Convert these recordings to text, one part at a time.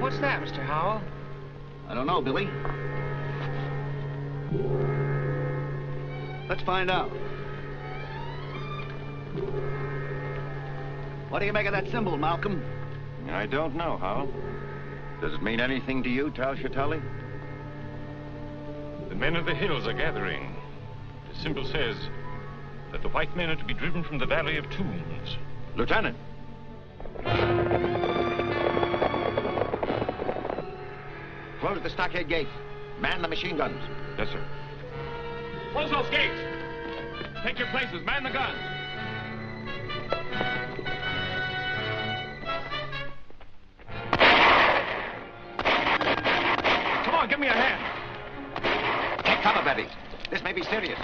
What's that, Mr. Howell? I don't know, Billy. Let's find out. What do you make of that symbol, Malcolm? I don't know, Howell. Does it mean anything to you, Tal Shatali? The men of the hills are gathering. The symbol says that the white men are to be driven from the Valley of Tombs. Lieutenant! Close the stockade gates. Man the machine guns. Yes, sir. Close those gates! Take your places. Man the guns. Come on, give me a hand. Take cover, Betty. This may be serious.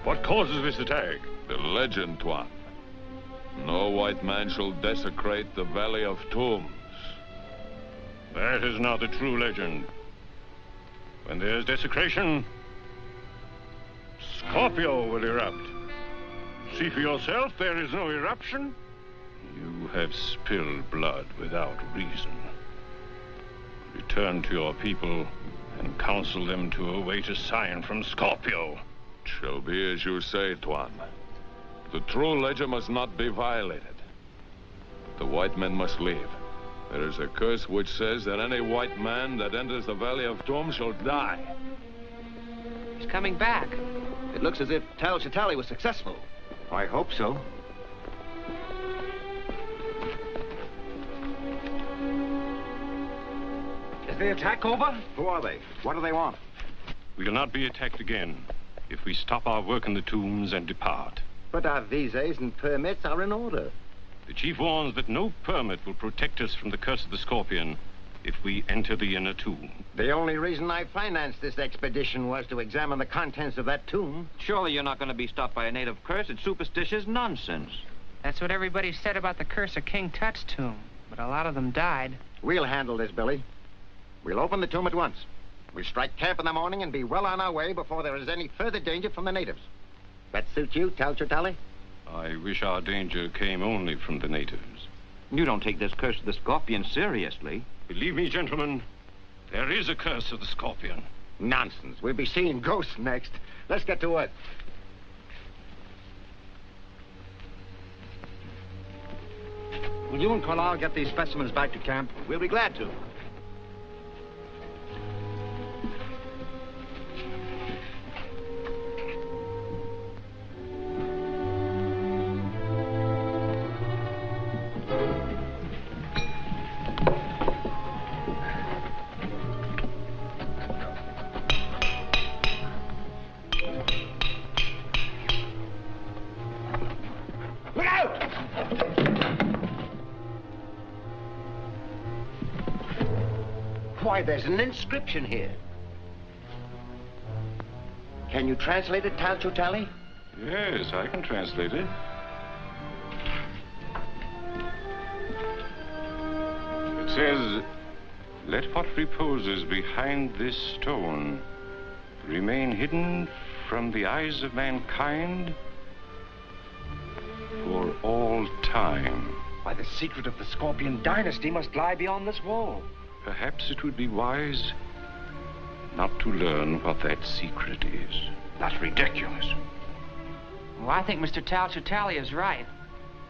What causes this attack? The legend, Tuan. No white man shall desecrate the Valley of Tombs. That is not the true legend. When there's desecration, Scorpio will erupt. See for yourself, there is no eruption. You have spilled blood without reason. Return to your people and counsel them to await a sign from Scorpio. It shall be as you say, Tuan. The true legend must not be violated. The white men must leave. There is a curse which says that any white man that enters the Valley of Tombs shall die. He's coming back. It looks as if Tal Shatali was successful. I hope so. Is the attack over? Who are they? What do they want? We'll not be attacked again if we stop our work in the tombs and depart. But our visas and permits are in order. The chief warns that no permit will protect us from the curse of the Scorpion if we enter the inner tomb. The only reason I financed this expedition was to examine the contents of that tomb. Surely you're not going to be stopped by a native curse. It's superstitious nonsense. That's what everybody said about the curse of King Tut's tomb, but a lot of them died. We'll handle this, Billy. We'll open the tomb at once. We'll strike camp in the morning and be well on our way before there is any further danger from the natives. That suit you, Tal Shatali? I wish our danger came only from the natives. You don't take this curse of the Scorpion seriously. Believe me, gentlemen, there is a curse of the Scorpion. Nonsense. We'll be seeing ghosts next. Let's get to work. Will you and Carlisle get these specimens back to camp? We'll be glad to. Why, there's an inscription here. Can you translate it, Tal Shatali? Yes, I can translate it. says, "Let what reposes behind this stone remain hidden from the eyes of mankind for all time." Why, the secret of the Scorpion dynasty must lie beyond this wall. Perhaps it would be wise not to learn what that secret is. That's ridiculous. Well, I think Mr. Talchatali is right.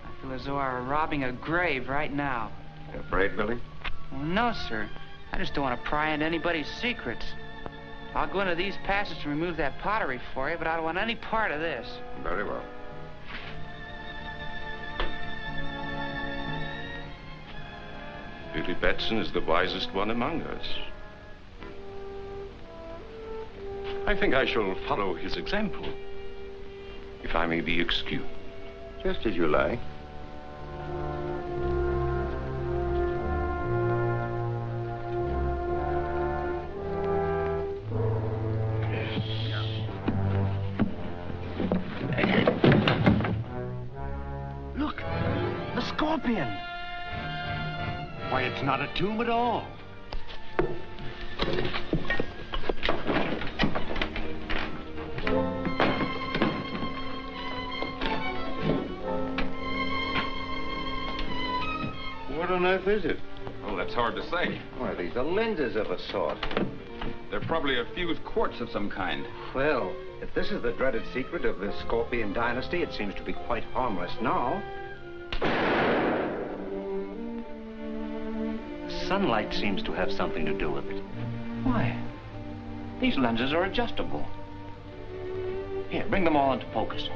I feel as though I were robbing a grave right now. You afraid, Billy? Well, no, sir. I just don't want to pry into anybody's secrets. I'll go into these passages and remove that pottery for you, but I don't want any part of this. Very well. Billy Batson is the wisest one among us. I think I shall follow his example, if I may be excused. Just as you like. Look, the Scorpion. Why, it's not a tomb at all. What on earth is it? Oh, that's hard to say. Why, these are lenses of a sort. They're probably a fused quartz of some kind. Well, if this is the dreaded secret of the Scorpion dynasty, it seems to be quite harmless now. Sunlight seems to have something to do with it. Why? These lenses are adjustable. Here, bring them all into focus.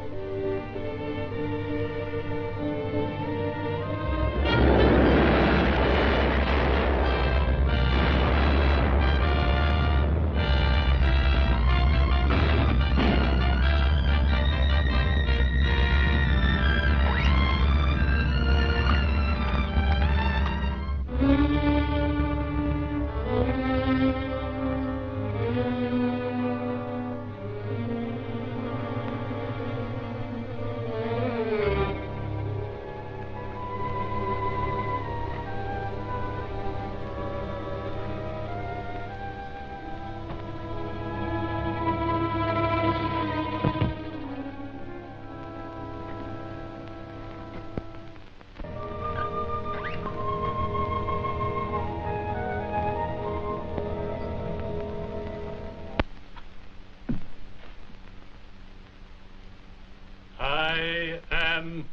I am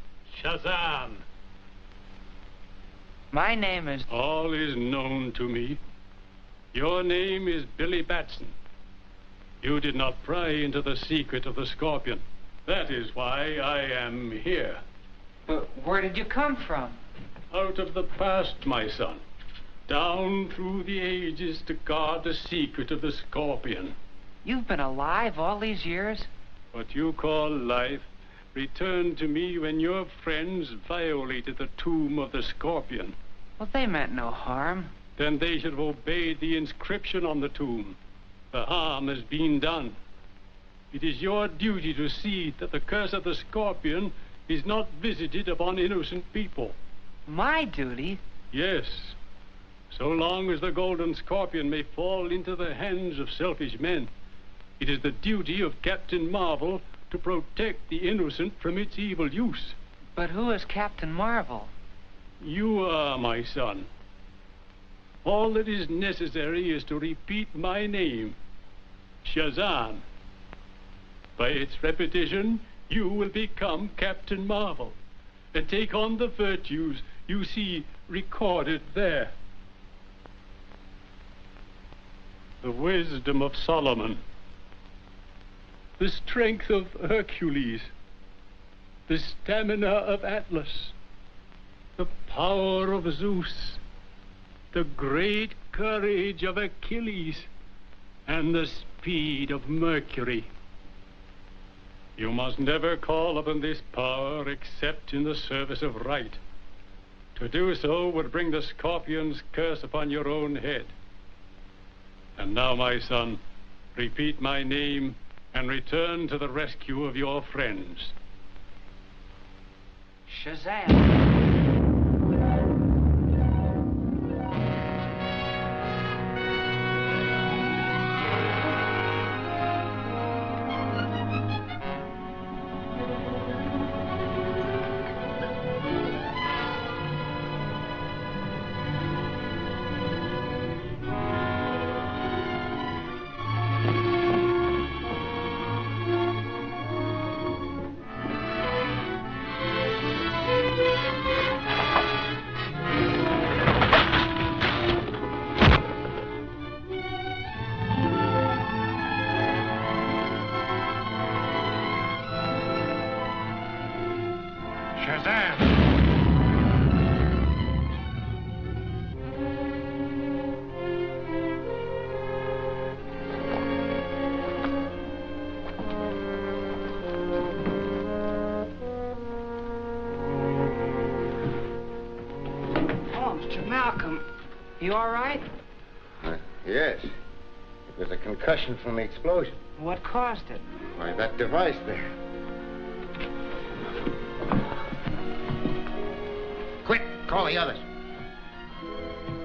Shazam. My name is... All is known to me. Your name is Billy Batson. You did not pry into the secret of the Scorpion. That is why I am here. But where did you come from? Out of the past, my son. Down through the ages to guard the secret of the Scorpion. You've been alive all these years? What you call life returned to me when your friends violated the tomb of the Scorpion. Well, they meant no harm. Then they should have obeyed the inscription on the tomb. The harm has been done. It is your duty to see that the curse of the Scorpion is not visited upon innocent people. My duty? Yes. So long as the golden Scorpion may fall into the hands of selfish men, it is the duty of Captain Marvel to protect the innocent from its evil use. But who is Captain Marvel? You are, my son. All that is necessary is to repeat my name, Shazam. By its repetition, you will become Captain Marvel and take on the virtues you see recorded there. The wisdom of Solomon, the strength of Hercules, the stamina of Atlas, the power of Zeus, the great courage of Achilles, and the speed of Mercury. You must never call upon this power except in the service of right. To do so would bring the Scorpion's curse upon your own head. And now, my son, repeat my name and return to the rescue of your friends. Shazam. Shazam! You all right? Yes. It was a concussion from the explosion. What caused it? Why, that device there. Quick, call the others.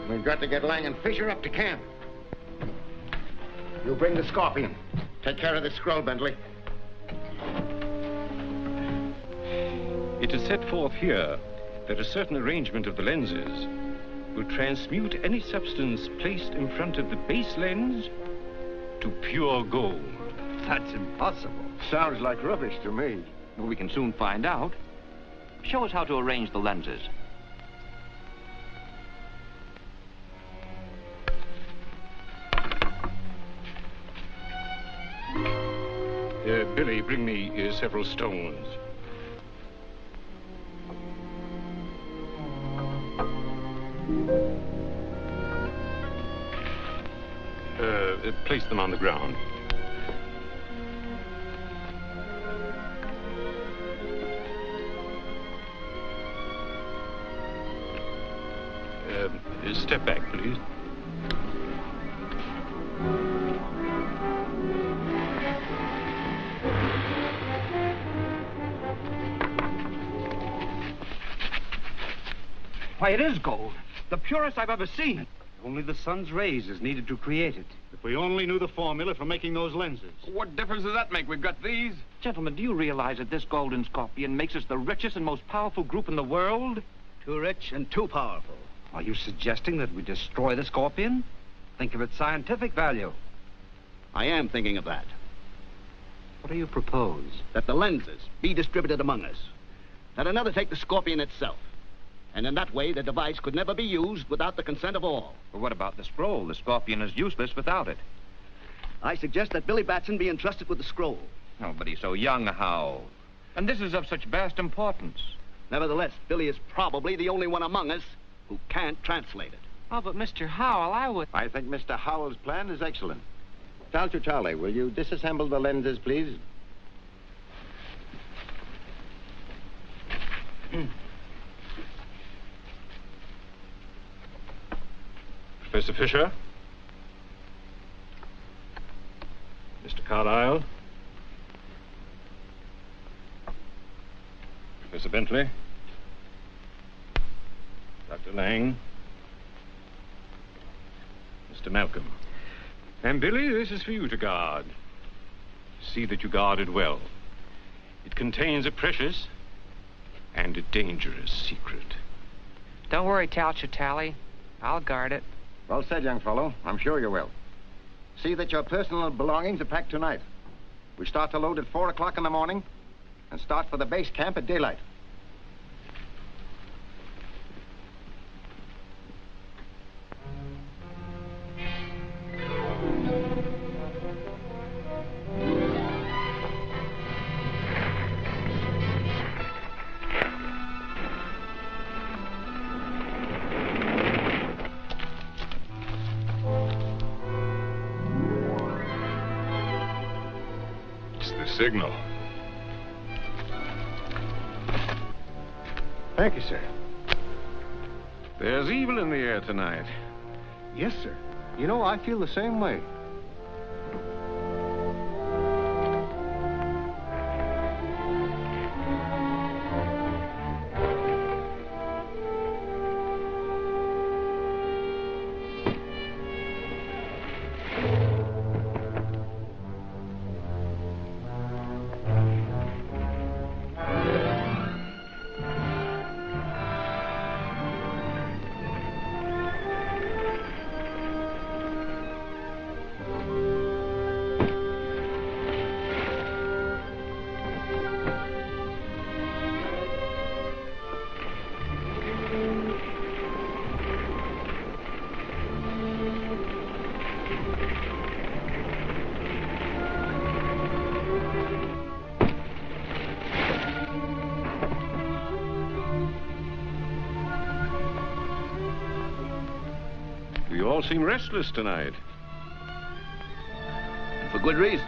We've got to get Lang and Fisher up to camp. You bring the Scorpion. Take care of the scroll, Bentley. It is set forth here that a certain arrangement of the lenses will transmute any substance placed in front of the base lens to pure gold. That's impossible. Sounds like rubbish to me. Well, we can soon find out. Show us how to arrange the lenses. Billy, bring me several stones. Place them on the ground. Step back, please. Why, it is gold. The purest I've ever seen. Only the sun's rays is needed to create it. If we only knew the formula for making those lenses. What difference does that make? We've got these. Gentlemen, do you realize that this golden scorpion makes us the richest and most powerful group in the world? Too rich and too powerful. Are you suggesting that we destroy the scorpion? Think of its scientific value. I am thinking of that. What do you propose? That the lenses be distributed among us. That another take the scorpion itself. And in that way, the device could never be used without the consent of all. But what about the scroll? The scorpion is useless without it. I suggest that Billy Batson be entrusted with the scroll. Oh, but he's so young, how? And this is of such vast importance. Nevertheless, Billy is probably the only one among us who can't translate it. Oh, but Mr. Howell, I think Mr. Howell's plan is excellent. Charlie, will you disassemble the lenses, please? Professor Fisher? Mr. Carlyle? Professor Bentley? Dr. Lang? Mr. Malcolm? And Billy, this is for you to guard. See that you guard it well. It contains a precious and a dangerous secret. Don't worry, Tally. I'll guard it. Well said, young fellow. I'm sure you will. See that your personal belongings are packed tonight. We start to load at 4 o'clock in the morning and start for the base camp at daylight. Signal. Thank you, sir. There's evil in the air tonight. Yes, sir. You know, I feel the same way. You all seem restless tonight. For good reason.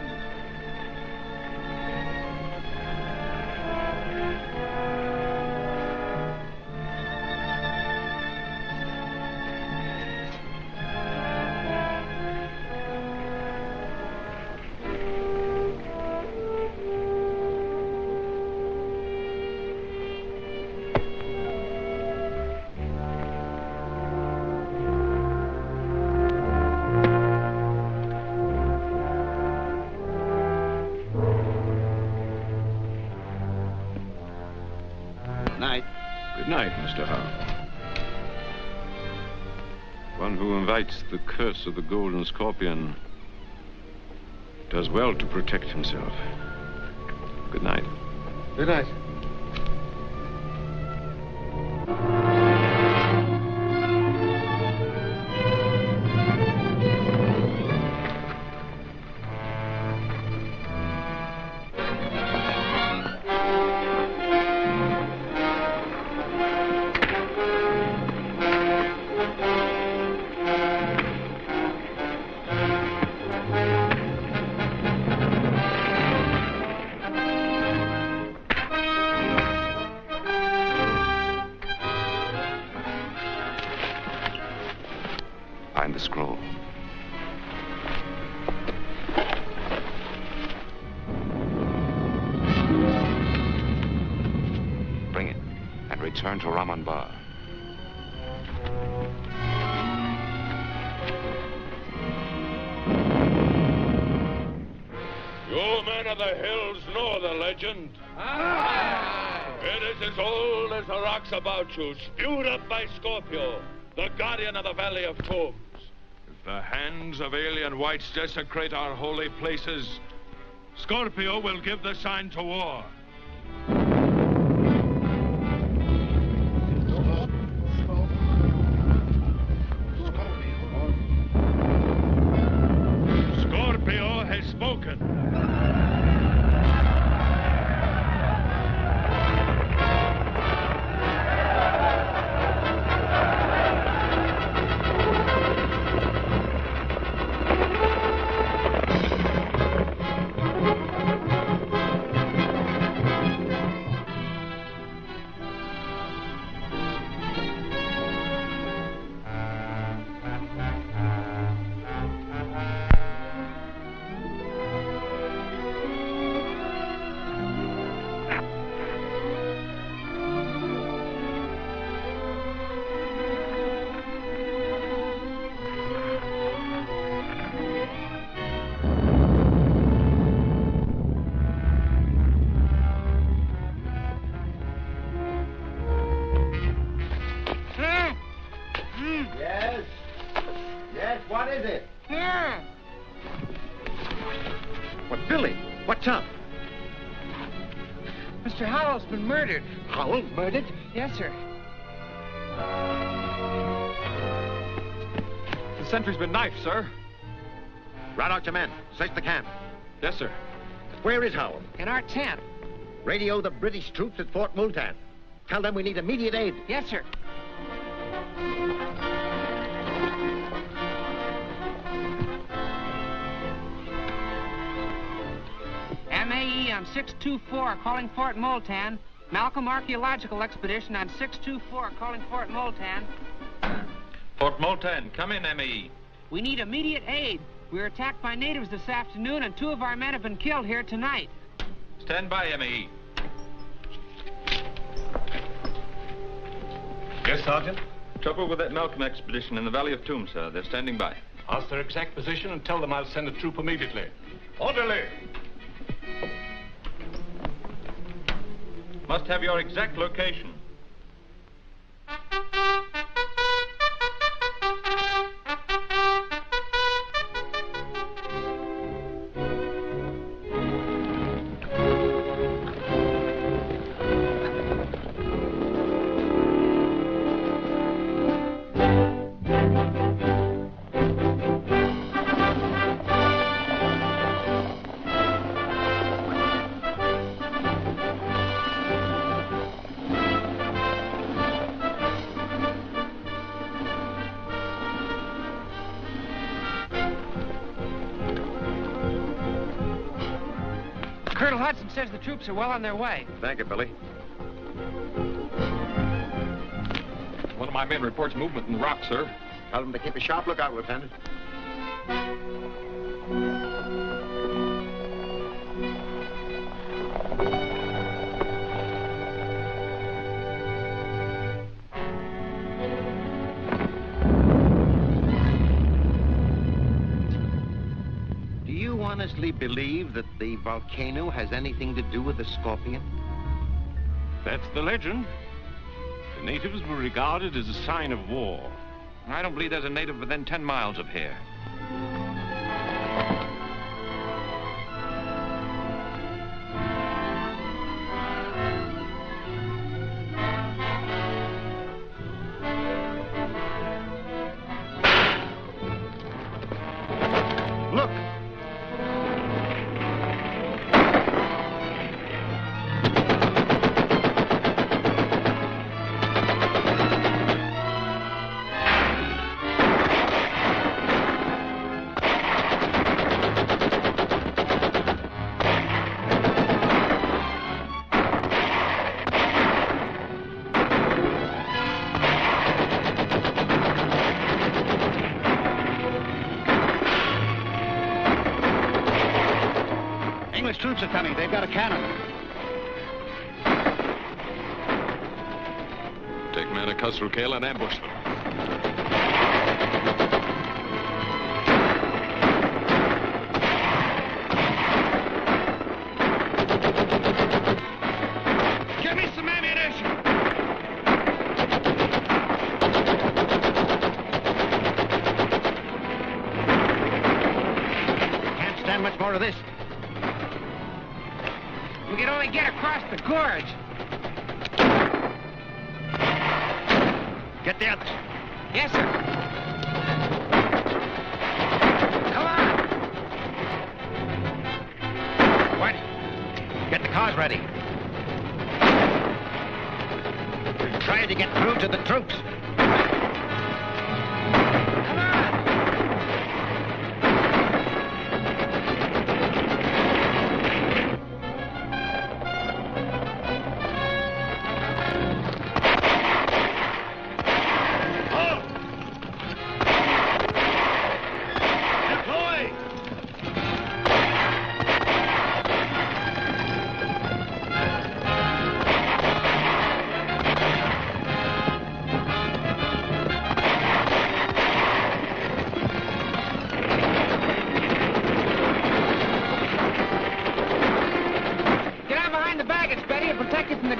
Good night, Mr. Howe. One who invites the curse of the Golden Scorpion does well to protect himself. Good night. Good night. Find the scroll. Bring it and return to Ramanbar. You men of the hills know the legend. Aye. It is as old as the rocks about you, spewed up by Scorpio, the guardian of the Valley of Tombs. If the hands of alien whites desecrate our holy places, Scorpio will give the sign to war. Scorpio has spoken. What's up? Mr. Howell's been murdered. Howell murdered? Yes, sir. The sentry's been knifed, sir. Rout out your men. Search the camp. Yes, sir. Where is Howell? In our tent. Radio the British troops at Fort Multan. Tell them we need immediate aid. Yes, sir. MAE on 624 calling Fort Multan. Malcolm Archaeological Expedition on 624 calling Fort Multan. Fort Multan, come in, MAE. We need immediate aid. We were attacked by natives this afternoon, and 2 of our men have been killed here tonight. Stand by, MAE. Yes, Sergeant? Trouble with that Malcolm expedition in the Valley of Tombs, sir. They're standing by. Ask their exact position and tell them I'll send a troop immediately. Orderly! Must have your exact location. Colonel Hudson says the troops are well on their way. Thank you, Billy. One of my men reports movement in the rock, sir. Tell them to keep a sharp lookout, Lieutenant. Do you honestly believe that the volcano has anything to do with the scorpion? That's the legend. The natives were regarded as a sign of war. I don't believe there's a native within 10 miles of here. Look! English troops are coming. They've got a cannon. Take men to cuss through Coghlan and ambush them. Give me some ammunition! Can't stand much more of this. We can only get across the gorge. Get the others. Yes, sir. Come on. Witney, get the cars ready. We're trying to get through to the troops. Come on.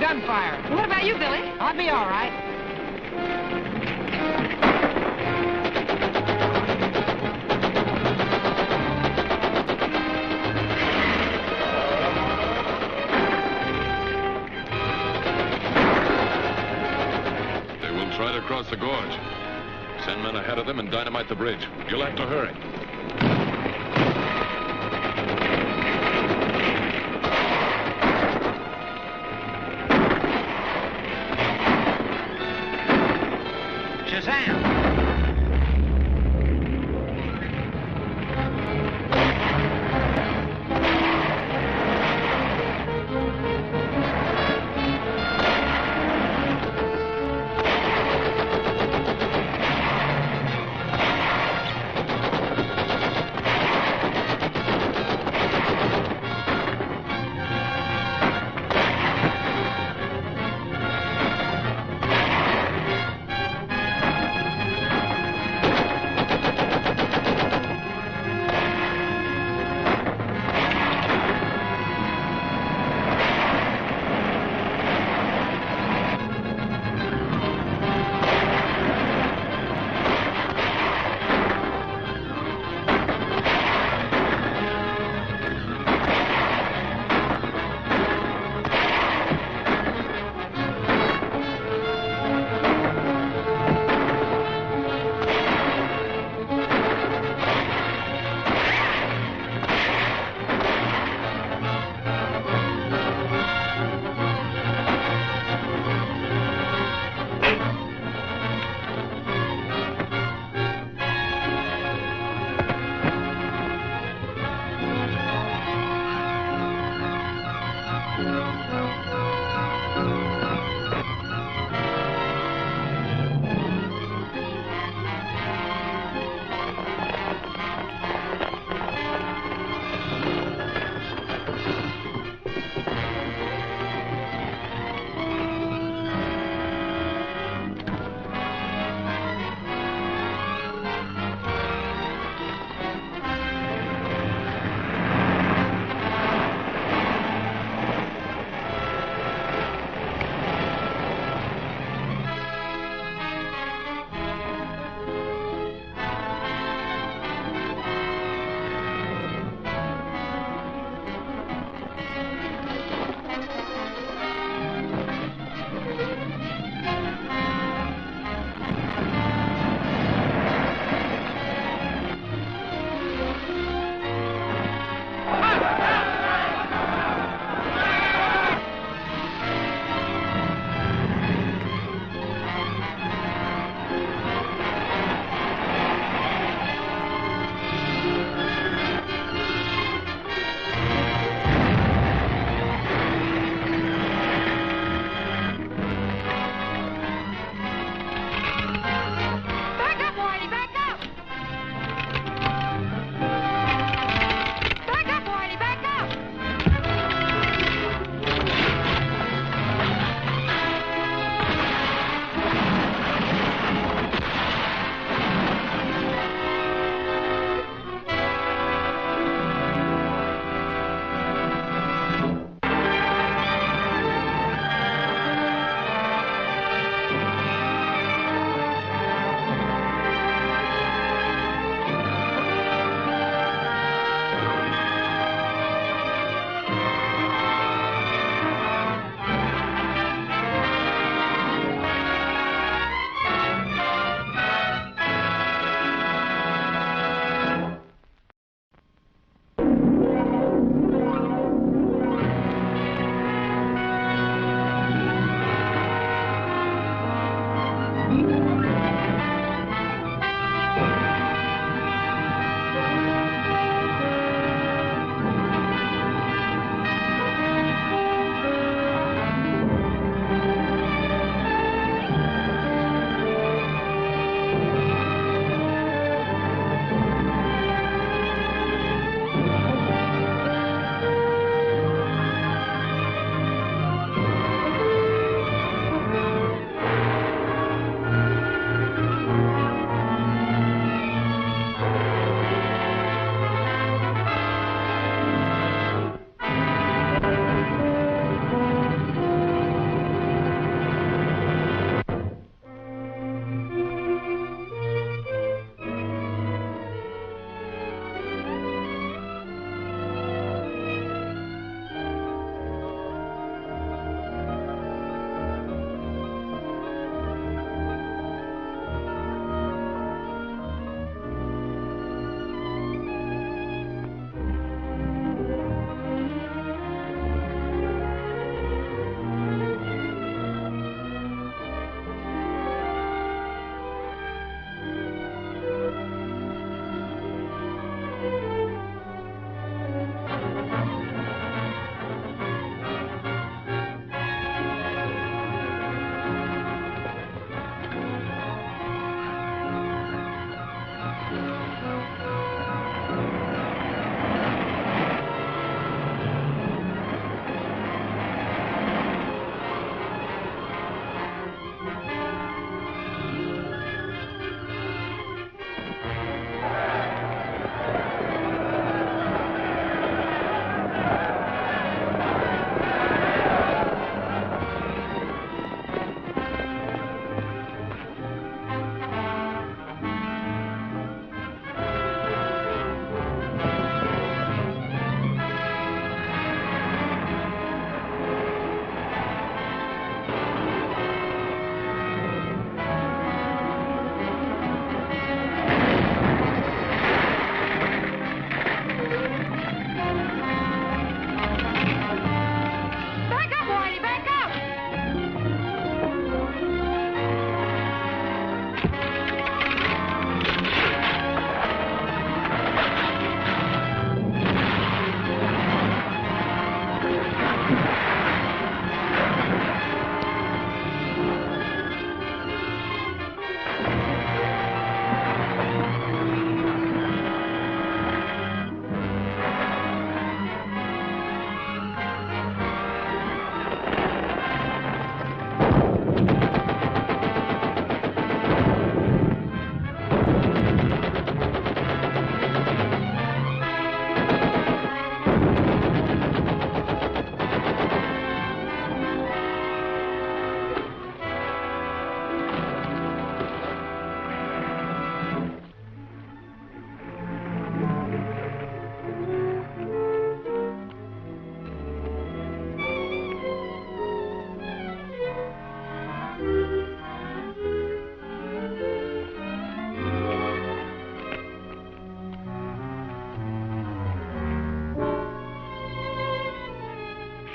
Gunfire. What about you, Billy? I'll be all right. They will try to cross the gorge. Send men ahead of them and dynamite the bridge. You'll have to hurry. Shazam!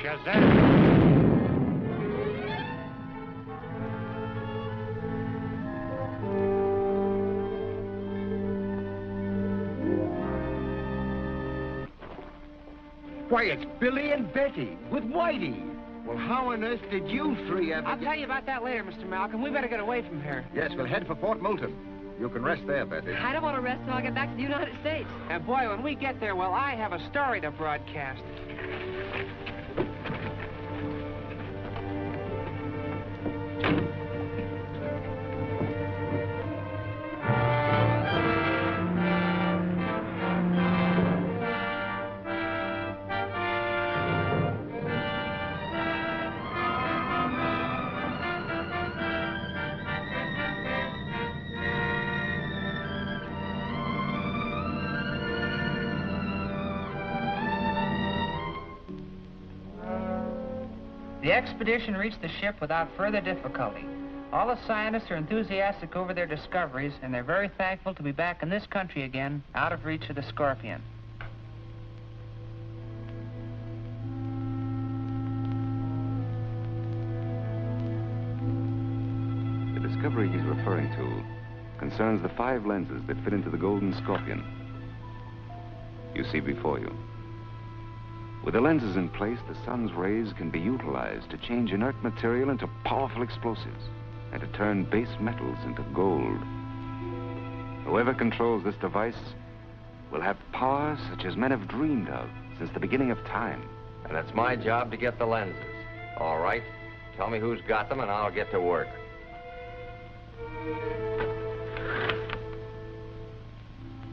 Shazam! Why, it's Billy and Betty with Whitey. Well, how on earth did you three ever I'll tell you about that later, Mr. Malcolm. We better get away from here. Yes, we'll head for Fort Moulton. You can rest there, Betty. I don't want to rest until I get back to the United States. And boy, when we get there, well, I have a story to broadcast. The expedition reached the ship without further difficulty. All the scientists are enthusiastic over their discoveries, and they're very thankful to be back in this country again, out of reach of the scorpion. The discovery he's referring to concerns the 5 lenses that fit into the golden scorpion you see before you. With the lenses in place, the sun's rays can be utilized to change inert material into powerful explosives and to turn base metals into gold. Whoever controls this device will have power such as men have dreamed of since the beginning of time. And it's my job to get the lenses. All right? Tell me who's got them and I'll get to work.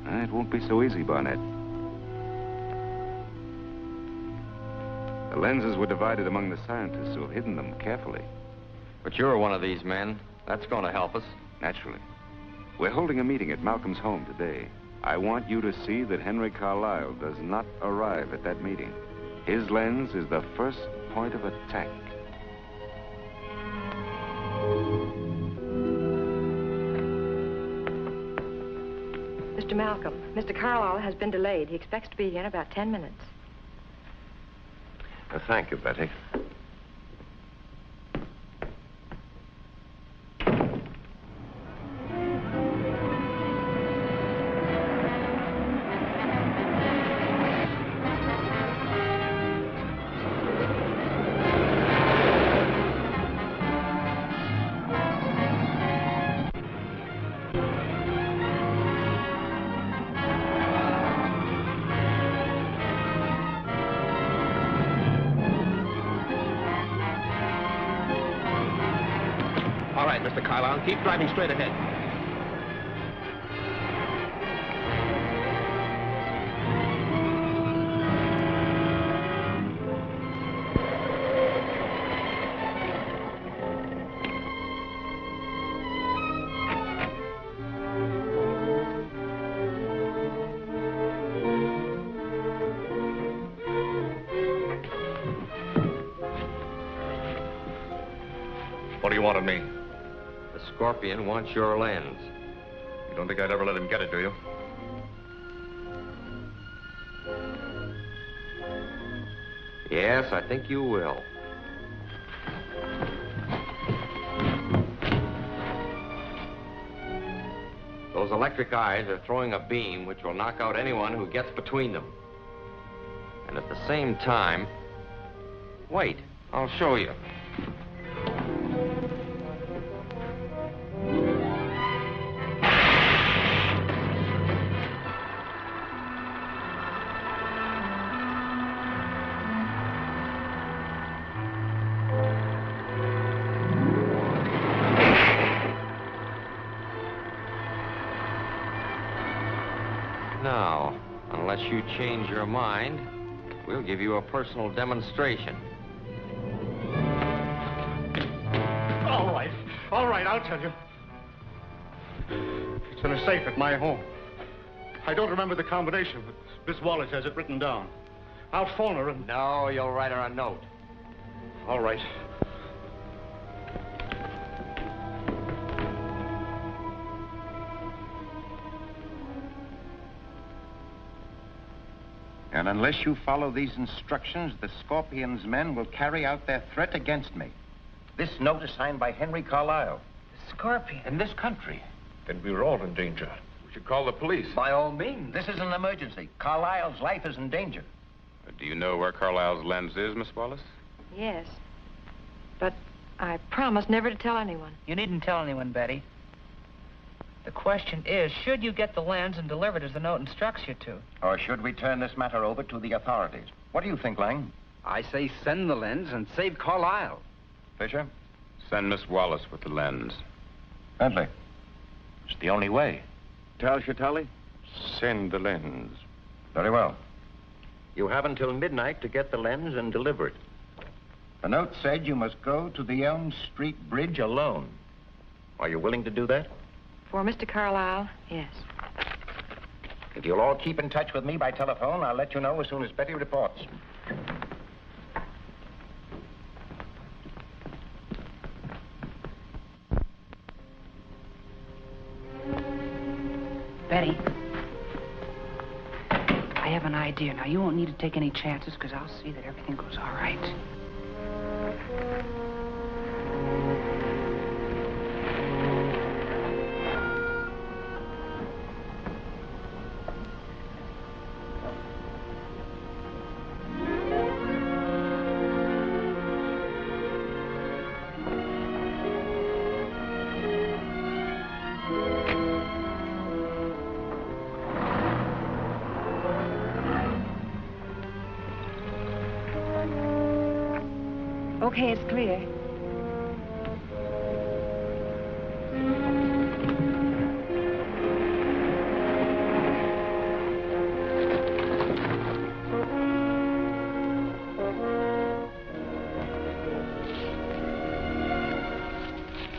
It won't be so easy, Barnett. The lenses were divided among the scientists who have hidden them carefully. But you're one of these men. That's going to help us. Naturally. We're holding a meeting at Malcolm's home today. I want you to see that Henry Carlisle does not arrive at that meeting. His lens is the first point of attack. Mr. Malcolm, Mr. Carlisle has been delayed. He expects to be here in about 10 minutes. Thank you, Betty. All right, Mr. Carlisle, keep driving straight ahead. What do you want of me? The Scorpion wants your lens. You don't think I'd ever let him get it, do you? Yes, I think you will. Those electric eyes are throwing a beam which will knock out anyone who gets between them. And at the same time... Wait, I'll show you. Now, unless you change your mind, we'll give you a personal demonstration. All right, I'll tell you. It's in a safe at my home. I don't remember the combination, but Miss Wallace has it written down. I'll phone her and... No, you'll write her a note. All right. And unless you follow these instructions, the Scorpion's men will carry out their threat against me. This note is signed by Henry Carlisle. Scorpion. In this country. Then we're all in danger. We should call the police. By all means. This is an emergency. Carlisle's life is in danger. Do you know where Carlisle's lens is, Miss Wallace? Yes. But I promised never to tell anyone. You needn't tell anyone, Betty. The question is, should you get the lens and deliver it as the note instructs you to? Or should we turn this matter over to the authorities? What do you think, Lang? I say send the lens and save Carlisle. Fisher? Send Miss Wallace with the lens. Bentley? It's the only way. Tully? Send the lens. Very well. You have until midnight to get the lens and deliver it. The note said you must go to the Elm Street Bridge alone. Are you willing to do that? For Mr. Carlisle, yes. If you'll all keep in touch with me by telephone, I'll let you know as soon as Betty reports. Betty. I have an idea. Now, you won't need to take any chances, because I'll see that everything goes all right. Okay, it's clear.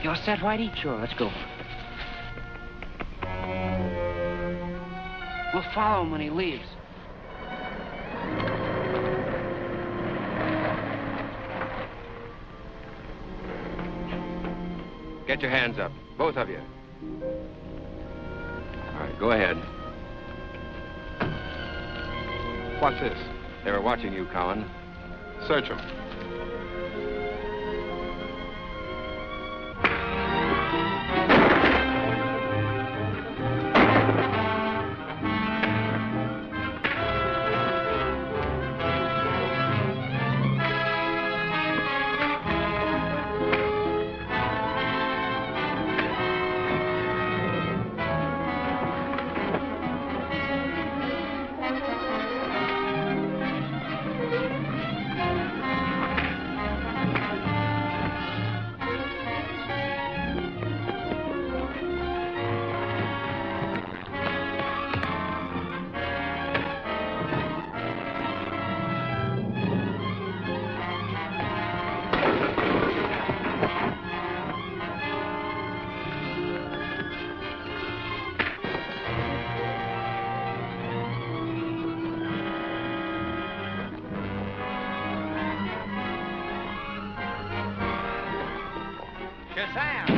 You're set, Whitey? Sure, let's go. We'll follow him when he leaves. Get your hands up, both of you. All right, go ahead. What's this? They were watching you, Coghlan. Search them. Shazam!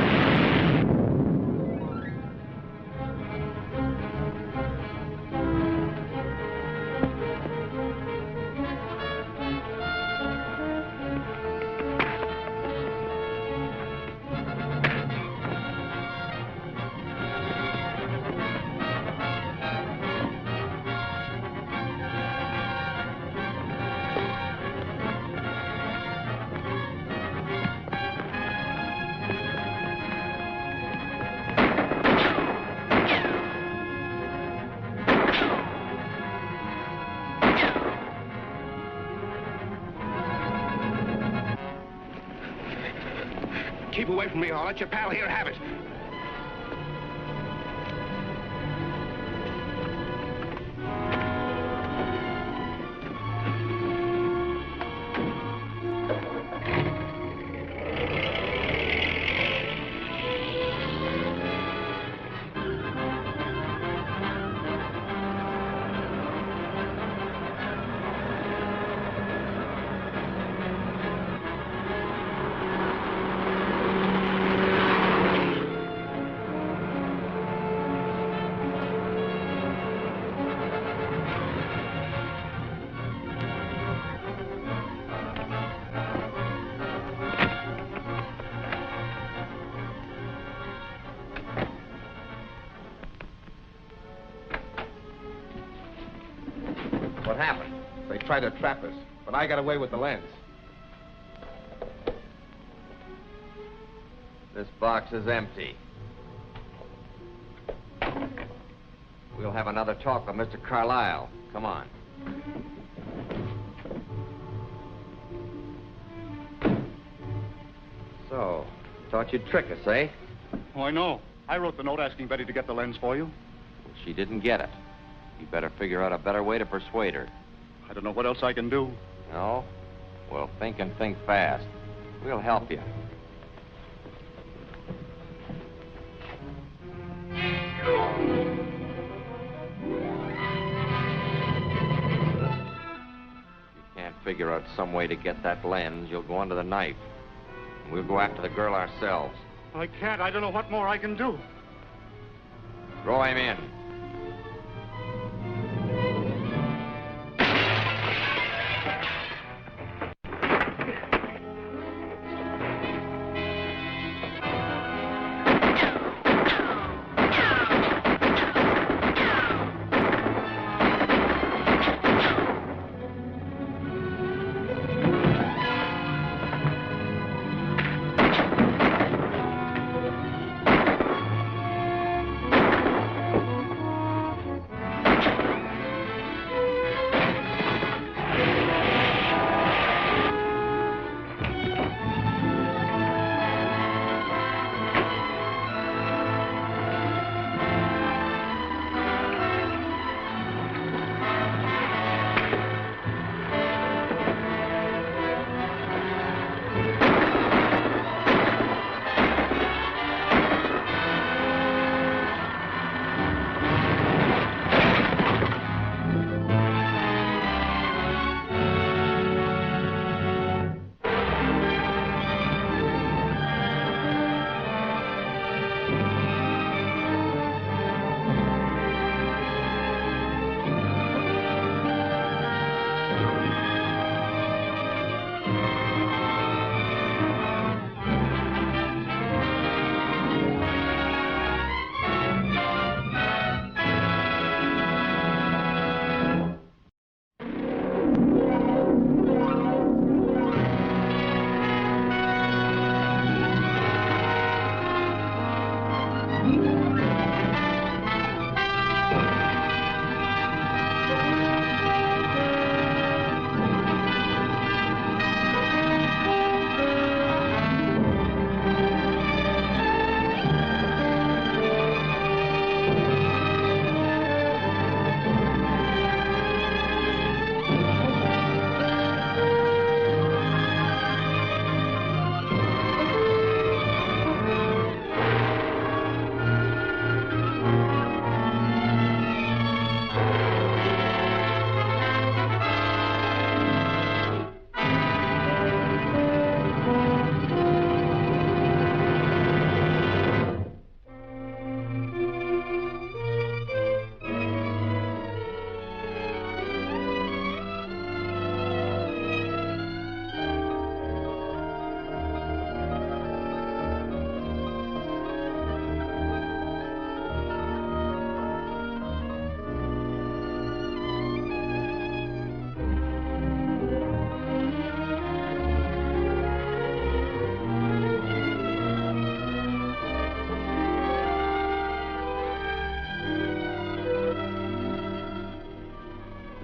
Keep away from me, or I'll let your pal here have it. What happened? They tried to trap us, but I got away with the lens. This box is empty. We'll have another talk with Mr. Carlyle. Come on. So, thought you'd trick us, eh? Oh, I know. I wrote the note asking Betty to get the lens for you. Well, she didn't get it. You better figure out a better way to persuade her. I don't know what else I can do. No? Well, think and think fast. We'll help you. Figure out some way to get that lens, you'll go under the knife. And we'll go after the girl ourselves. I can't. I don't know what more I can do. Throw him in.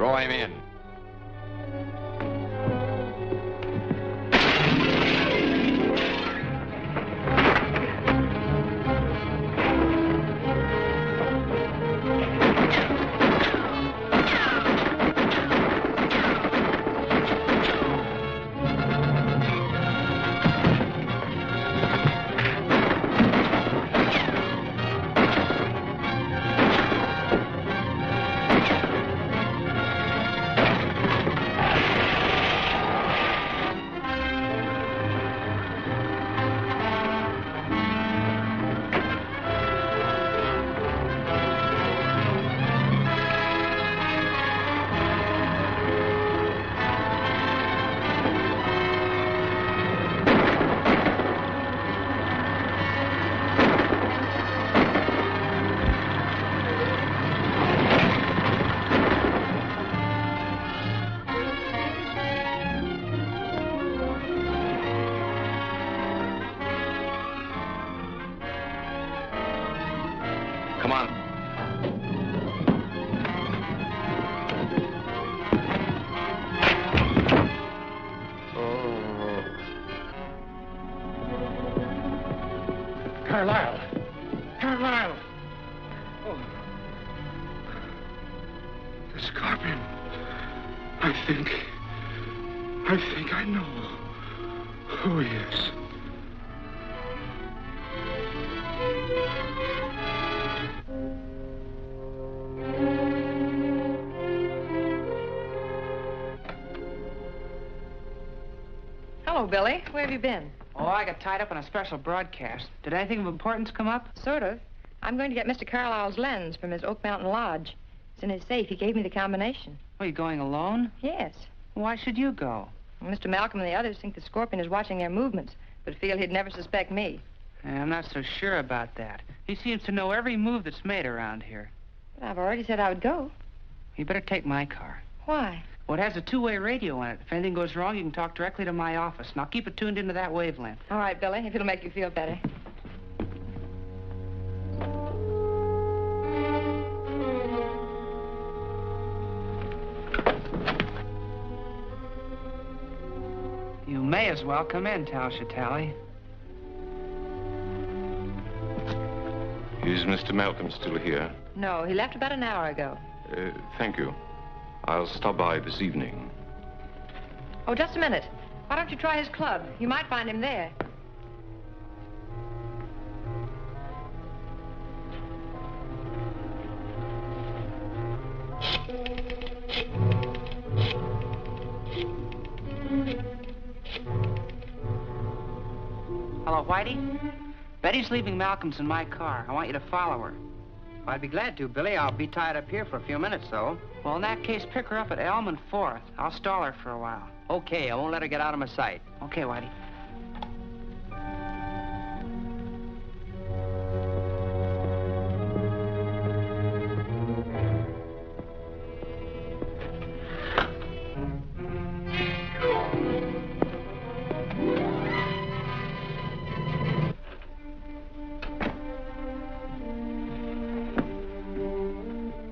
Throw him in. Come on. Carlyle! Carlyle! Oh. The Scorpion. I think I know who he is. Hello, Billy. Where have you been? Oh, I got tied up in a special broadcast. Did anything of importance come up? Sort of. I'm going to get Mr. Carlisle's lens from his Oak Mountain Lodge. It's in his safe. He gave me the combination. Are you going alone? Yes. Why should you go? Well, Mr. Malcolm and the others think the Scorpion is watching their movements, but feel he'd never suspect me. I'm not so sure about that. He seems to know every move that's made around here. But I've already said I would go. You better take my car. Why? Well, it has a two-way radio on it. If anything goes wrong, you can talk directly to my office. And I'll keep it tuned into that wavelength. All right, Billy, if it'll make you feel better. You may as well come in, Tal-Shatali. Is Mr. Malcolm still here? No, he left about an hour ago. Thank you. I'll stop by this evening. Oh, just a minute. Why don't you try his club? You might find him there. Hello, Whitey? Betty's leaving Malcolm's in my car. I want you to follow her. I'd be glad to, Billy. I'll be tied up here for a few minutes, though. Well, in that case, pick her up at Elm and 4th. I'll stall her for a while. Okay, I won't let her get out of my sight. Okay, Whitey.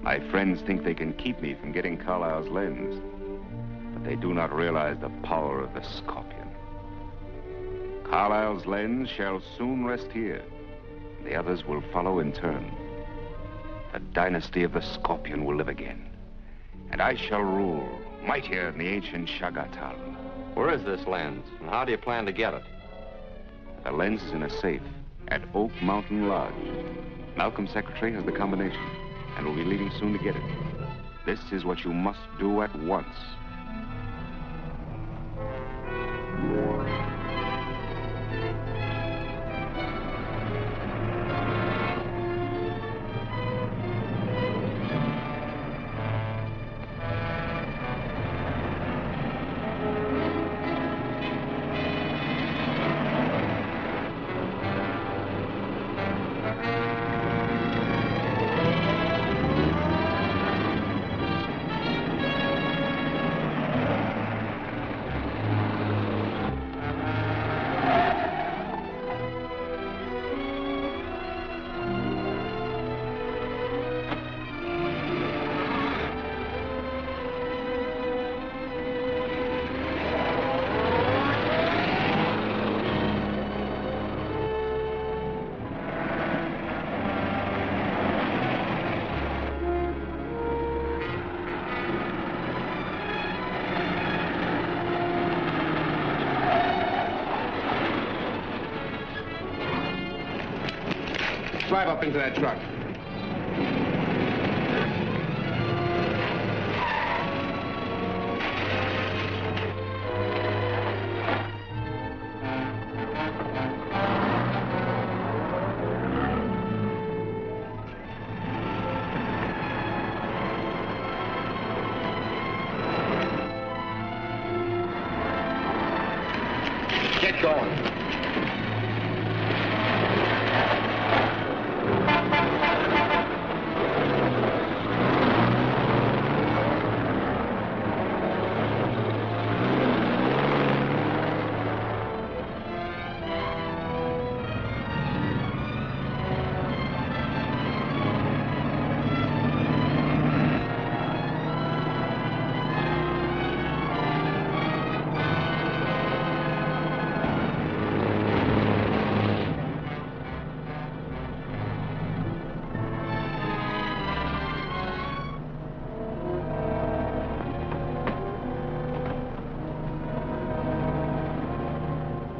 My friends think they can keep me from getting Carlisle's lens, but they do not realize the power of the Scorpion. Carlisle's lens shall soon rest here. The others will follow in turn. The dynasty of the Scorpion will live again, and I shall rule, mightier than the ancient Shagatal. Where is this lens, and how do you plan to get it? The lens is in a safe at Oak Mountain Lodge. Malcolm's secretary has the combination, and will be leaving soon to get it. This is what you must do at once. Drive up into that truck. Get going.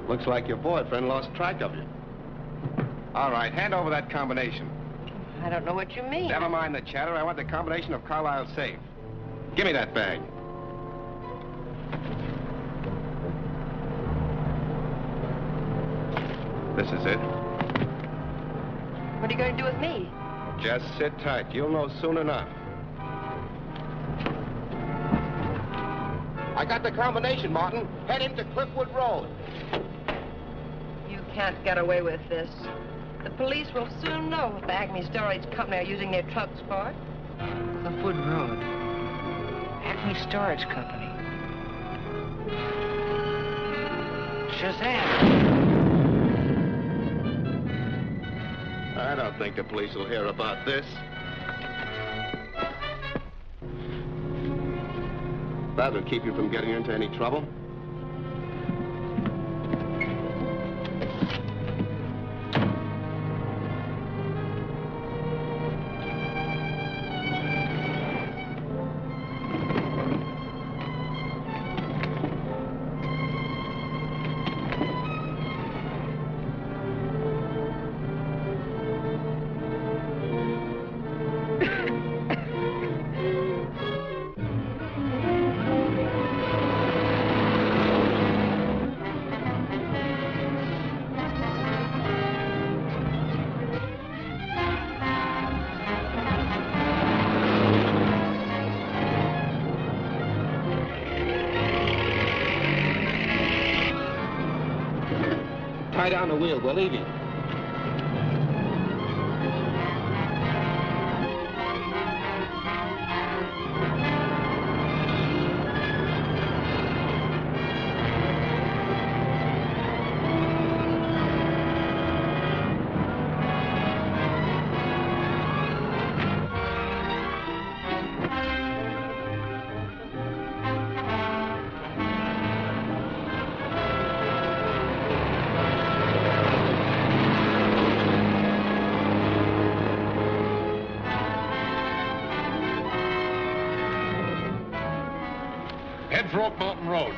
Looks like your boyfriend lost track of you. All right, hand over that combination. I don't know what you mean. Never mind the chatter. I want the combination of Carlisle's safe. Give me that bag. This is it. What are you going to do with me? Just sit tight. You'll know soon enough. I got the combination, Martin. Head into Cliffwood Road. You can't get away with this. The police will soon know what the Acme Storage Company are using their trucks for. Cliffwood Road. Acme Storage Company. Shazam! I don't think the police will hear about this. That'll keep you from getting into any trouble. Tie down the wheel. We're leaving. Head for Oak Mountain Road.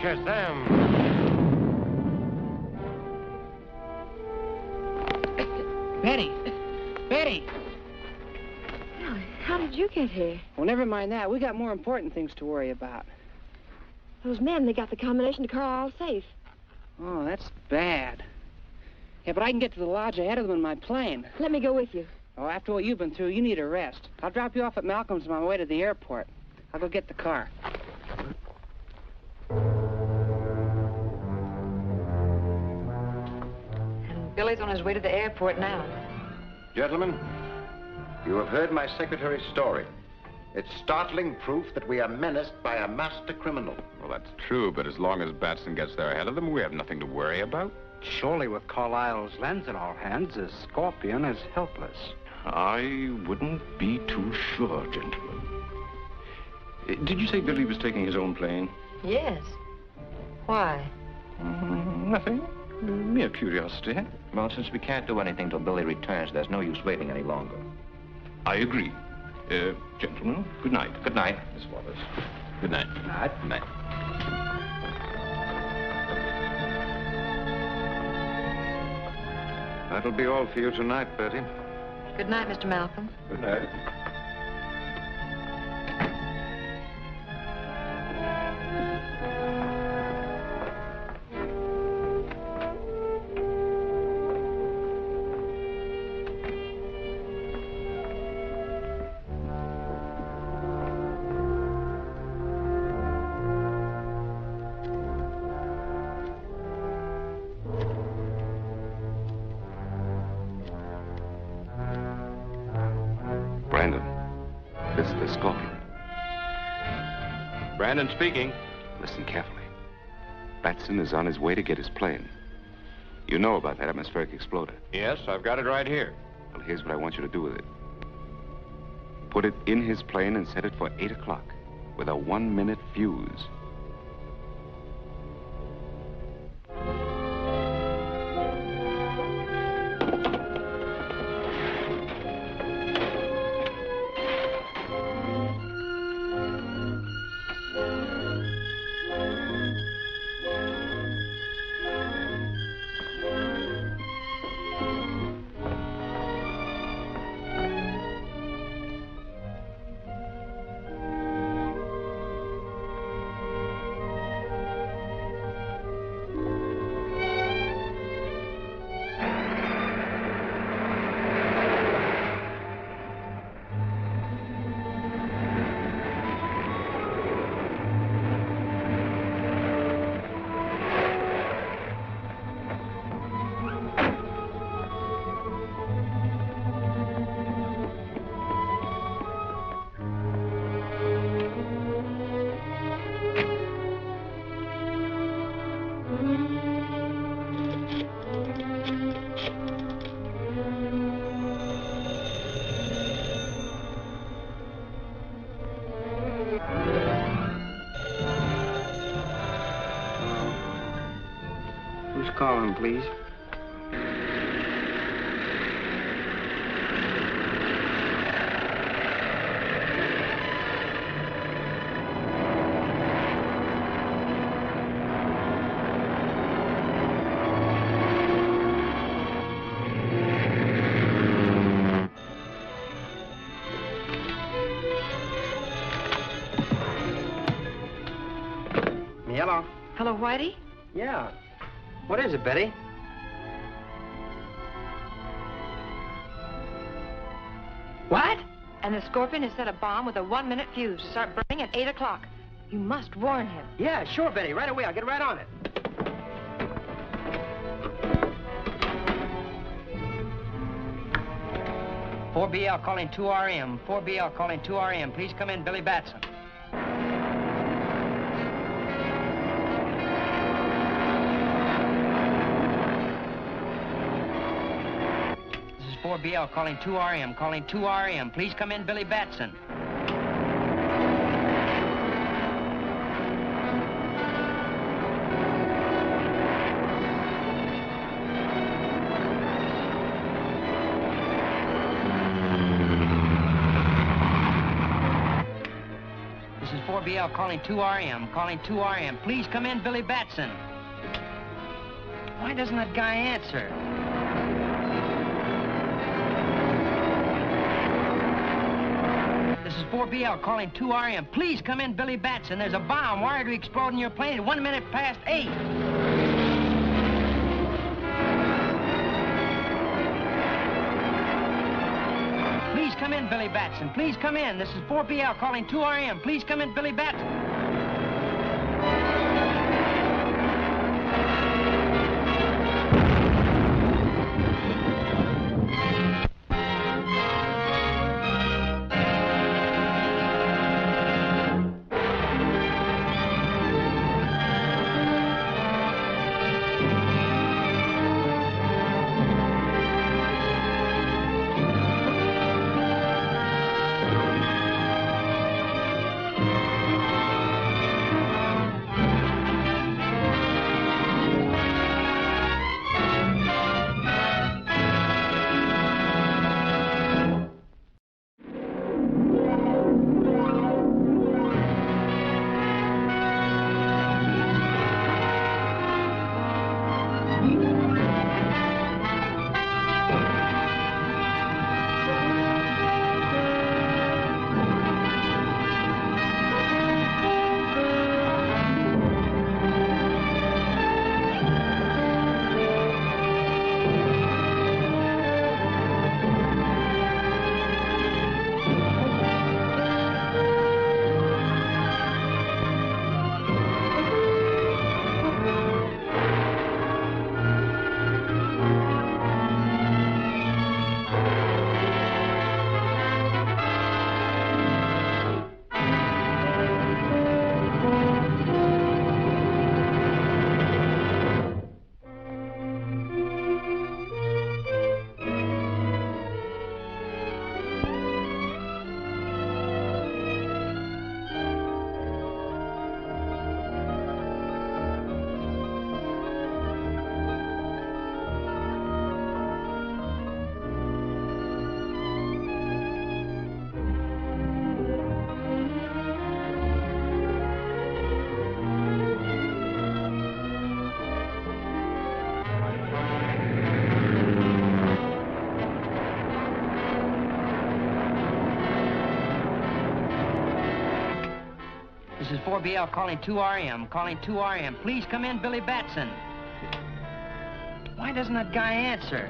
Shazam! Betty! Betty! How did you get here? Well, never mind that. We got more important things to worry about. Those men, they got the combination to Carlisle's safe. Oh, that's bad. Yeah, but I can get to the lodge ahead of them in my plane. Let me go with you. Oh, after what you've been through, you need a rest. I'll drop you off at Malcolm's on my way to the airport. I'll go get the car. And Billy's on his way to the airport now. Gentlemen, you have heard my secretary's story. It's startling proof that we are menaced by a master criminal. Well, that's true, but as long as Batson gets there ahead of them, we have nothing to worry about. Surely with Carlisle's lens in our hands, the Scorpion is helpless. I wouldn't be too sure, gentlemen. Did you say Billy was taking his own plane? Yes. Why? Nothing. Mere curiosity. Well, since we can't do anything till Billy returns, there's no use waiting any longer. I agree. Gentlemen, good night. Good night. Miss Wallace. Good night. Good night. Good night. That'll be all for you tonight, Bertie. Good night, Mr. Malcolm. Good night. Brandon speaking. Listen carefully. Batson is on his way to get his plane. You know about that atmospheric exploder. Yes, I've got it right here. Well, here's what I want you to do with it. Put it in his plane and set it for 8 o'clock with a 1-minute fuse. Calling, please. Hello. Hello, Whitey? Yeah. What is it, Betty? What? And the Scorpion has set a bomb with a 1-minute fuse to start burning at 8 o'clock. You must warn him. Yeah, sure, Betty. Right away. I'll get right on it. "4BL calling 2RM. 4BL calling 2RM. Please come in, Billy Batson." This is 4BL calling 2RM. Calling 2RM. Please come in, Billy Batson. This is 4BL calling 2RM. Calling 2RM. Please come in, Billy Batson. Why doesn't that guy answer? This is is 4BL calling 2RM. Please come in, Billy Batson. There's a bomb wired to explode in your plane at 1 minute past 8. Please come in, Billy Batson. Please come in. This is 4BL calling 2RM. Please come in, Billy Batson. This is 4BL calling 2RM. Calling 2RM. Please come in, Billy Batson. Why doesn't that guy answer?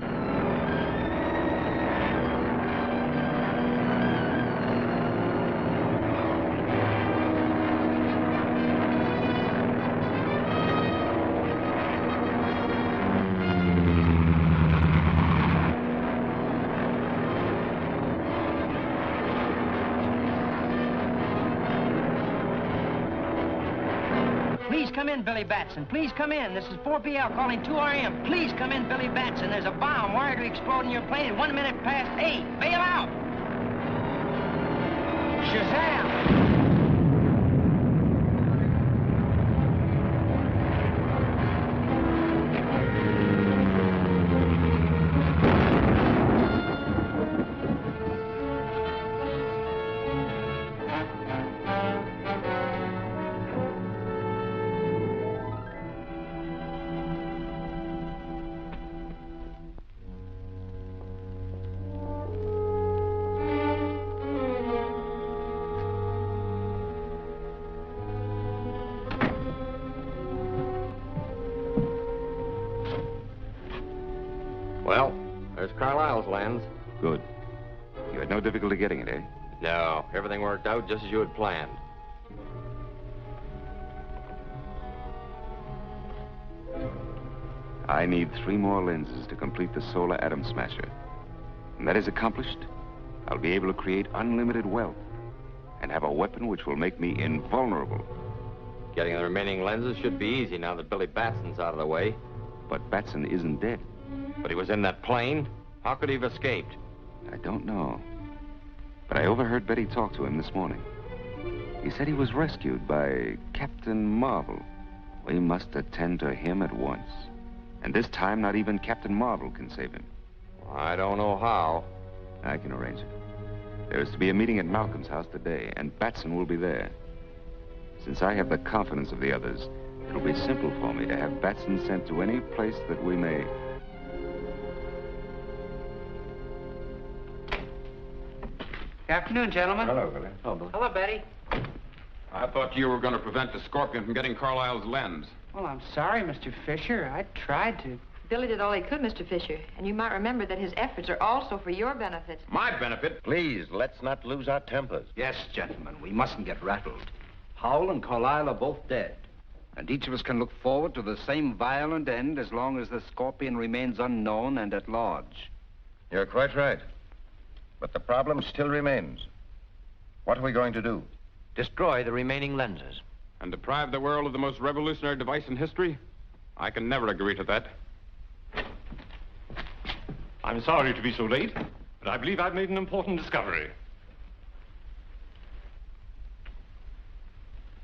Please come in, Billy Batson. Please come in. This is 4BL calling 2RM. Please come in, Billy Batson. There's a bomb wired to explode in your plane at 1 minute past 8. Bail out! Shazam! Well, there's Carlisle's lens. Good. You had no difficulty getting it, eh? No, everything worked out just as you had planned. I need 3 more lenses to complete the solar atom smasher. When that is accomplished, I'll be able to create unlimited wealth and have a weapon which will make me invulnerable. Getting the remaining lenses should be easy now that Billy Batson's out of the way. But Batson isn't dead. But he was in that plane. How could he have escaped? I don't know. But I overheard Betty talk to him this morning. He said he was rescued by Captain Marvel. We must attend to him at once. And this time, not even Captain Marvel can save him. I don't know how. I can arrange it. There is to be a meeting at Malcolm's house today, and Batson will be there. Since I have the confidence of the others, it'll be simple for me to have Batson sent to any place that we may. Afternoon, gentlemen. Hello, Billy. Oh, Billy. Hello, Betty. I thought you were going to prevent the scorpion from getting Carlisle's lens. Well, I'm sorry, Mr. Fisher. I tried to. Billy did all he could, Mr. Fisher. And you might remember that his efforts are also for your benefit. My benefit? Please, let's not lose our tempers. Yes, gentlemen, we mustn't get rattled. Howell and Carlisle are both dead. And each of us can look forward to the same violent end as long as the scorpion remains unknown and at large. You're quite right. But the problem still remains. What are we going to do? Destroy the remaining lenses. And deprive the world of the most revolutionary device in history? I can never agree to that. I'm sorry to be so late, but I believe I've made an important discovery.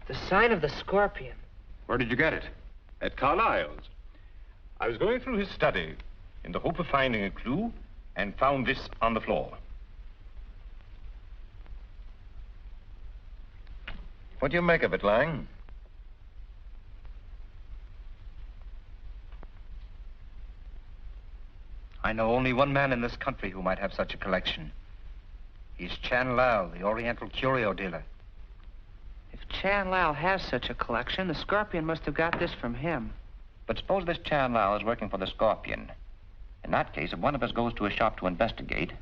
The sign of the scorpion. Where did you get it? At Carlisle's. I was going through his study in the hope of finding a clue and found this on the floor. What do you make of it, Lang? I know only one man in this country who might have such a collection. He's Chan Lal, the Oriental curio dealer. If Chan Lal has such a collection, the scorpion must have got this from him. But suppose this Chan Lal is working for the scorpion. In that case, if one of us goes to a shop to investigate,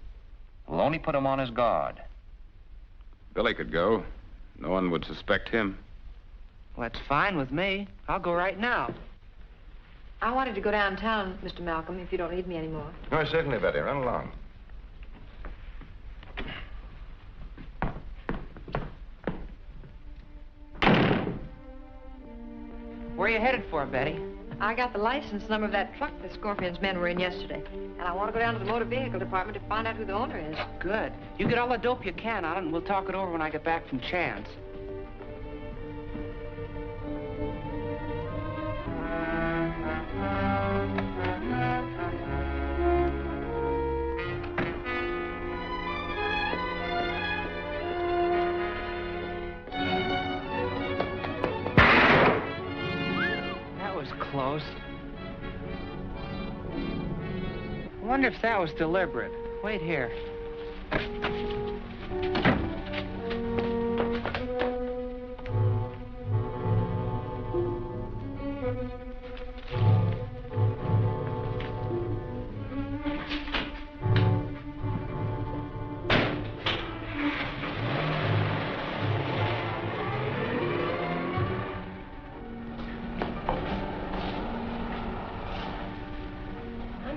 we'll only put him on his guard. Billy could go. No one would suspect him. Well, that's fine with me. I'll go right now. I wanted to go downtown, Mr. Malcolm, if you don't need me anymore. Oh, certainly, Betty. Run along. Where are you headed for, Betty? I got the license number of that truck the Scorpion's men were in yesterday. And I want to go down to the motor vehicle department to find out who the owner is. Good. You get all the dope you can on it, and we'll talk it over when I get back from Chan's. Close. I wonder if that was deliberate. Wait here.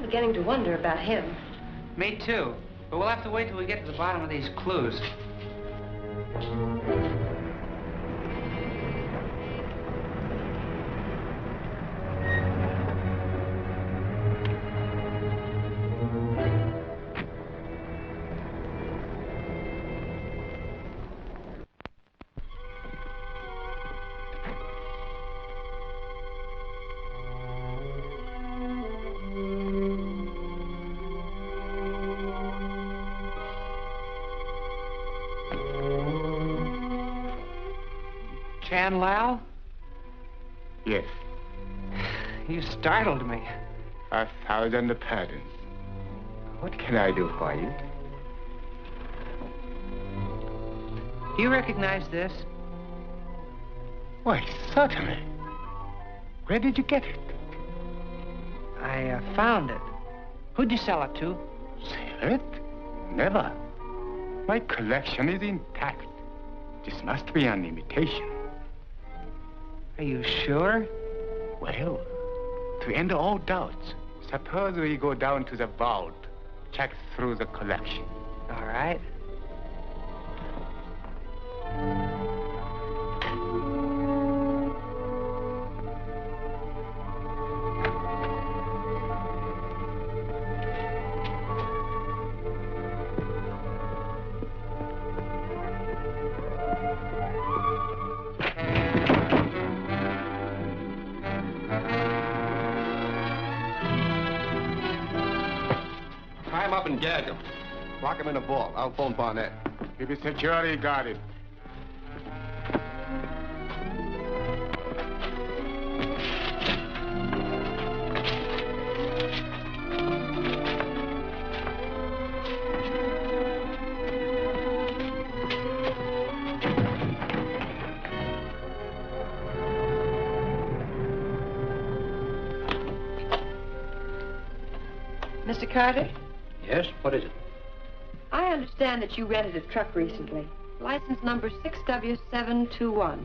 Beginning to wonder about him. Me too. But we'll have to wait till we get to the bottom of these clues. Chan Lal? Yes. You startled me. 1,000 pardons. What can I do for you? Do you recognize this? Why, certainly. Where did you get it? I found it. Who'd you sell it to? Sell it? Never. My collection is intact. This must be an imitation. Are you sure? Well, to end all doubts, suppose we go down to the vault, check through the collection. All right. Gag him. Lock him in a vault. I'll phone Barnett. Keep it securely guarded. Mr. Carter, Yes? What is it? I understand that you rented a truck recently. License number 6W721.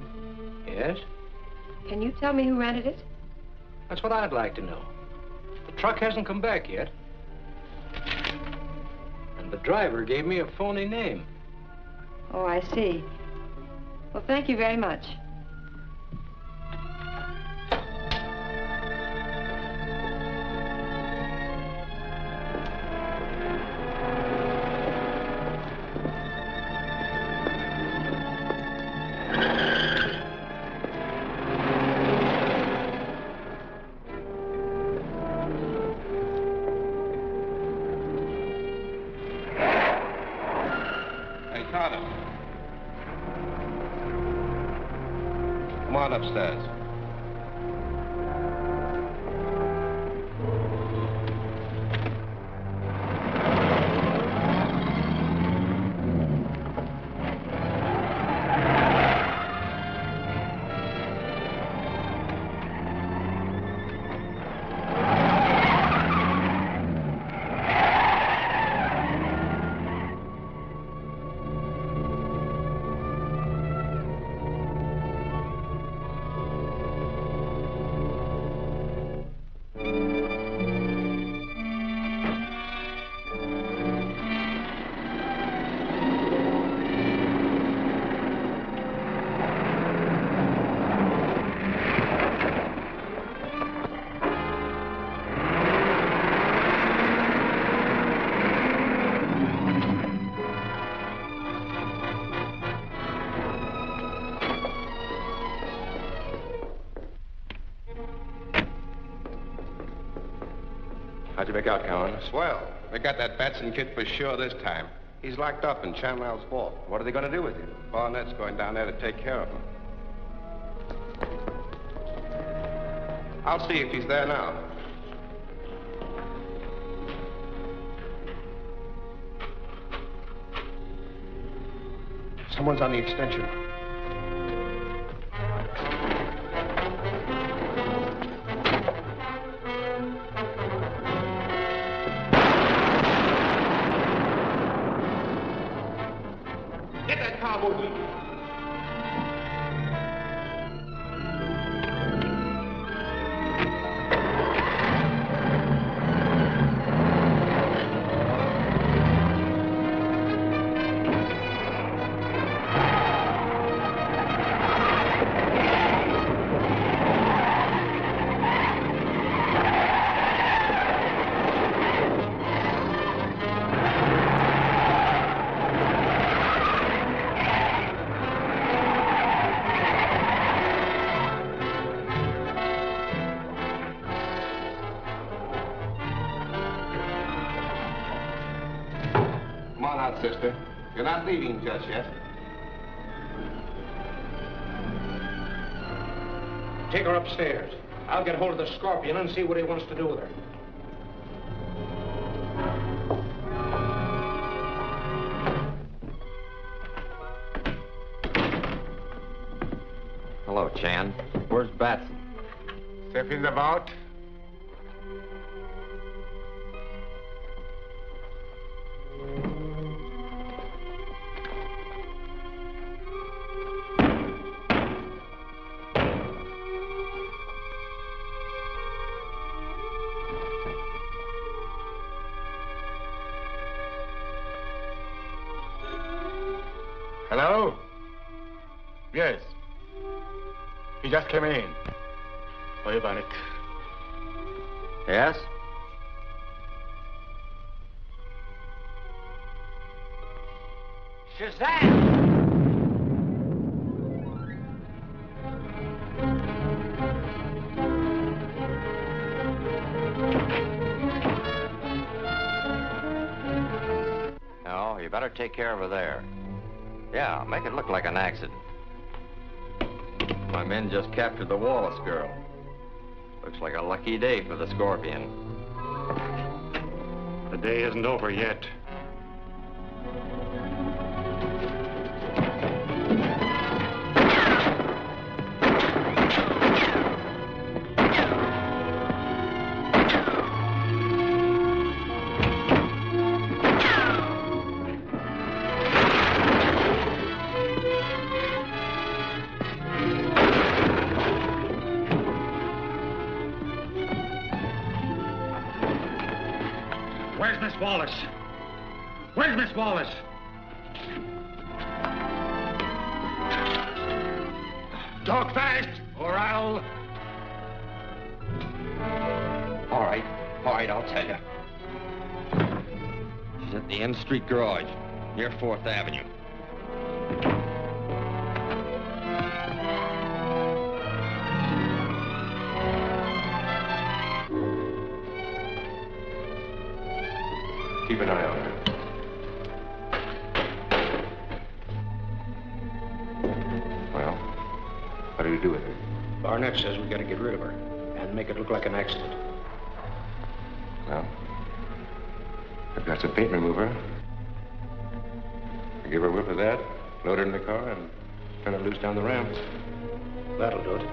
Yes? Can you tell me who rented it? That's what I'd like to know. The truck hasn't come back yet. And the driver gave me a phony name. Oh, I see. Well, thank you very much. Hey, Carter. Come on upstairs. How'd you make out, Coghlan? Swell. They got that Batson kid for sure this time. He's locked up in Chanwell's vault. What are they going to do with him? Barnett's going down there to take care of him. I'll see if he's there now. Someone's on the extension. Get that car moving. Come on out, sister. You're not leaving just yet. Take her upstairs. I'll get hold of the scorpion and see what he wants to do with her. Hello, Chan. Where's Batson? Safe in the vault. Hello? Yes. He just came in. Wait a minute. Yes? Shazam! No, you better take care of her there. Yeah, make it look like an accident. My men just captured the Wallace girl. Looks like a lucky day for the Scorpion. The day isn't over yet. Wallace? Where's Miss Wallace? Talk fast, or I'll... All right, I'll tell you. She's at the N Street garage, near 4th Avenue. Keep an eye on her. Well, what do we do with her? Barnett says we gotta get rid of her and make it look like an accident. Well, I've got some paint remover. I give her a whiff of that, load her in the car, and turn her loose down the ramp. That'll do it.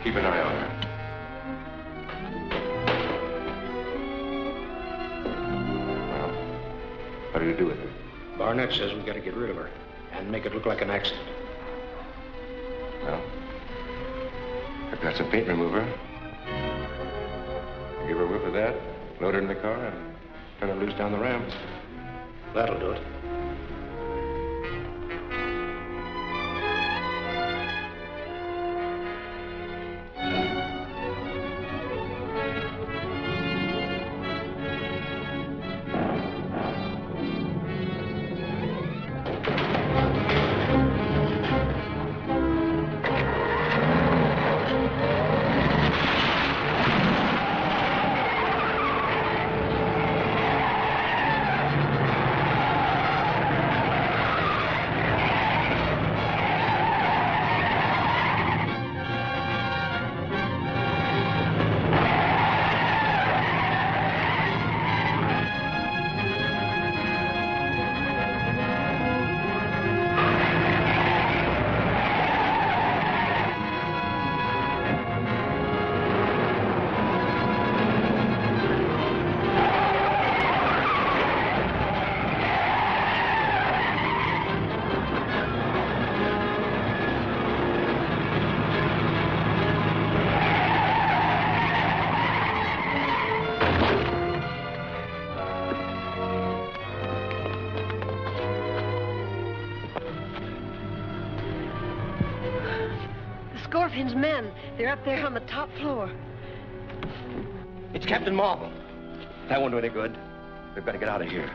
Keep an eye on her. Well, what do you do with her? Barnett says we gotta get rid of her and make it look like an accident. Well, I've got some paint remover. I give her a whiff of that, load her in the car, and turn her loose down the ramp. That'll do it. Scorpion's men. They're up there on the top floor. It's Captain Marvel. That won't do any good. We've got to get out of here.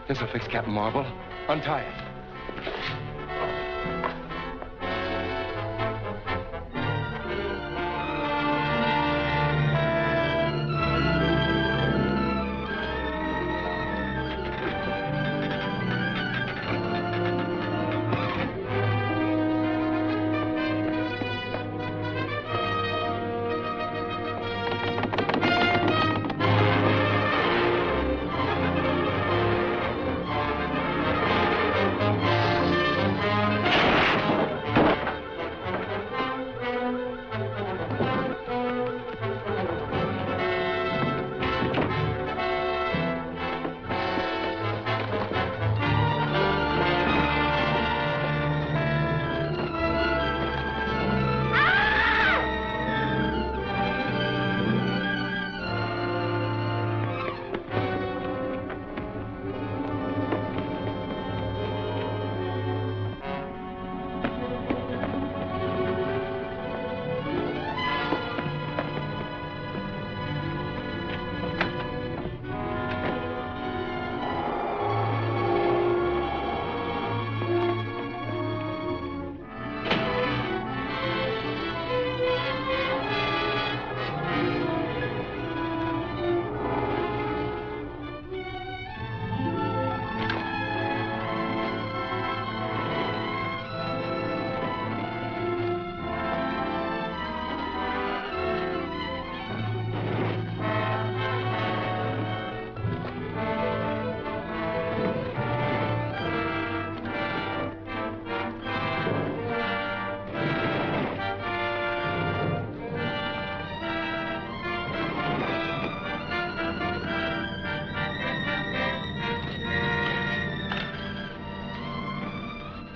This'll fix Captain Marvel. Untie it.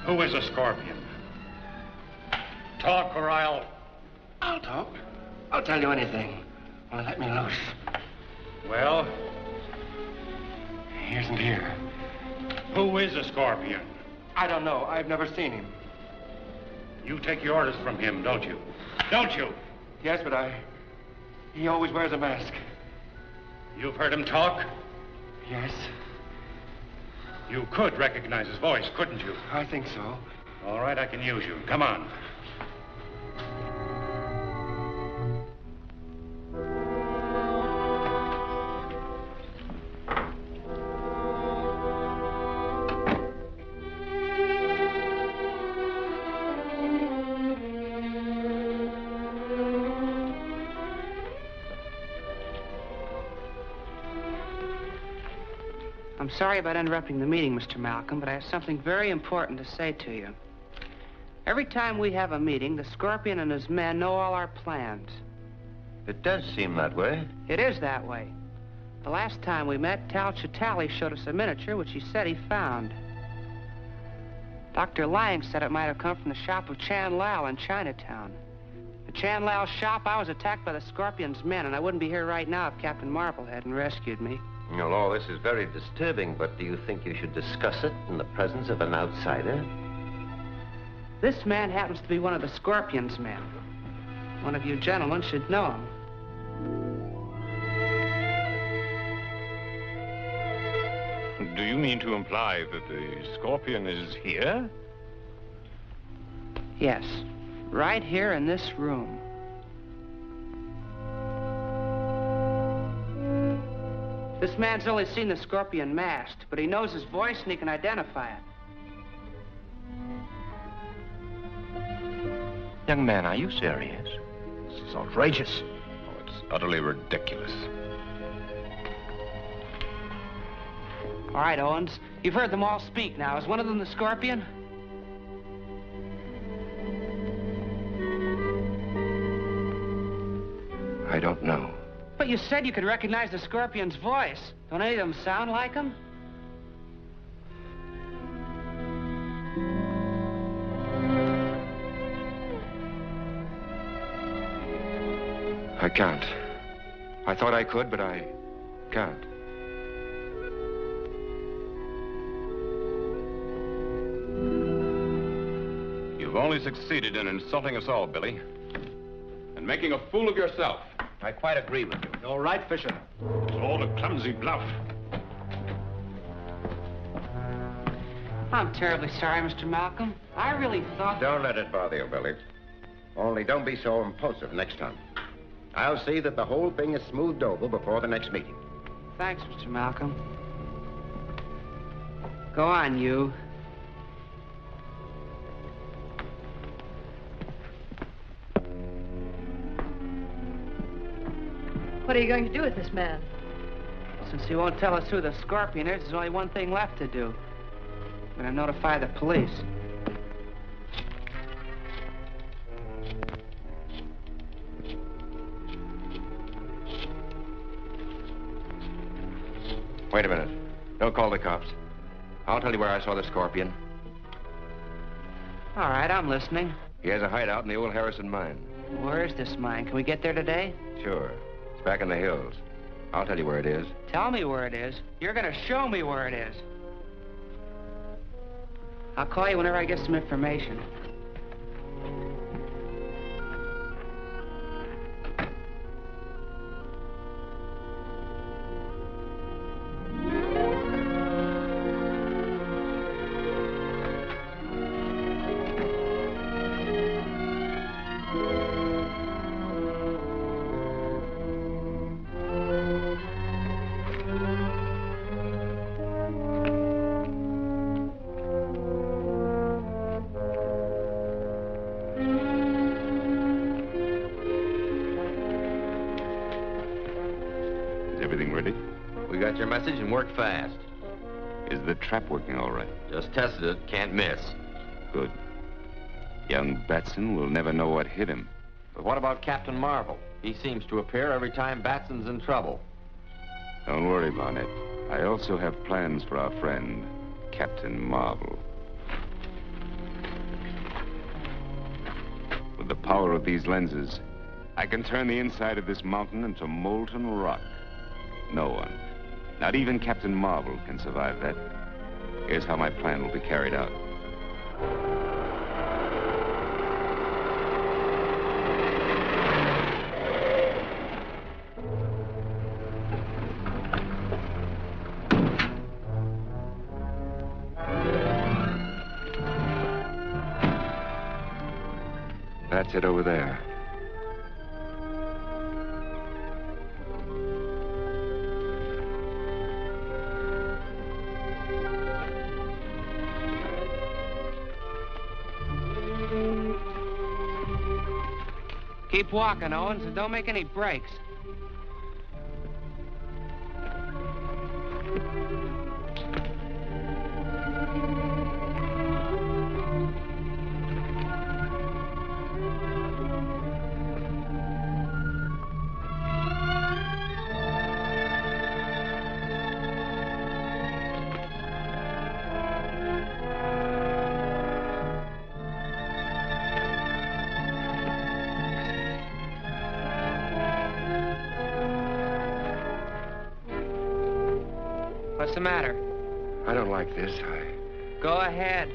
Who is a Scorpion? Talk or I'll talk. I'll tell you anything. Only let me loose. Well, He isn't here. who is a Scorpion? I don't know. I've never seen him. You take your orders from him, don't you? Don't you? Yes, but he always wears a mask. You've heard him talk? Yes. You could recognize his voice, couldn't you? I think so. All right, I can use you. Come on. I'm sorry about interrupting the meeting, Mr. Malcolm, but I have something very important to say to you. Every time we have a meeting, the Scorpion and his men know all our plans. It does seem that way. It is that way. The last time we met, Tal Chitali showed us a miniature which he said he found. Dr. Lang said it might have come from the shop of Chan Lao in Chinatown. At Chan Lao's shop, I was attacked by the Scorpion's men, and I wouldn't be here right now if Captain Marvel hadn't rescued me. Well, all this is very disturbing, but do you think you should discuss it in the presence of an outsider? This man happens to be one of the Scorpion's men. One of you gentlemen should know him. Do you mean to imply that the Scorpion is here? Yes, right here in this room. This man's only seen the Scorpion masked, but he knows his voice and he can identify it. Young man, are you serious? This is outrageous. Oh, it's utterly ridiculous. All right, Owens, you've heard them all speak now. Is one of them the Scorpion? I don't know. But you said you could recognize the Scorpion's voice. Don't any of them sound like him? I can't. I thought I could, but I can't. only succeeded in insulting us all, Billy. And making a fool of yourself. I quite agree with you. You're right, Fisher. It's all a clumsy bluff. I'm terribly sorry, Mr. Malcolm. I really thought... Don't let it bother you, Billy. Only don't be so impulsive next time. I'll see that the whole thing is smoothed over before the next meeting. Thanks, Mr. Malcolm. Go on, you. What are you going to do with this man? Since he won't tell us who the Scorpion is, there's only one thing left to do. I'm going to notify the police. Wait a minute. Don't call the cops. I'll tell you where I saw the Scorpion. All right, I'm listening. He has a hideout in the old Harrison mine. Where is this mine? Can we get there today? Sure. It's back in the hills. I'll tell you where it is. Tell me where it is. You're going to show me where it is. I'll call you whenever I get some information. Your message and work fast. Is the trap working all right? Just tested it. Can't miss. Good. Young Batson will never know what hit him. But what about Captain Marvel? He seems to appear every time Batson's in trouble. Don't worry, Barnett. I also have plans for our friend, Captain Marvel. With the power of these lenses, I can turn the inside of this mountain into molten rock. No one, not even Captain Marvel, can survive that. Here's how my plan will be carried out. That's it over there. Keep walking, Owens, and don't make any breaks. What's the matter? I don't like this. Go ahead.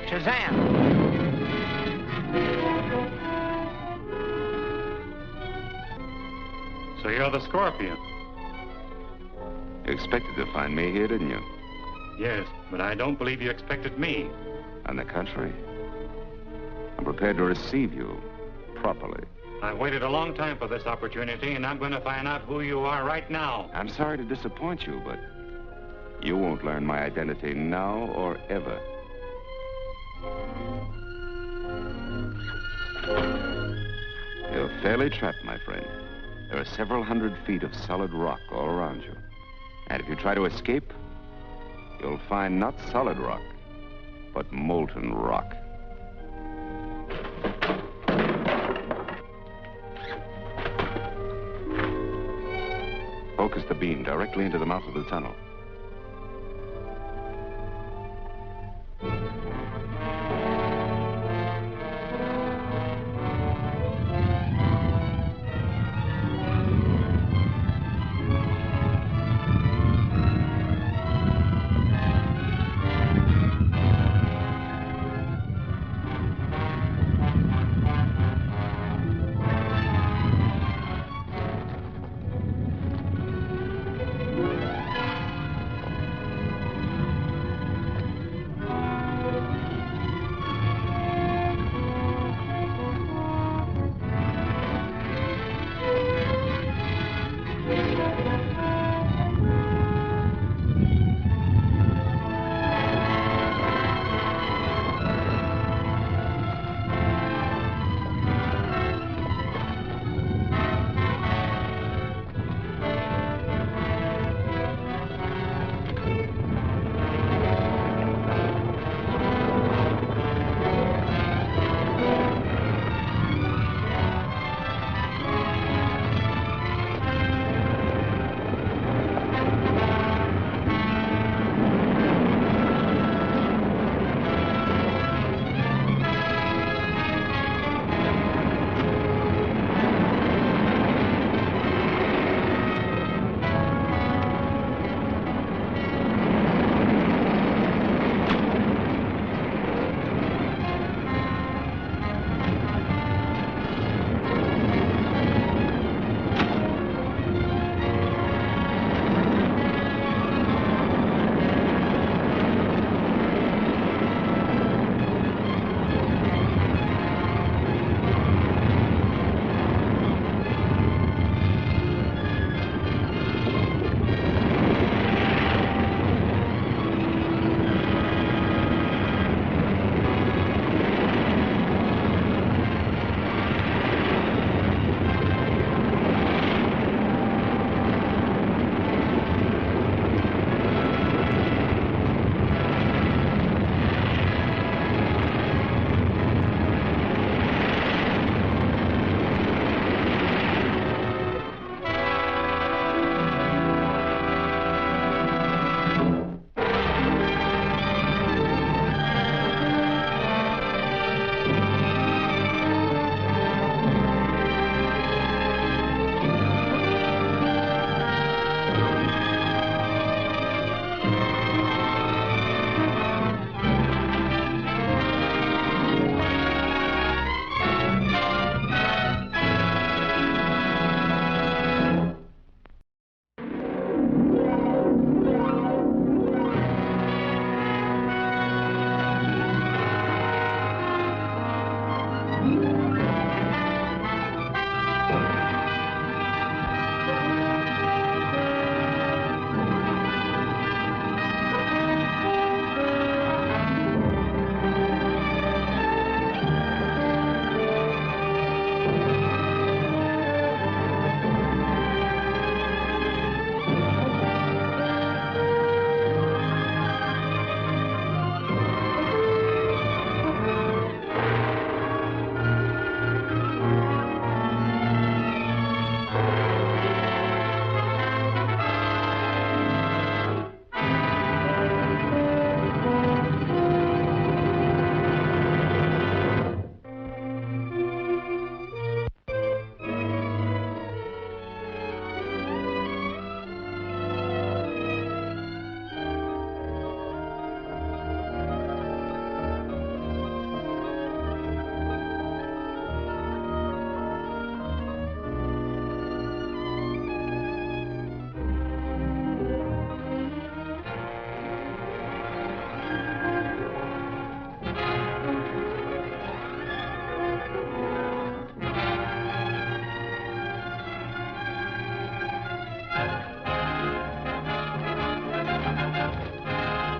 Shazam! So you're the Scorpion? You expected to find me here, didn't you? Yes, but I don't believe you expected me. On the contrary, I'm prepared to receive you properly. I've waited a long time for this opportunity, and I'm going to find out who you are right now. I'm sorry to disappoint you, but you won't learn my identity now or ever. You're fairly trapped, my friend. There are several hundred feet of solid rock all around you. And if you try to escape, you'll find not solid rock, but molten rock. Focus the beam directly into the mouth of the tunnel.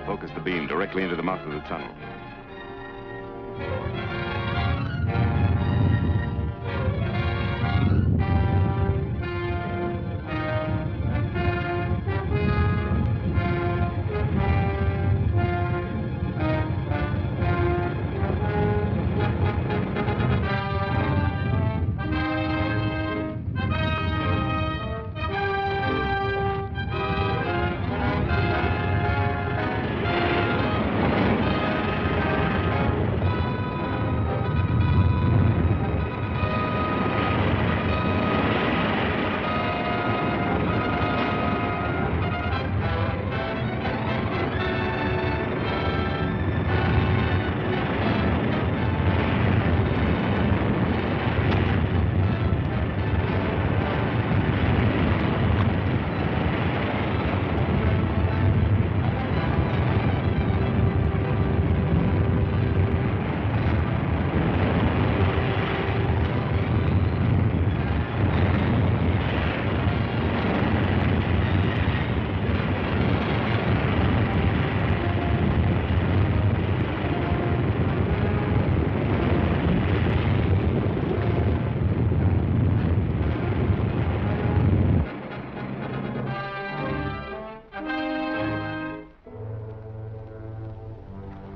Focus the beam directly into the mouth of the tunnel.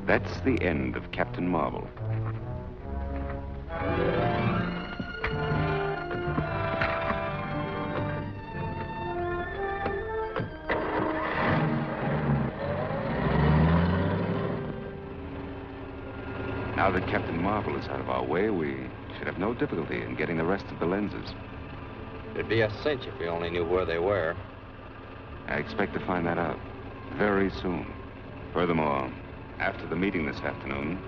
That's the end of Captain Marvel. Now that Captain Marvel is out of our way, we should have no difficulty in getting the rest of the lenses. It'd be a cinch if we only knew where they were. I expect to find that out very soon. Furthermore, after the meeting this afternoon,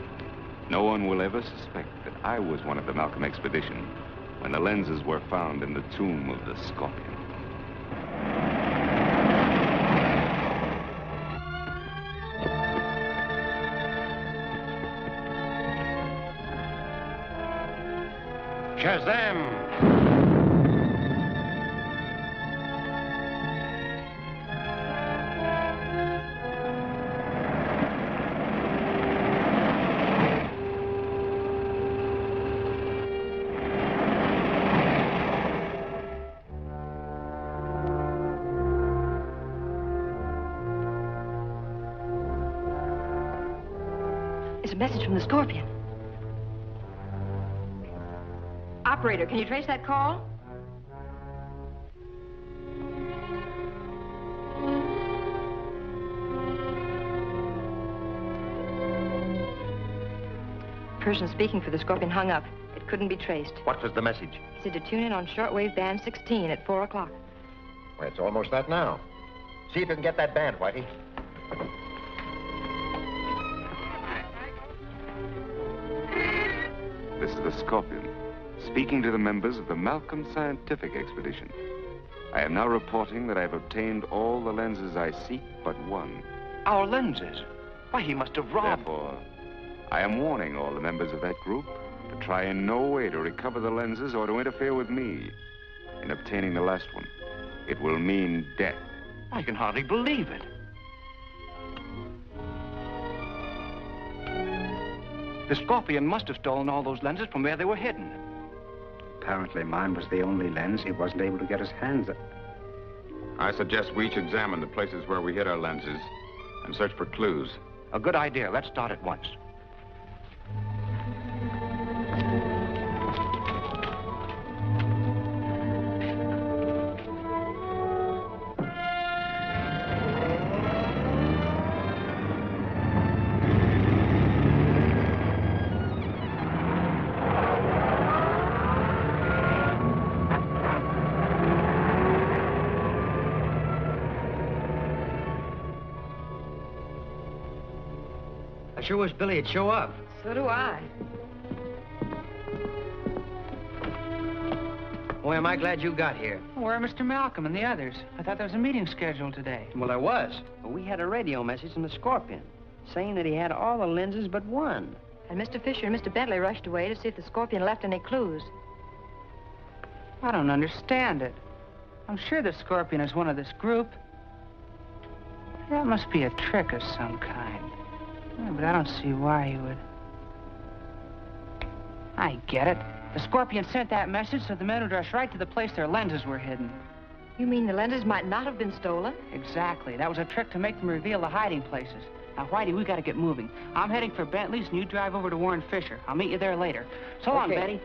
no one will ever suspect that I was one of the Malcolm expedition when the lenses were found in the tomb of the Scorpion. Shazam! It's a message from the Scorpion. Operator, can you trace that call? Person speaking for the Scorpion hung up. It couldn't be traced. What was the message? He said to tune in on shortwave band 16 at 4 o'clock. Well, it's almost that now. See if you can get that band, Whitey. This is the Scorpion, speaking to the members of the Malcolm Scientific Expedition. I am now reporting that I have obtained all the lenses I seek but one. Our lenses? Why, he must have robbed... Therefore, I am warning all the members of that group to try in no way to recover the lenses or to interfere with me in obtaining the last one. It will mean death. I can hardly believe it. The Scorpion must have stolen all those lenses from where they were hidden. Apparently mine was the only lens he wasn't able to get his hands on. I suggest we each examine the places where we hid our lenses and search for clues. A good idea. Let's start at once. I sure wish Billy would show up. So do I. Boy, am I glad you got here. Where are Mr. Malcolm and the others? I thought there was a meeting scheduled today. Well, there was. But we had a radio message from the Scorpion saying that he had all the lenses but one. And Mr. Fisher and Mr. Bentley rushed away to see if the Scorpion left any clues. I don't understand it. I'm sure the Scorpion is one of this group. That must be a trick of some kind. Yeah, but I don't see why he would. I get it. The Scorpion sent that message so the men would rush right to the place their lenses were hidden. You mean the lenses might not have been stolen? Exactly. That was a trick to make them reveal the hiding places. Now, Whitey, we got to get moving. I'm heading for Bentley's, and you drive over to Warren Fisher. I'll meet you there later. So long, Betty.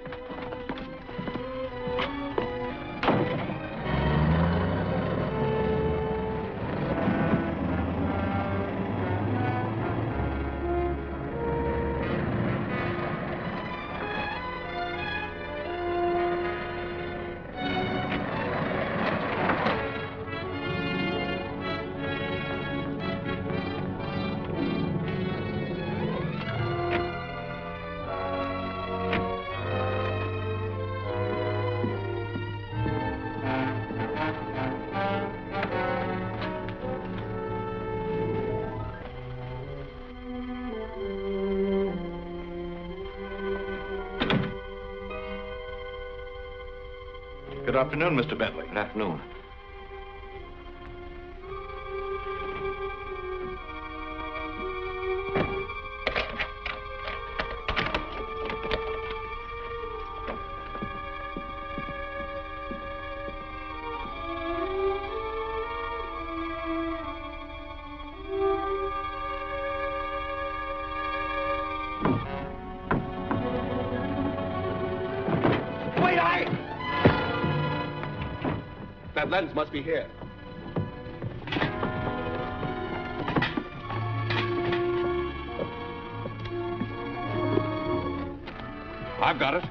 Good afternoon, Mr. Bentley. Good afternoon. That lens must be here. I've got it.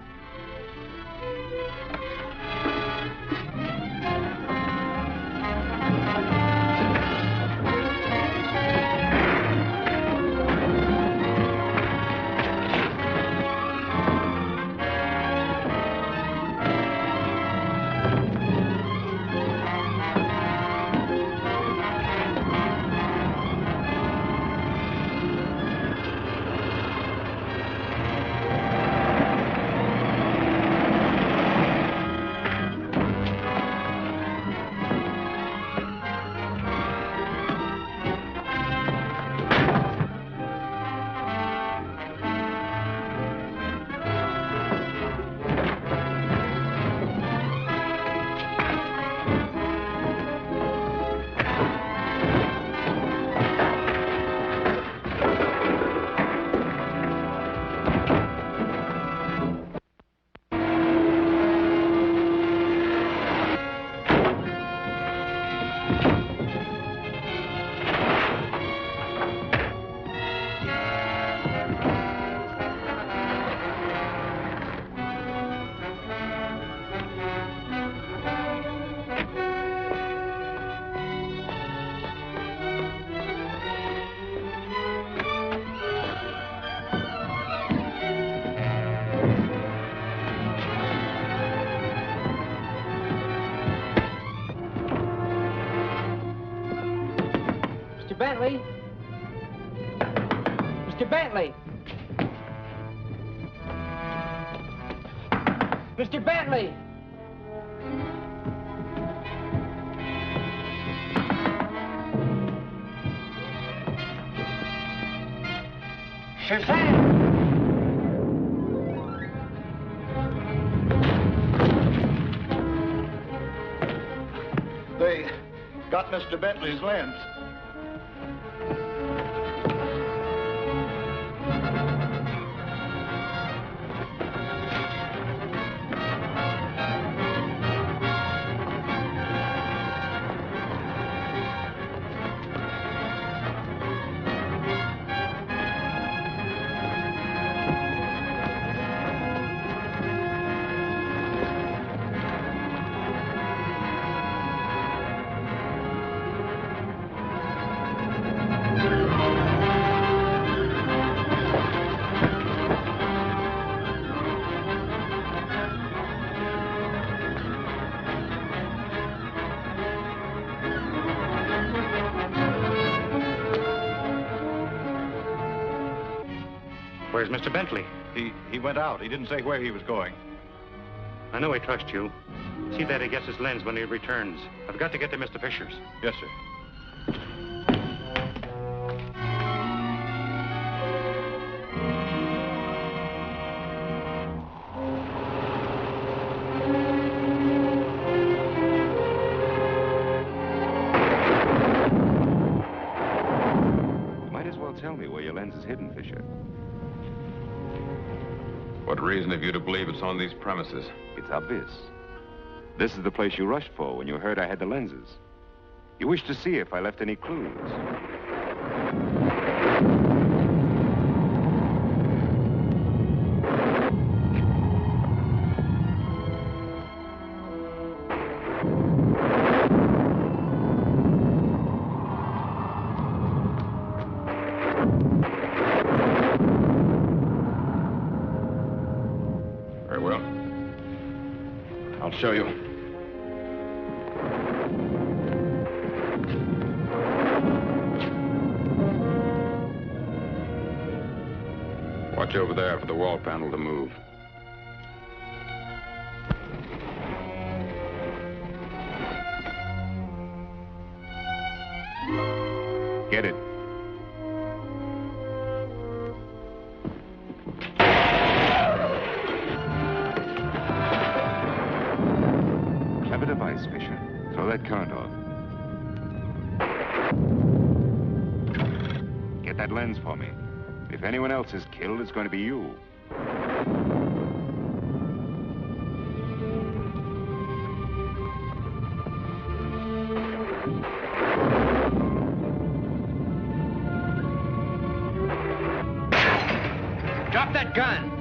Bentley? Mr. Bentley! Mr. Bentley! Shazam! They got Mr. Bentley's lens. Where's Mr. Bentley? He went out. He didn't say where he was going. I know he trusts you. See that he gets his lens when he returns. I've got to get to Mr. Fisher's. Yes, sir. your lens is hidden, Fisher. What reason have you to believe it's on these premises? It's obvious. This is the place you rushed for when you heard I had the lenses. You wished to see if I left any clues. Very well. I'll show you. Watch over there for the wall panel to move. Get it. Clever device, Fisher. Throw that current off. Get that lens for me. If anyone else is killed, it's going to be you. Drop that gun!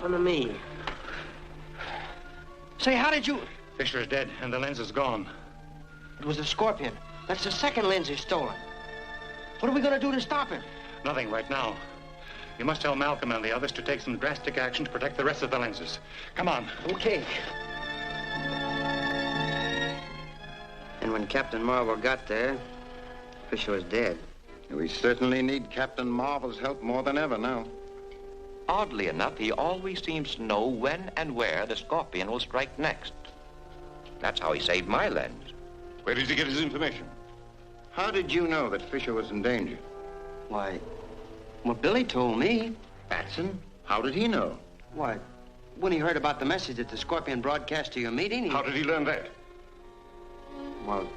To me. Say, how did you... Fisher's dead, and the lens is gone. It was the Scorpion. That's the second lens he's stolen. What are we going to do to stop him? Nothing right now. You must tell Malcolm and the others to take some drastic action to protect the rest of the lenses. Come on. Okay. And when Captain Marvel got there, Fisher was dead. We certainly need Captain Marvel's help more than ever now. Oddly enough, he always seems to know when and where the Scorpion will strike next. That's how he saved my lens. Where did he get his information? How did you know that Fisher was in danger? Why, well, Billy told me. Batson? How did he know? Why, when he heard about the message that the Scorpion broadcast to your meeting, How did he learn that? Well,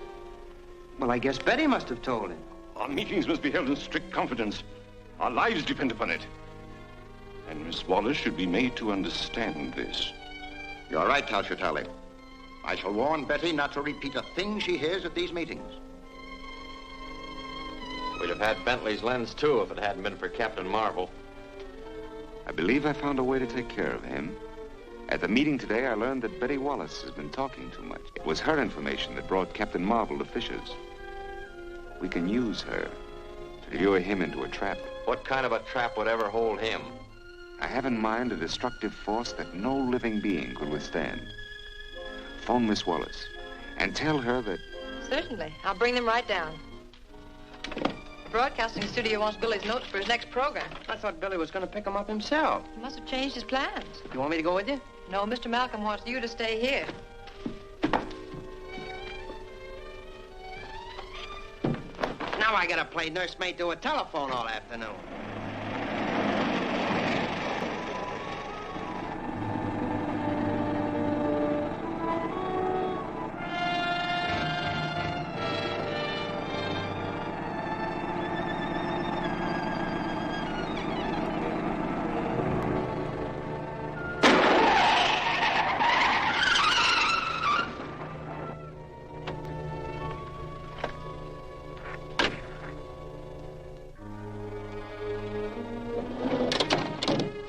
I guess Betty must have told him. Our meetings must be held in strict confidence. Our lives depend upon it. And Miss Wallace should be made to understand this. You're right, Talchatali. I shall warn Betty not to repeat a thing she hears at these meetings. We'd have had Bentley's lens, too, if it hadn't been for Captain Marvel. I believe I found a way to take care of him. At the meeting today, I learned that Betty Wallace has been talking too much. It was her information that brought Captain Marvel to Fisher's. We can use her to lure him into a trap. What kind of a trap would ever hold him? I have in mind a destructive force that no living being could withstand. Phone Miss Wallace and tell her that... Certainly. I'll bring them right down. The broadcasting studio wants Billy's notes for his next program. I thought Billy was going to pick them up himself. He must have changed his plans. You want me to go with you? No, Mr. Malcolm wants you to stay here. Now, Now I gotta play nursemaid to a telephone all afternoon.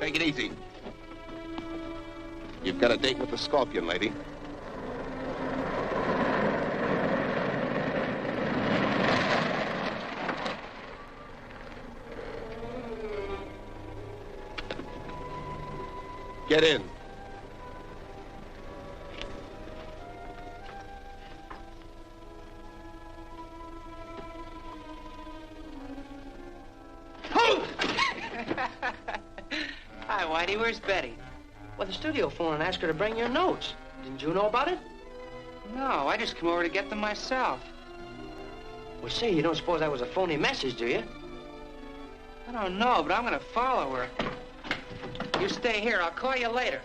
Take it easy. You've got a date with the Scorpion, lady. Get in. Hi, Whitey. Where's Betty? Well, the studio phoned and asked her to bring your notes. Didn't you know about it? No, I just came over to get them myself. Well, say, you don't suppose that was a phony message, do you? I don't know, but I'm gonna follow her. You stay here. I'll call you later.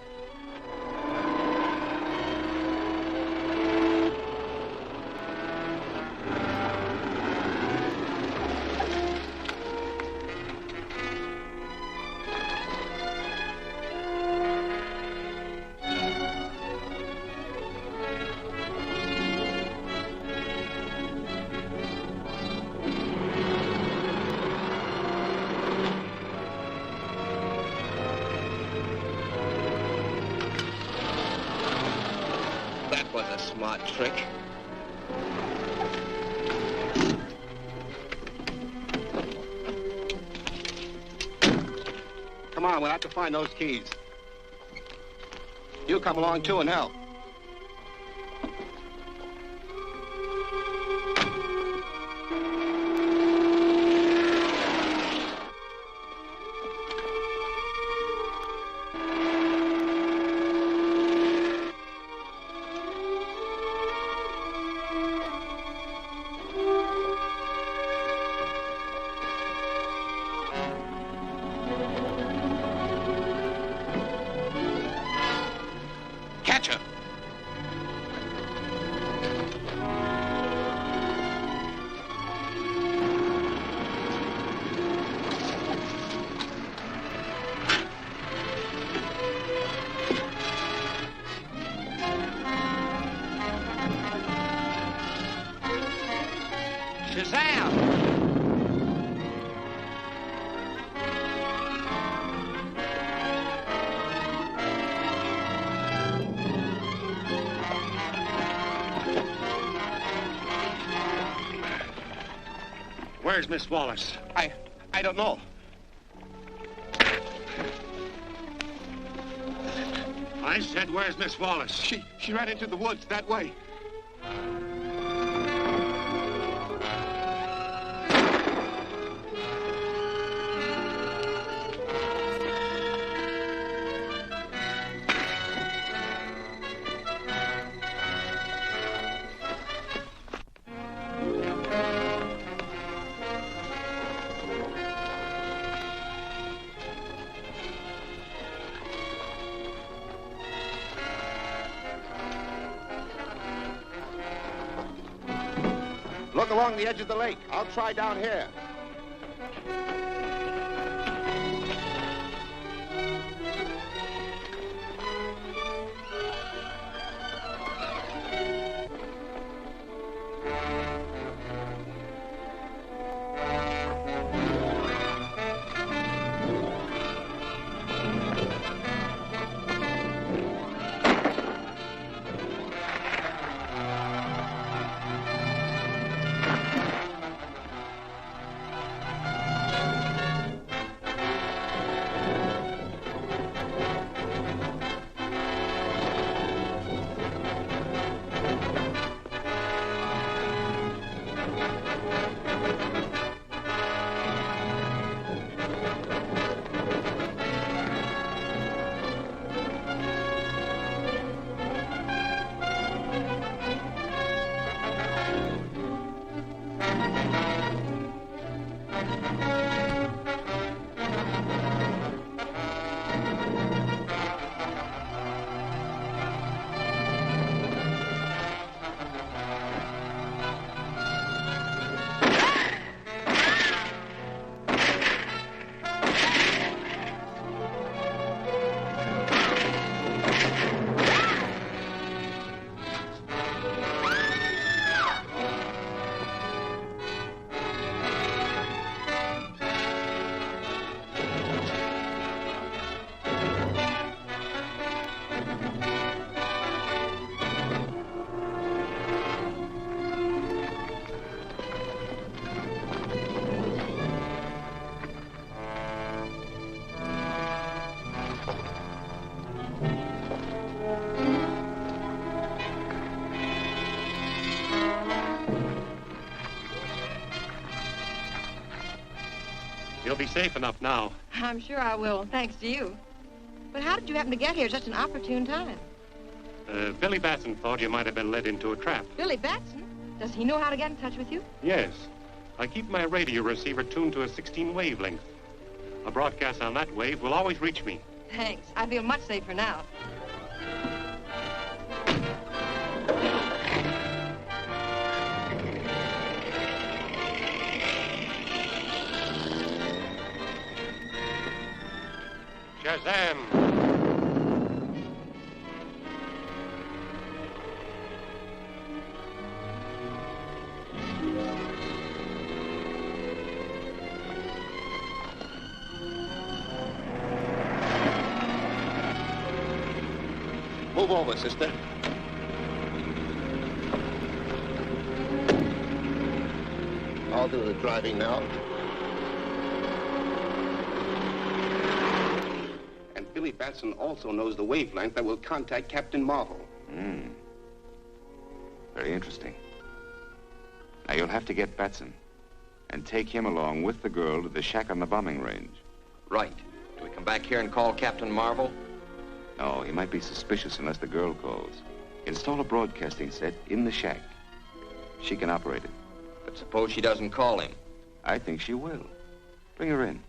Smart trick. Come on, we'll have to find those keys. You come along too and help. Shazam! Where's Miss Wallace? I don't know. I said, where's Miss Wallace? She ran into the woods that way. Look along the edge of the lake. I'll try down here. You'll be safe enough now. I'm sure I will, thanks to you. But how did you happen to get here at such an opportune time? Billy Batson thought you might have been led into a trap. Billy Batson? Does he know how to get in touch with you? Yes. I keep my radio receiver tuned to a 16 wavelength. A broadcast on that wave will always reach me. Thanks. I feel much safer now. Shazam! Move over, sister. I'll do the driving now. And Billy Batson also knows the wavelength that will contact Captain Marvel. Very interesting. Now, you'll have to get Batson and take him along with the girl to the shack on the bombing range. Right. Do we come back here and call Captain Marvel? No, he might be suspicious unless the girl calls. Install a broadcasting set in the shack. She can operate it. But suppose she doesn't call him? I think she will. Bring her in.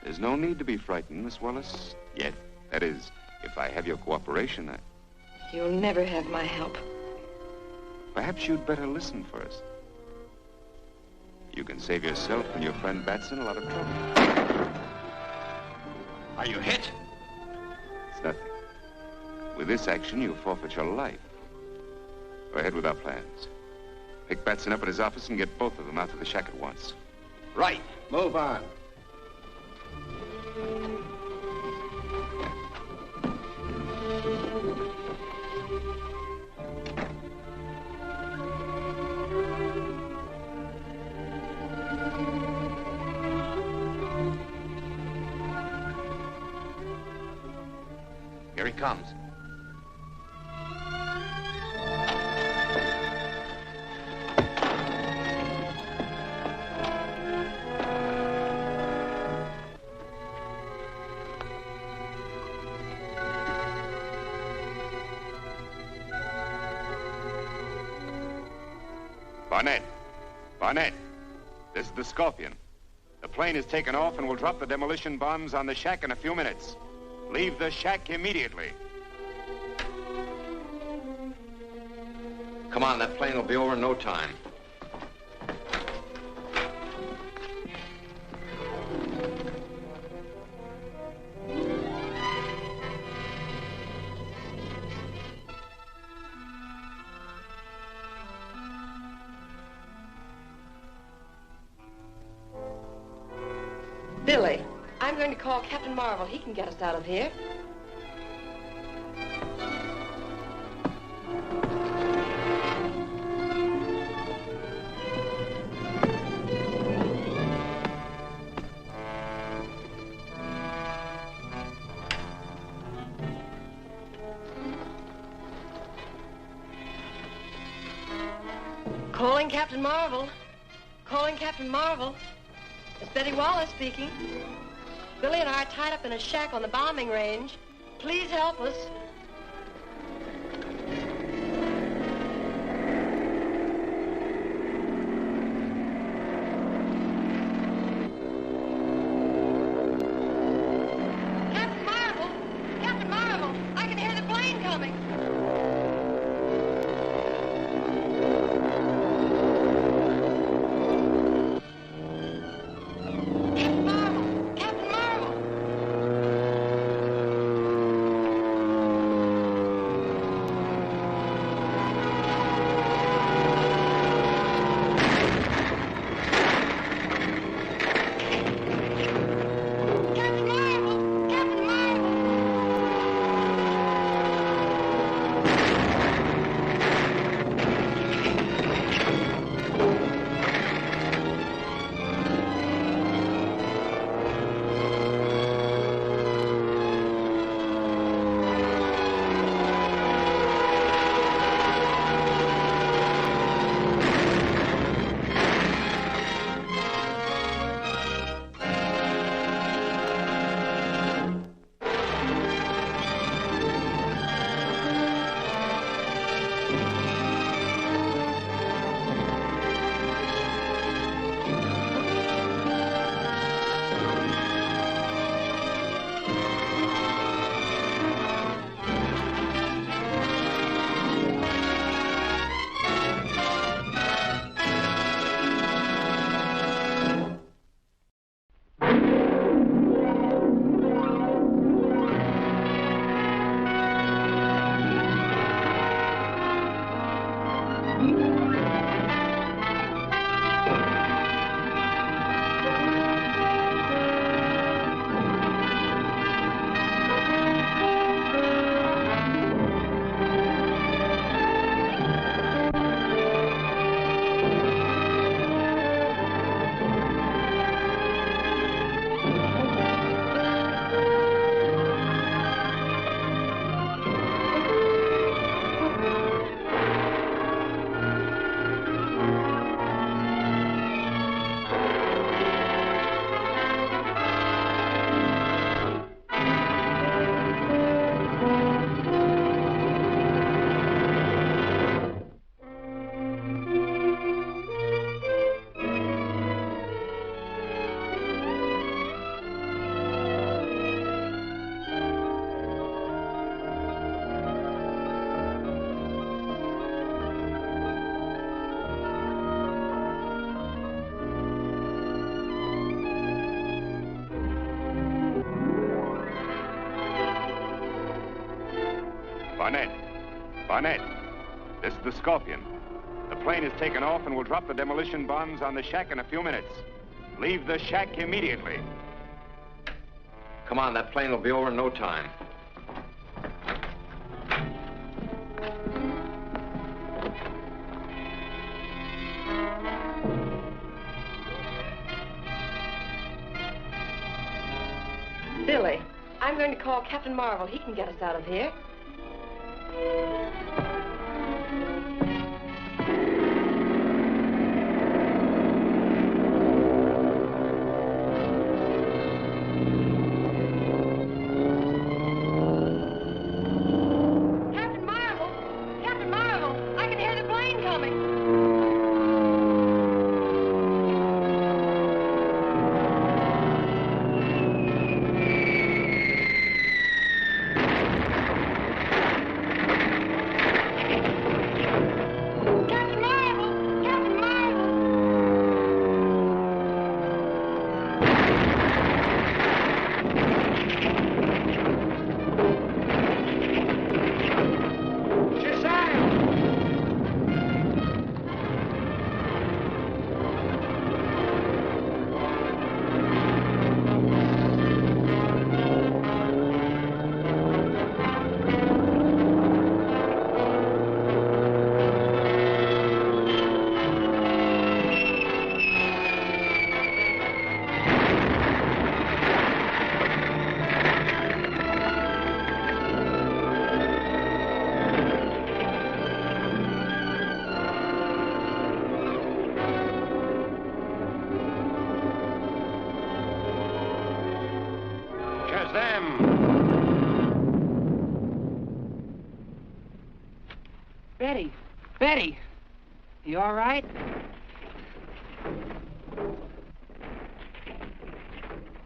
There's no need to be frightened, Miss Wallace, yet. That is, if I have your cooperation, You'll never have my help. Perhaps you'd better listen first. You can save yourself and your friend Batson a lot of trouble. Are you hit? It's nothing. With this action, you forfeit your life. Go ahead with our plans. Pick Batson up at his office and get both of them out to the shack at once. Right. Move on. Here he comes. Barnett, this is the Scorpion. The plane is taken off and will drop the demolition bombs on the shack in a few minutes. Leave the shack immediately. Come on, that plane will be over in no time. Billy, I'm going to call Captain Marvel. He can get us out of here. Calling Captain Marvel. Calling Captain Marvel. It's Betty Wallace speaking. Billy and I are tied up in a shack on the bombing range. Please help us. Captain Marvel! Captain Marvel! I can hear the plane coming. Captain Marvel! Captain Marvel! Barnett, this is the Scorpion. The plane is taken off and will drop the demolition bombs on the shack in a few minutes. Leave the shack immediately. Come on, that plane will be over in no time. Billy, I'm going to call Captain Marvel. He can get us out of here. Captain Marvel! Captain Marvel! I can hear the plane coming! Betty! Betty! You all right?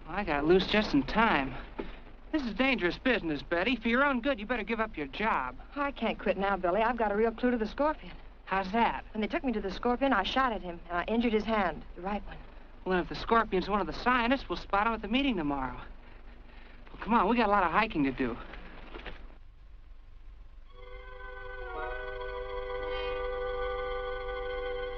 I got loose just in time. This is dangerous business, Betty. For your own good, you better give up your job. I can't quit now, Billy. I've got a real clue to the scorpion. How's that? When they took me to the scorpion, I shot at him, and I injured his hand, the right one. Well, if the scorpion's one of the scientists, we'll spot him at the meeting tomorrow. Well, come on, we got a lot of hiking to do.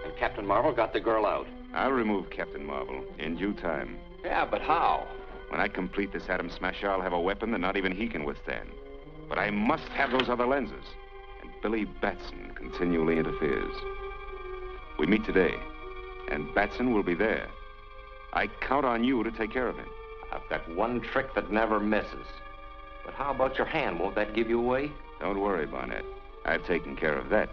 And Captain Marvel got the girl out. I'll remove Captain Marvel in due time. Yeah, but how? When I complete this atom smasher, I'll have a weapon that not even he can withstand. But I must have those other lenses. And Billy Batson continually interferes. We meet today, and Batson will be there. I count on you to take care of him. I've got one trick that never misses. But how about your hand? Won't that give you away? Don't worry, Barnett. I've taken care of that.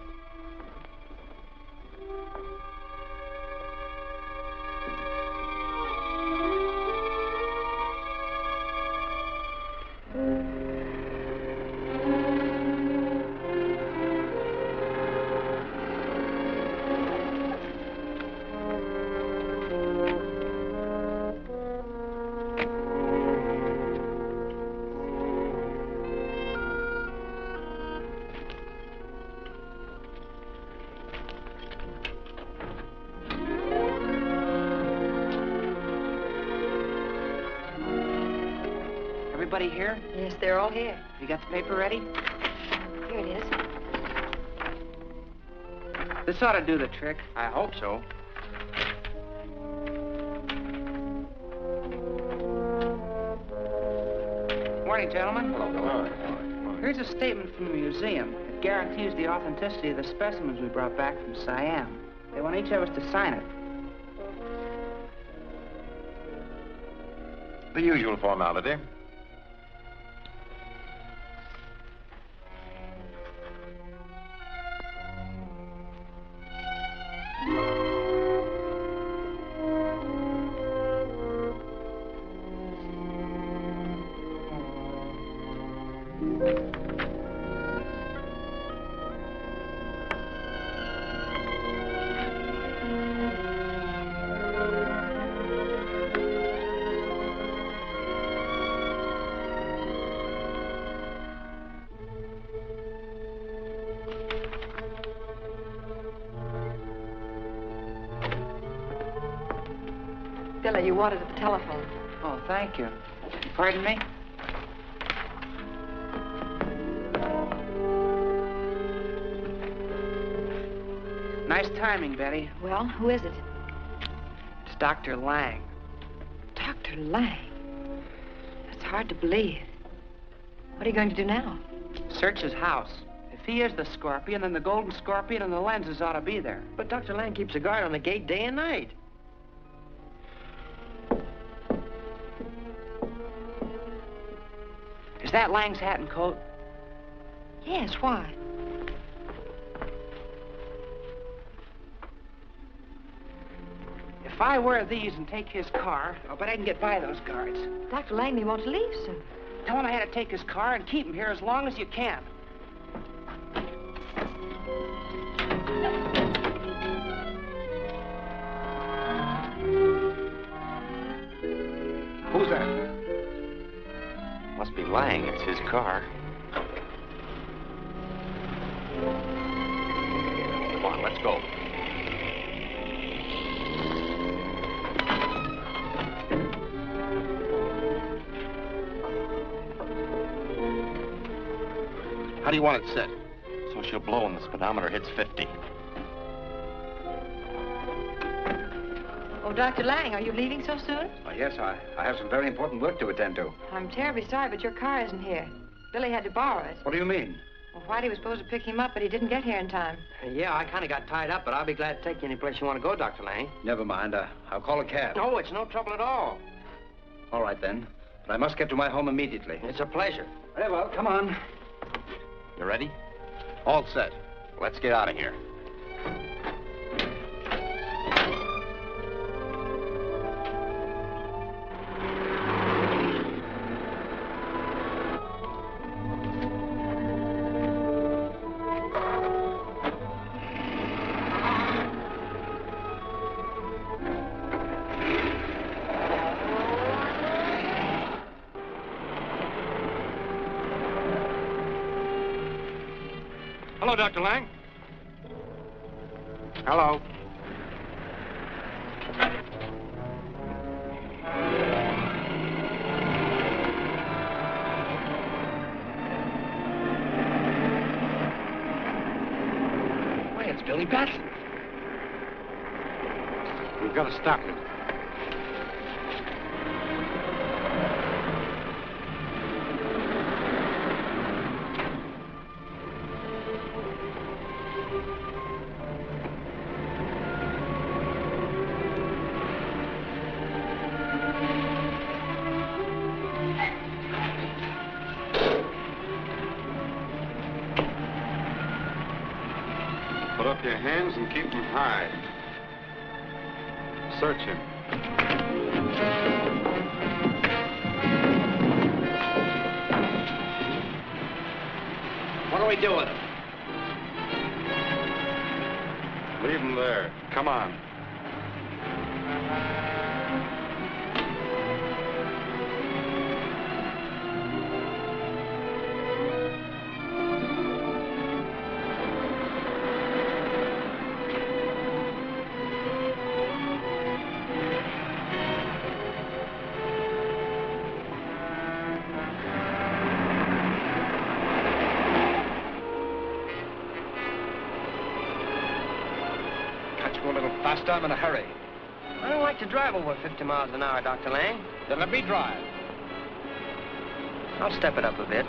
Everybody here? Yes, they're all here. You got the paper ready? Here it is. This ought to do the trick. I hope so. Morning, gentlemen. Hello. Here's a statement from the museum. It guarantees the authenticity of the specimens we brought back from Siam. They want each of us to sign it. The usual formality. Billy, you wanted at the telephone. Oh, thank you. Pardon me? Nice timing, Betty. Well, who is it? It's Dr. Lang. Dr. Lang? That's hard to believe. What are you going to do now? Search his house. If he is the scorpion, then the golden scorpion and the lenses ought to be there. But Dr. Lang keeps a guard on the gate day and night. Is that Lang's hat and coat? Yes, why? If I wear these and take his car, I'll bet I can get by those guards. Dr. Lang may want to leave soon. Tell him I had to take his car and keep him here as long as you can. Who's that? Must be Lang. It's his car. Come on, let's go. How do you want it set? So she'll blow when the speedometer hits 50. Oh, Dr. Lang, are you leaving so soon? Yes, I have some very important work to attend to. I'm terribly sorry, but your car isn't here. Billy had to borrow it. What do you mean? Well, Whitey was supposed to pick him up, but he didn't get here in time. Yeah, I kind of got tied up, but I'll be glad to take you any place you want to go, Dr. Lang. Never mind. I'll call a cab. No, it's no trouble at all. All right, then. But I must get to my home immediately. It's a pleasure. Very well, come on. You ready? All set. Let's get out of here. Hello, Dr. Lang. Hello. Why, it's Billy Batson. We've got to stop him. Put up your hands and keep them high. Search him. What do we do with him? Leave him there. Come on. I'm in a hurry. I don't like to drive over 50 miles an hour, Dr. Lang. Then let me drive. I'll step it up a bit.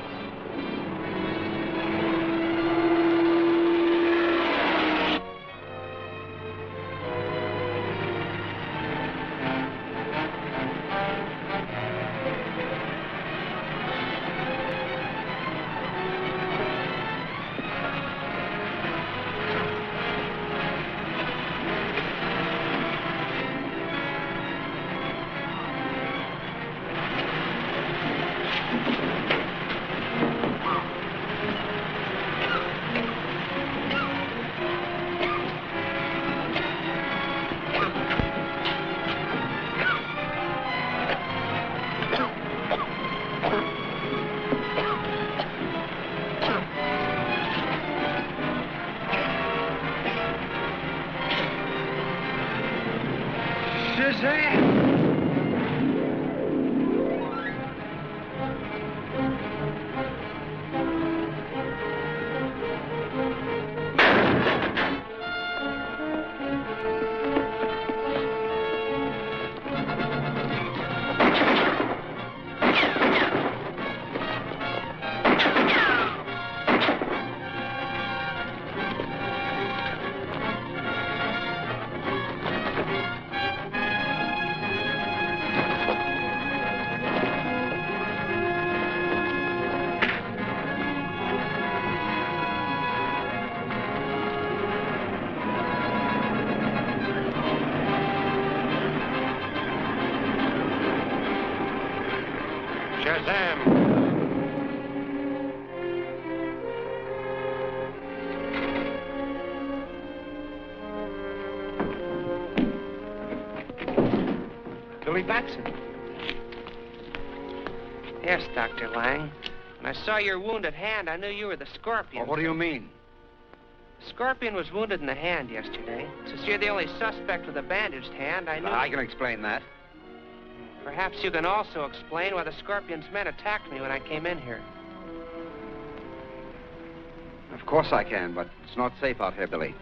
Shazam! Billy Batson. Yes, Dr. Lang. When I saw your wounded hand, I knew you were the Scorpion. Well, what do you mean? Scorpion was wounded in the hand yesterday. Since you're the only suspect with a bandaged hand, I knew... I can explain that. Perhaps you can also explain why the Scorpion's men attacked me when I came in here. Of course I can, but it's not safe out here, Billy.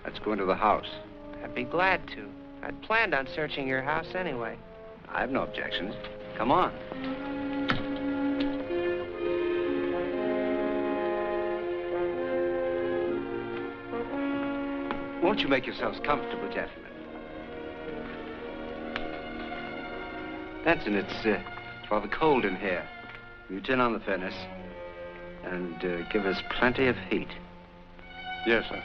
Let's go into the house. I'd be glad to. I'd planned on searching your house anyway. I have no objections. Come on. Won't you make yourselves comfortable, gentlemen? Benson, it's rather cold in here. You turn on the furnace and give us plenty of heat. Yes, sir.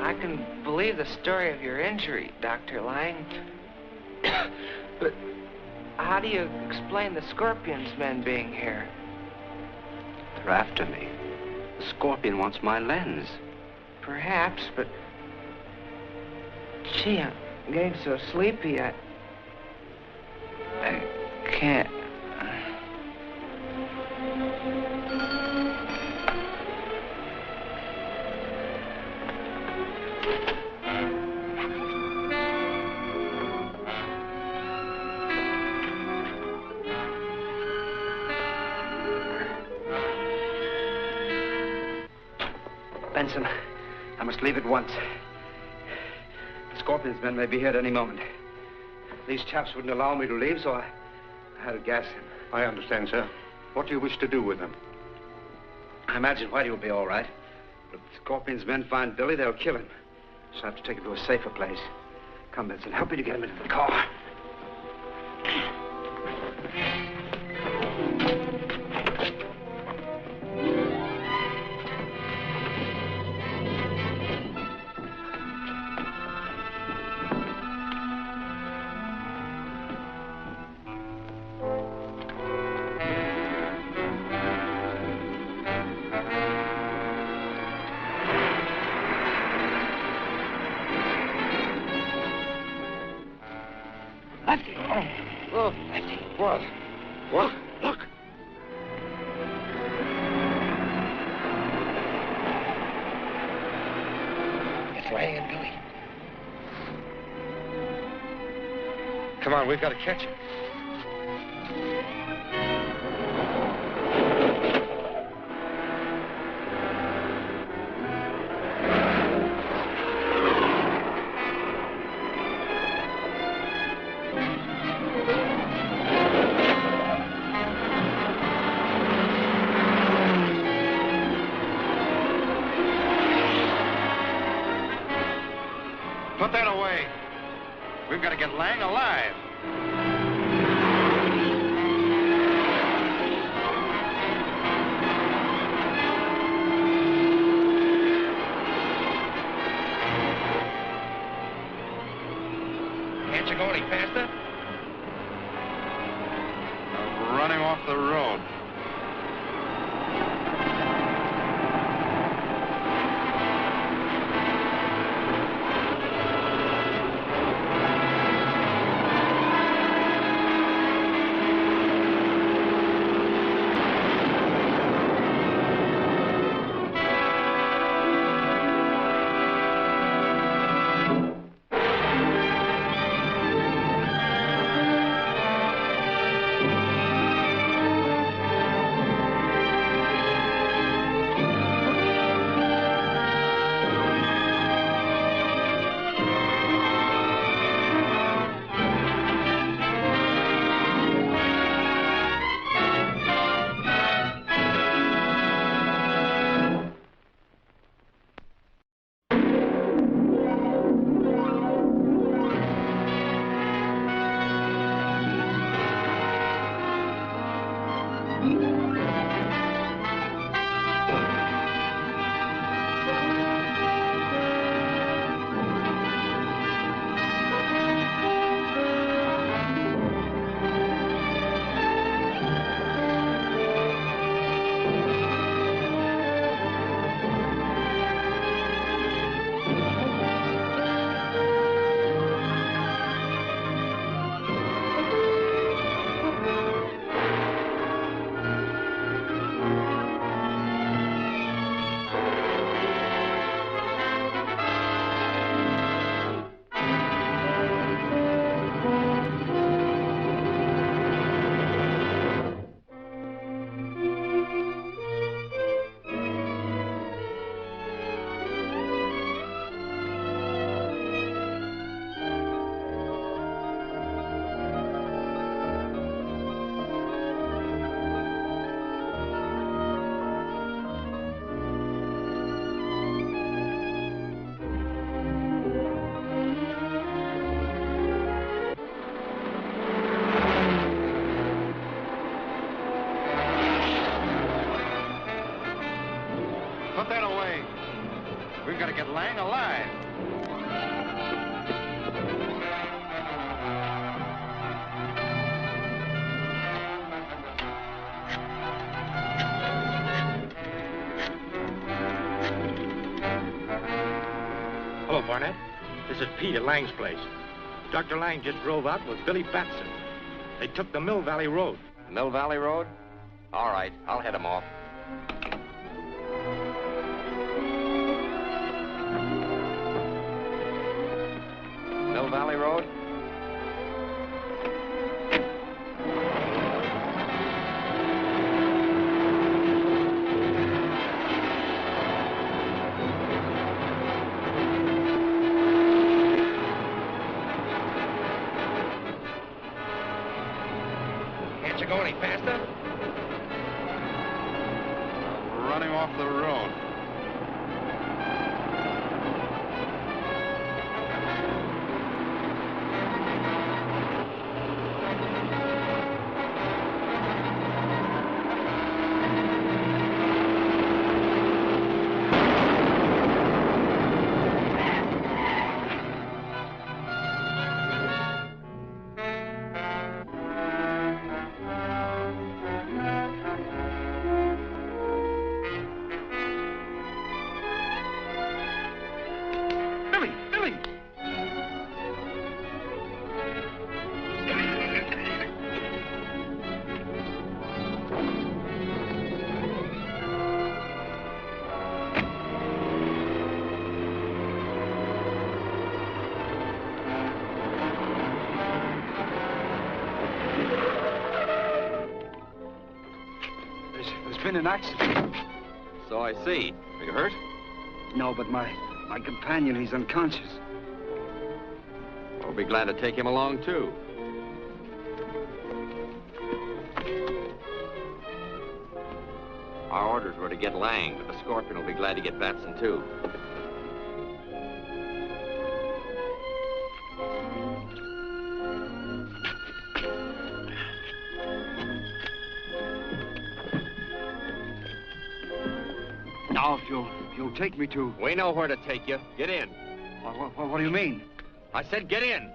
I can believe the story of your injury, Dr. Lang. But how do you explain the Scorpion's men being here? They're after me. The Scorpion wants my lens. Perhaps, but... Gee, I'm getting so sleepy, I can't... Benson, I must leave at once. The Scorpion's men may be here at any moment. These chaps wouldn't allow me to leave, so I had to gas him. I understand, sir. What do you wish to do with them? I imagine Whitey will be all right. But if the Scorpion's men find Billy, they'll kill him. So I have to take him to a safer place. Come, Benson, help me to get him into the car. Come on, we've got to catch him. Put that away. We've got to get Lang alive. Can't you go any faster? I'm running off the road. get Lang alive. Hello, Barnett. This is Pete at Lang's place. Dr. Lang just drove out with Billy Batson. They took the Mill Valley Road. Mill Valley Road? All right, I'll head him off. Mill Valley Road? Can't you go any faster? Running off the road. There's been an accident. So I see. Are you hurt? No, but my companion, he's unconscious. We'll be glad to take him along, too. Our orders were to get Lang, but the Scorpion will be glad to get Batson, too. Now, if you'll take me to... We know where to take you. Get in. What do you mean? I said get in.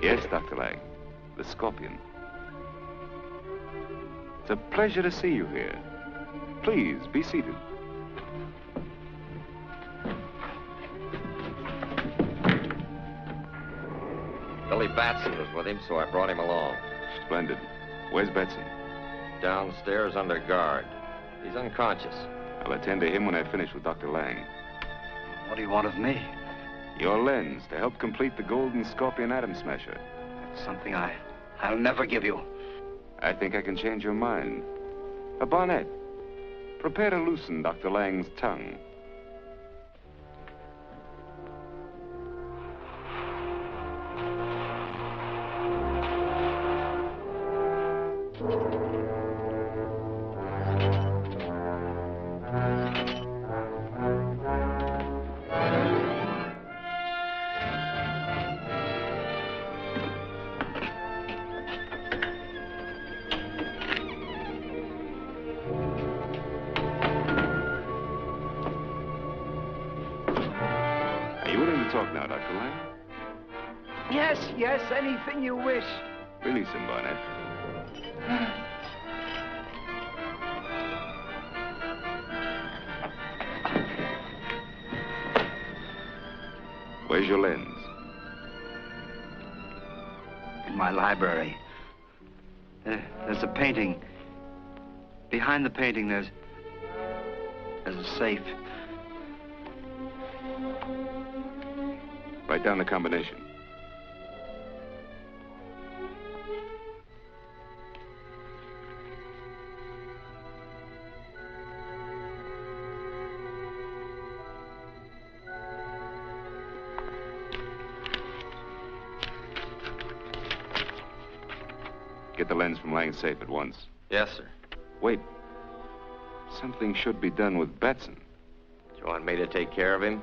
Yes, Dr. Lang. The Scorpion. It's a pleasure to see you here. Please, be seated. Billy Batson was with him, so I brought him along. Splendid. Where's Batson? Downstairs under guard. He's unconscious. I'll attend to him when I finish with Dr. Lang. What do you want of me? Your lens to help complete the Golden Scorpion Atom Smasher. That's something I'll never give you. I think I can change your mind. Barnett, prepare to loosen Dr. Lang's tongue. Talk now, Dr. Lang. Yes, anything you wish. Release him, Barnett. Where's your lens? In my library. There's a painting. Behind the painting, there's a safe. Write down the combination. Get the lens from Lang's safe at once. Yes, sir. Wait. Something should be done with Batson. Do you want me to take care of him?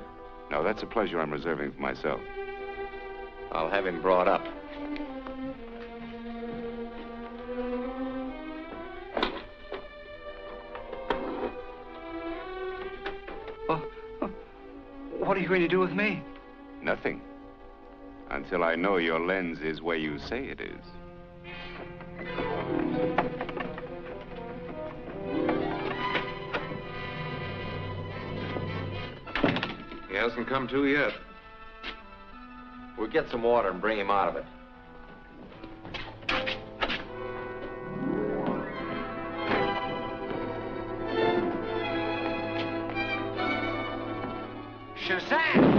No, that's a pleasure I'm reserving for myself. I'll have him brought up. What are you going to do with me? Nothing. Until I know your lens is where you say it is. He hasn't come to yet. We'll get some water and bring him out of it. Shazam!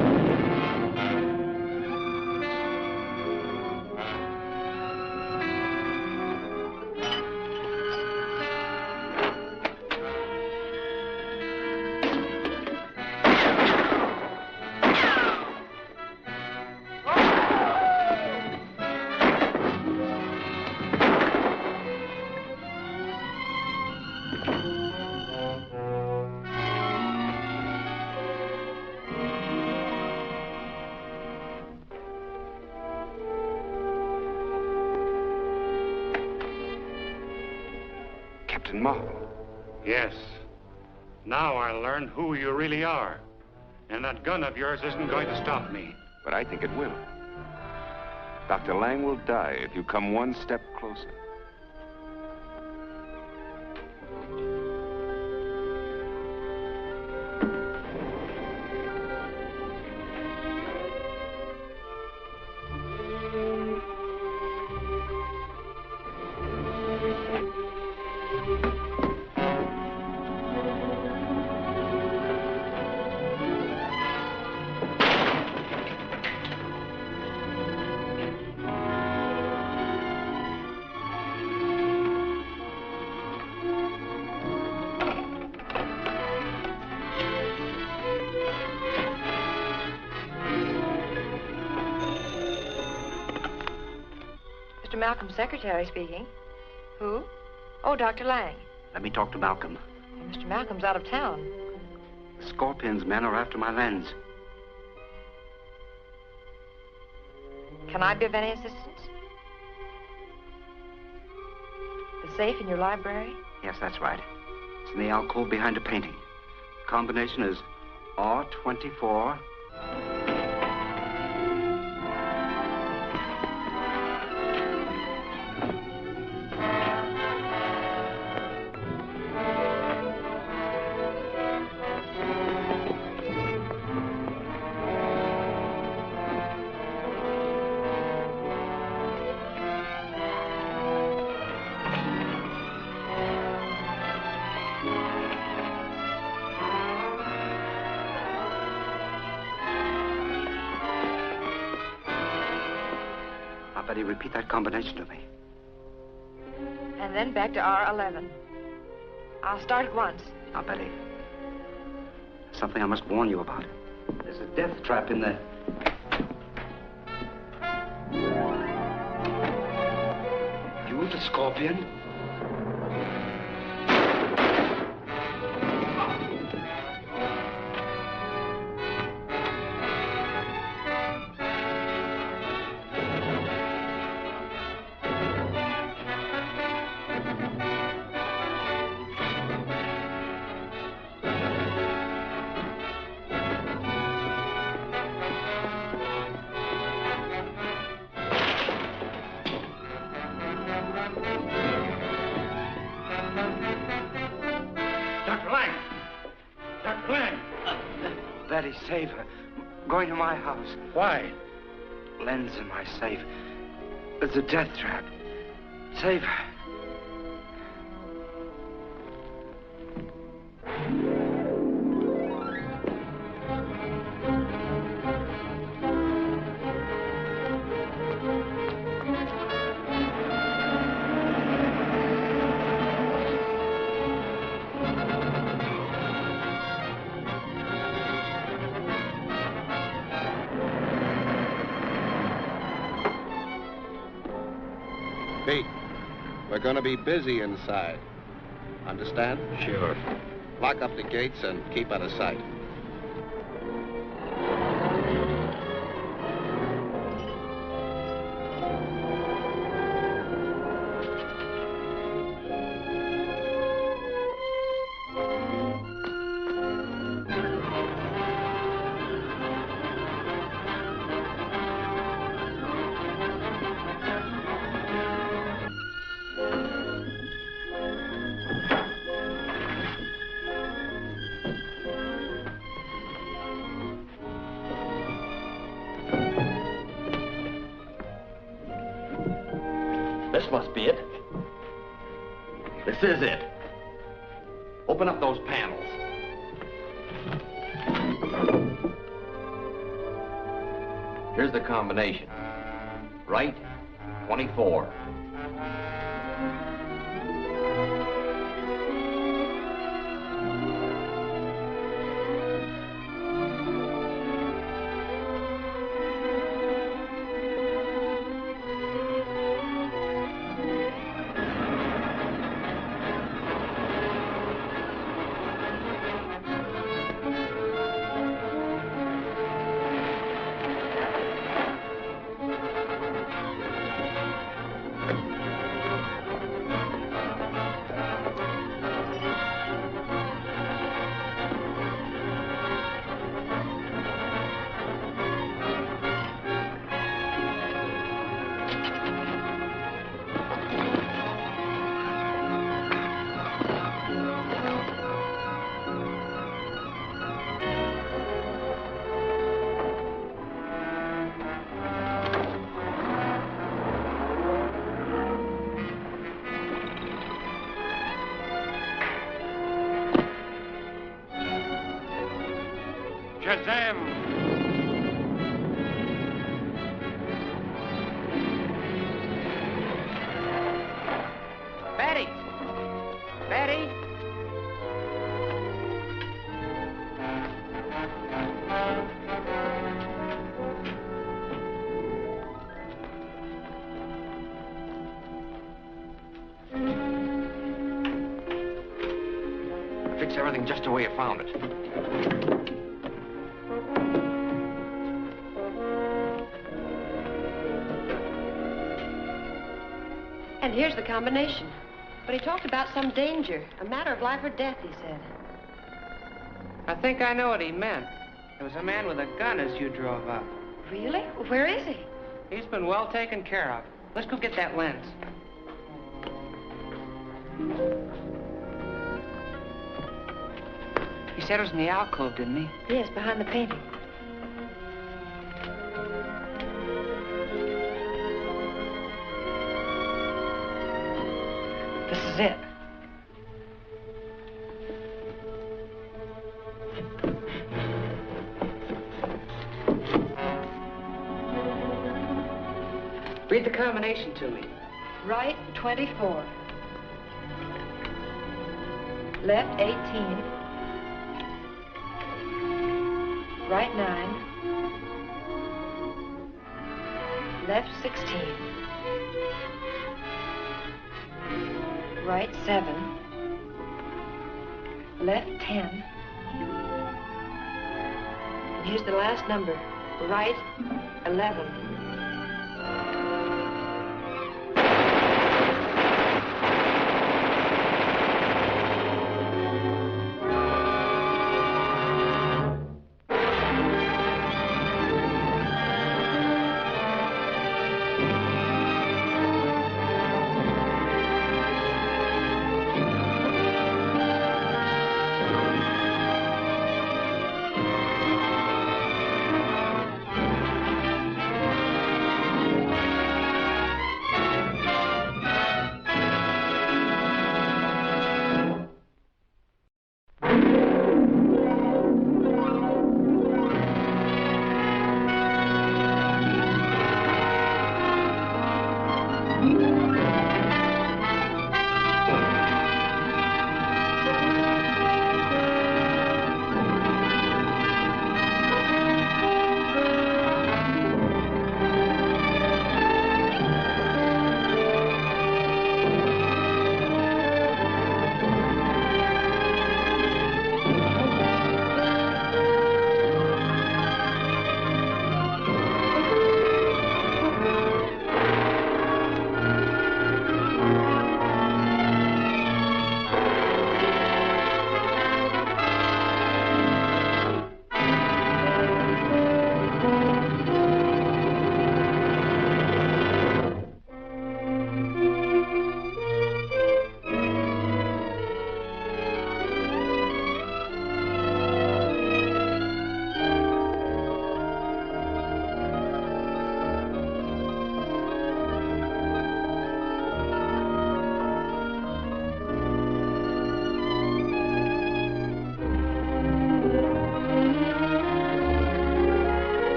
Marvel. Yes. Now I'll learn who you really are. And that gun of yours isn't going to stop me. But I think it will. Dr. Lang will die if you come one step closer. Malcolm's secretary speaking. Who? Oh, Dr. Lang. Let me talk to Malcolm. Well, Mr. Malcolm's out of town. Scorpion's men are after my lens. Can I be of any assistance? The safe in your library? Yes, that's right. It's in the alcove behind a painting. The combination is R24. Repeat that combination to me. And then back to R11. I'll start at once. Now, Betty, something I must warn you about. There's a death trap in there. You the Scorpion? Save her. I'm going to my house. Why? Lens in my safe. It's a death trap. Save her. Pete, we're going to be busy inside. Understand? Sure. Lock up the gates and keep out of sight. This must be it. This is it. Open up those panels. Here's the combination. Right, 24. Shazam! Betty! Betty! Fix everything just the way you found it. And here's the combination. But he talked about some danger, a matter of life or death, he said. I think I know what he meant. There was a man with a gun as you drove up. Really? Where is he? He's been well taken care of. Let's go get that lens. He said it was in the alcove, didn't he? Yes, behind the painting. This is it. Read the combination to me. Right, 24. Left, 18. Right, 9. Left, 16. Right, 7. Left, 10. And here's the last number. Right, 11.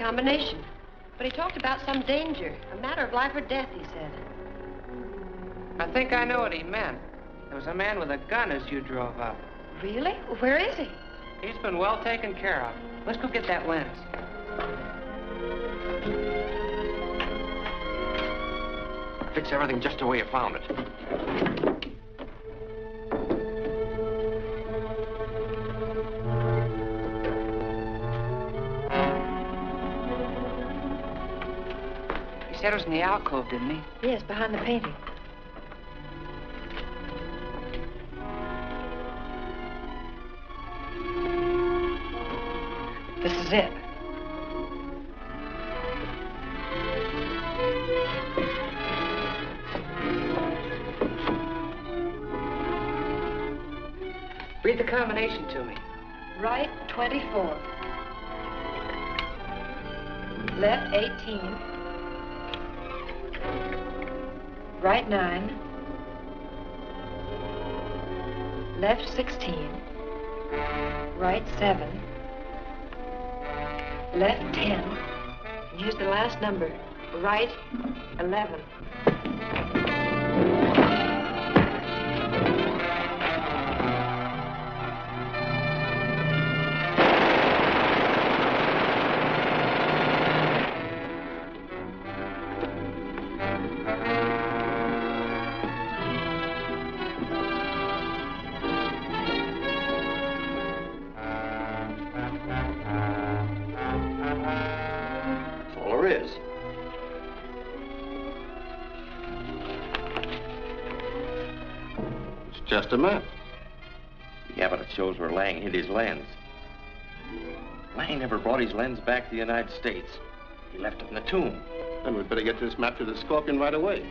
combination. But he talked about some danger, a matter of life or death, he said. I think I know what he meant. There was a man with a gun as you drove up. Really? Where is he? He's been well taken care of. Let's go get that lens. Fix everything just the way you found it. He said it was in the alcove, didn't he? Yes, behind the painting. This is it. Read the combination to me. Right 24. Left 18. Right 9. Left 16. Right 7. Left 10. And here's the last number. Right 11. Just a map. Yeah, but it shows where Lang hid his lens. Lang never brought his lens back to the United States. He left it in the tomb. Then we'd better get this map to the Scorpion right away.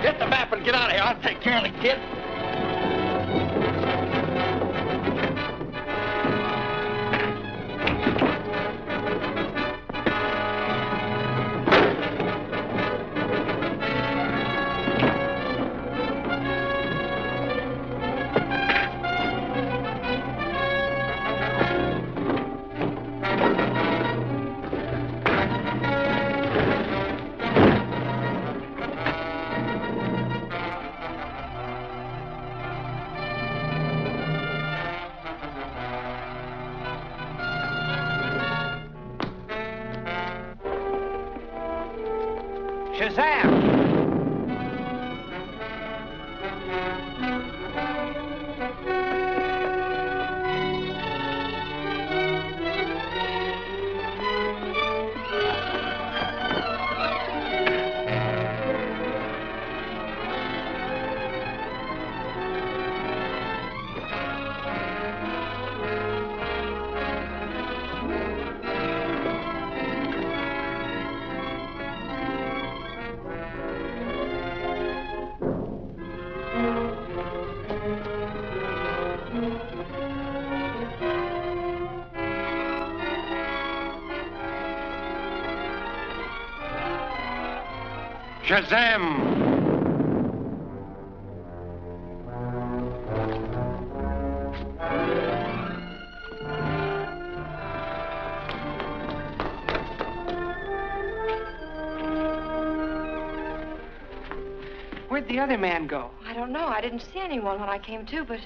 Get the map and get out of here. I'll take care of the kid. Shazam! Shazam! Where'd the other man go? I don't know. I didn't see anyone when I came to, but...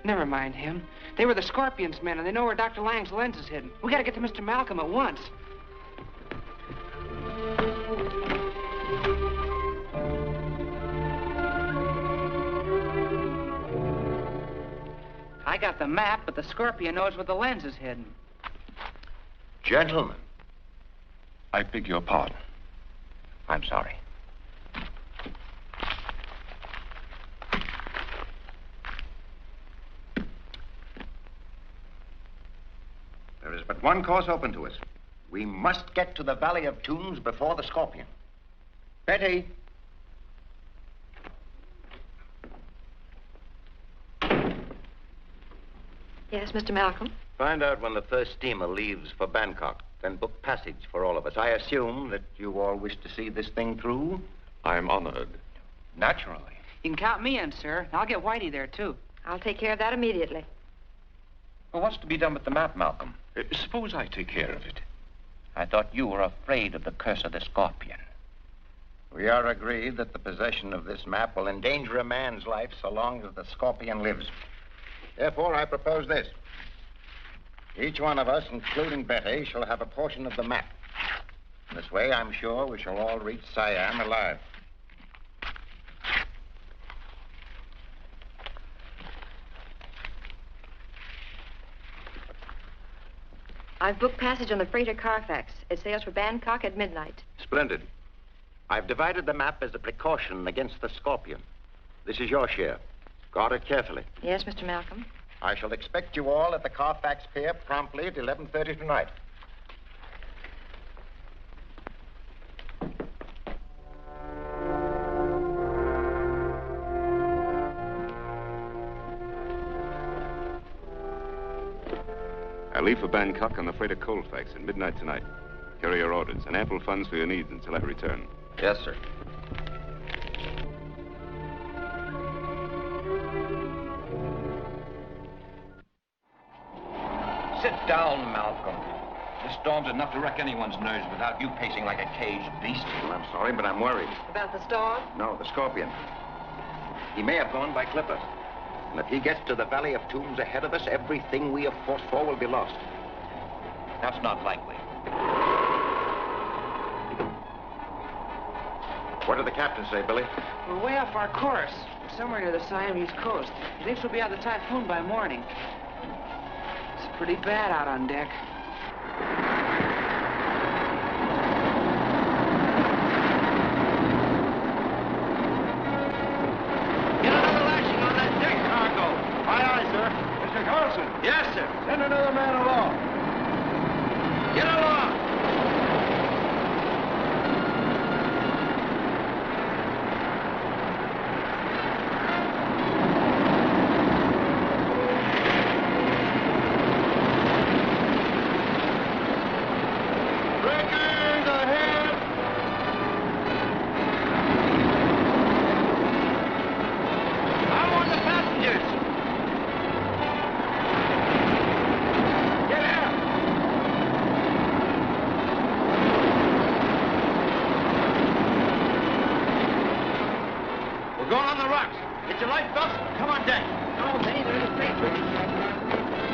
Never mind him. They were the Scorpion's men, and they know where Dr. Lang's lens is hidden. We gotta get to Mr. Malcolm at once. I got the map, but the Scorpion knows where the lens is hidden. Gentlemen, I beg your pardon. I'm sorry. There is but one course open to us. We must get to the Valley of Tombs before the Scorpion. Betty. Yes, Mr. Malcolm? Find out when the first steamer leaves for Bangkok, then book passage for all of us. I assume that you all wish to see this thing through? I'm honored. Naturally. You can count me in, sir. I'll get Whitey there, too. I'll take care of that immediately. Well, what's to be done with the map, Malcolm? Suppose I take care of it. I thought you were afraid of the curse of the scorpion. We are agreed that the possession of this map will endanger a man's life so long as the scorpion lives. Therefore, I propose this. Each one of us, including Betty, shall have a portion of the map. This way, I'm sure we shall all reach Siam alive. I've booked passage on the freighter Carfax. It sails for Bangkok at midnight. Splendid. I've divided the map as a precaution against the scorpion. This is your share. Guard it carefully. Yes, Mr. Malcolm. I shall expect you all at the Carfax Pier promptly at 11:30 tonight. I leave for Bangkok on the freighter Colfax at midnight tonight. Carry your orders and ample funds for your needs until I return. Yes, sir. Sit down, Malcolm. This storm's enough to wreck anyone's nerves without you pacing like a caged beast. Well, I'm sorry, but I'm worried. About the storm? No, the scorpion. He may have gone by clipper. And if he gets to the Valley of Tombs ahead of us, everything we have fought for will be lost. That's not likely. What did the captain say, Billy? We're way off our course. Somewhere near the Siamese coast. He thinks we'll be out of the typhoon by morning. It's pretty bad out on deck. Yes, sir. Send another man along. Get along. Breakers ahead. I want the passengers. We're going on the rocks. Get your life belts. Come on deck. Oh, Benny, they're in a straight with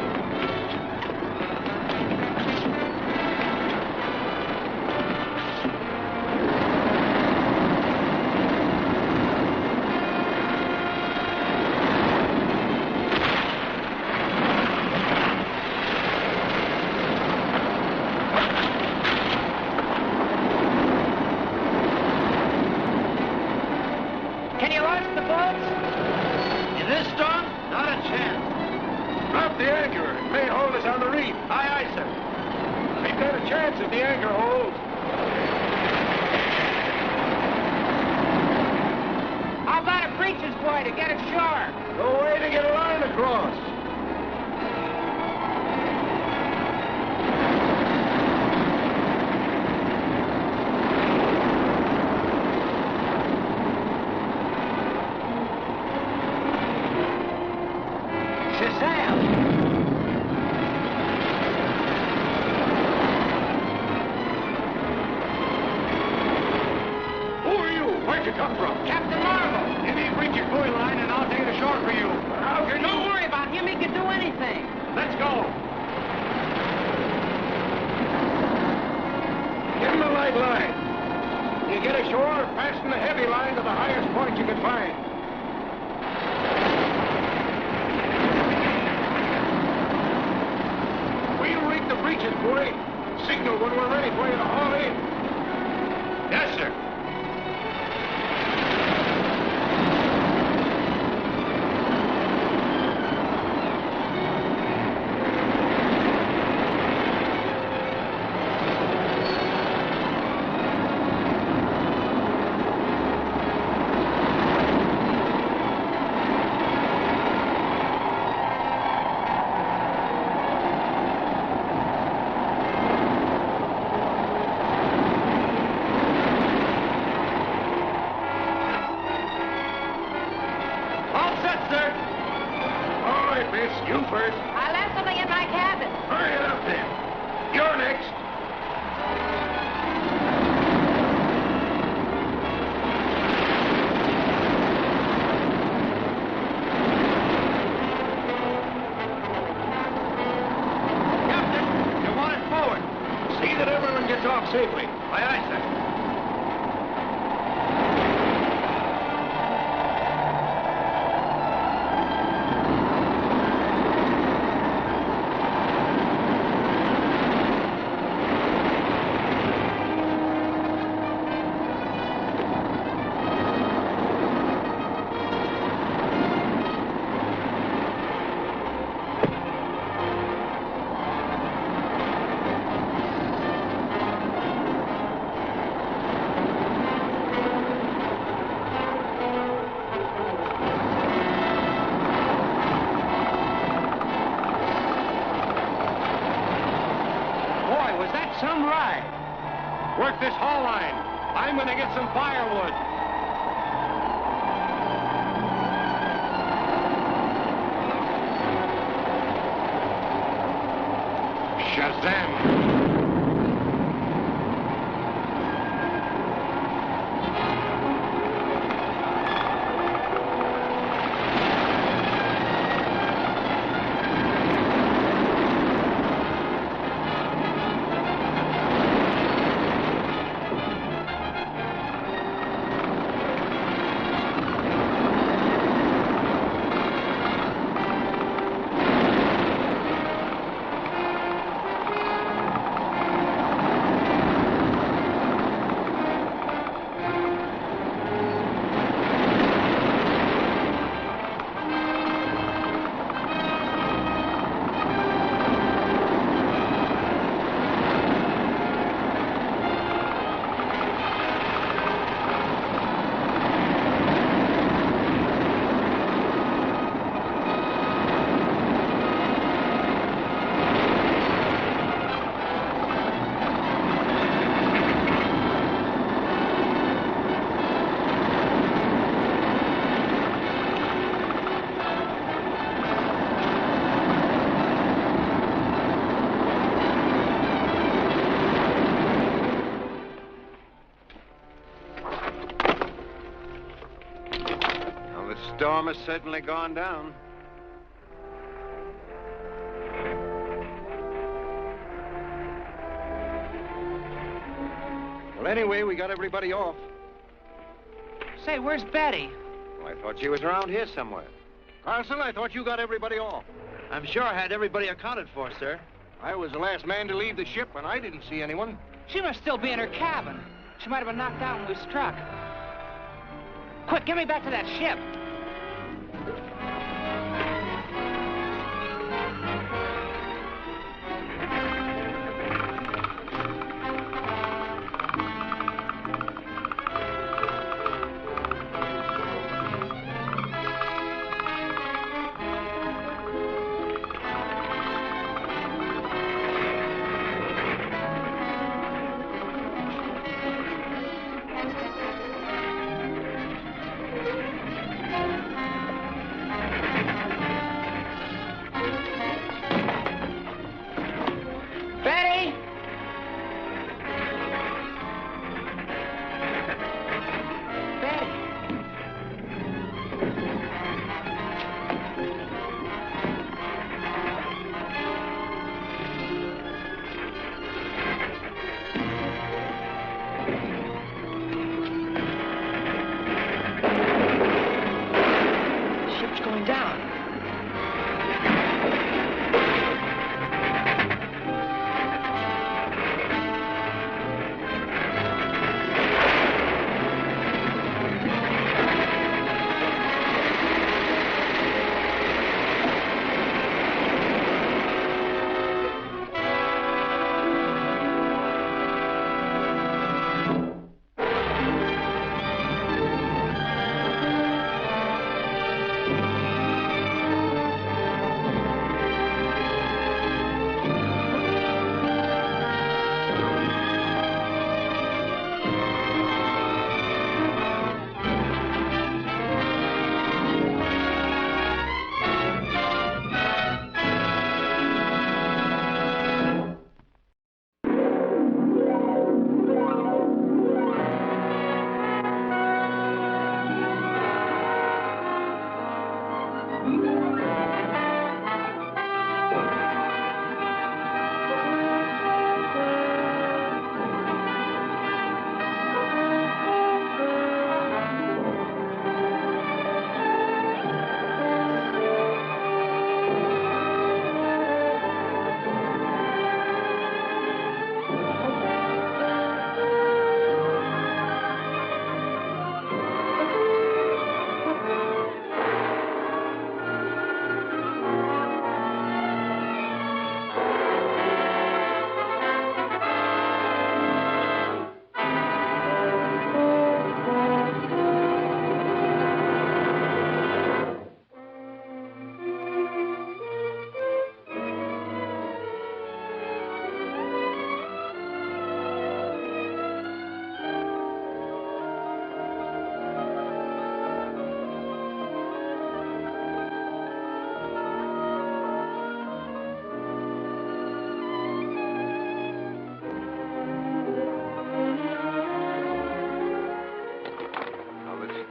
Can you launch the boats? In this storm? Not a chance. Drop the anchor. It may hold us on the reef. Aye, aye, sir. We've got a chance if the anchor holds. How about a preacher's boy to get ashore? No way to get a line across. Shazam! Who are you? Where'd you come from? Captain Marvel! Give me a preacher's buoy line and I'll take it ashore for you. How can Don't you? worry about him. He can do anything. Let's go. Give him a light line. You get ashore, fasten the heavy line to the highest point you can find. We'll rig the breeches buoy. Signal when we're ready for you to haul in. Yes, sir. gets off safely. Aye, aye, sir. Some ride. Work this haul line. I'm going to get some firewood. Shazam! The storm has certainly gone down. Well, anyway, we got everybody off. Say, where's Betty? Well, I thought she was around here somewhere. Carson, I thought you got everybody off. I'm sure I had everybody accounted for, sir. I was the last man to leave the ship, and I didn't see anyone. She must still be in her cabin. She might have been knocked out when we struck. Quick, get me back to that ship.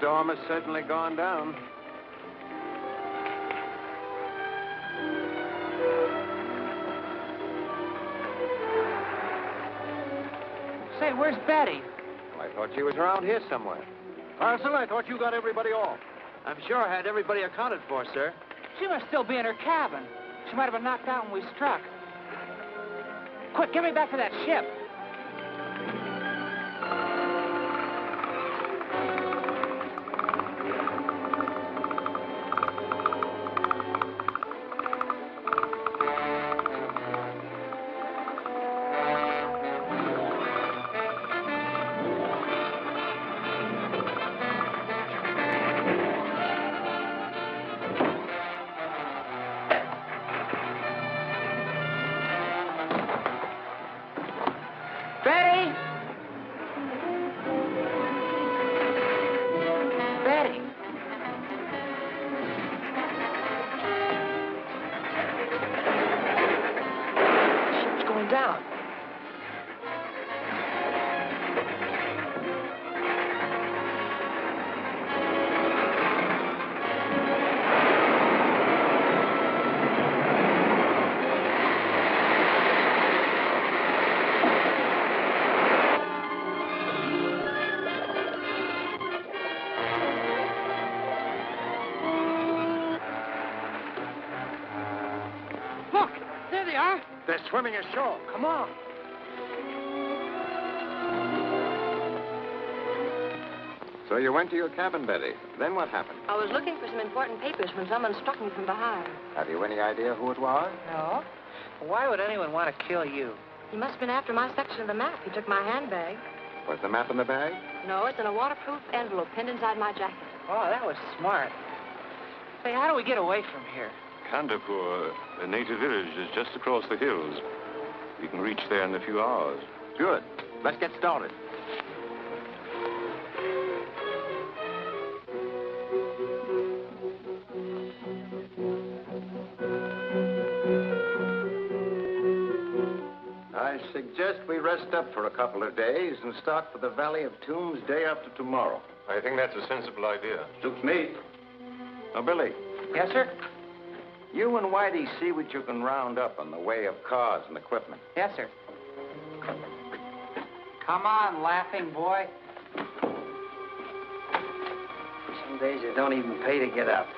storm has certainly gone down. Say, where's Betty? Well, I thought she was around here somewhere. Parson, I thought you got everybody off. I'm sure I had everybody accounted for, sir. She must still be in her cabin. She might have been knocked out when we struck. Quick, get me back to that ship. They're swimming ashore. Come on. So you went to your cabin, Betty. Then what happened? I was looking for some important papers when someone struck me from behind. Have you any idea who it was? No. Why would anyone want to kill you? He must have been after my section of the map. He took my handbag. Was the map in the bag? No, it's in a waterproof envelope pinned inside my jacket. Oh, that was smart. Say, how do we get away from here? Kandapur, a native village, is just across the hills. We can reach there in a few hours. Good. Let's get started. I suggest we rest up for a couple of days and start for the Valley of Tombs day after tomorrow. I think that's a sensible idea. Suits me. Now, Billy. Yes, sir? You and Whitey see what you can round up in the way of cars and equipment. Yes, sir. Come on, laughing boy. Some days it don't even pay to get up.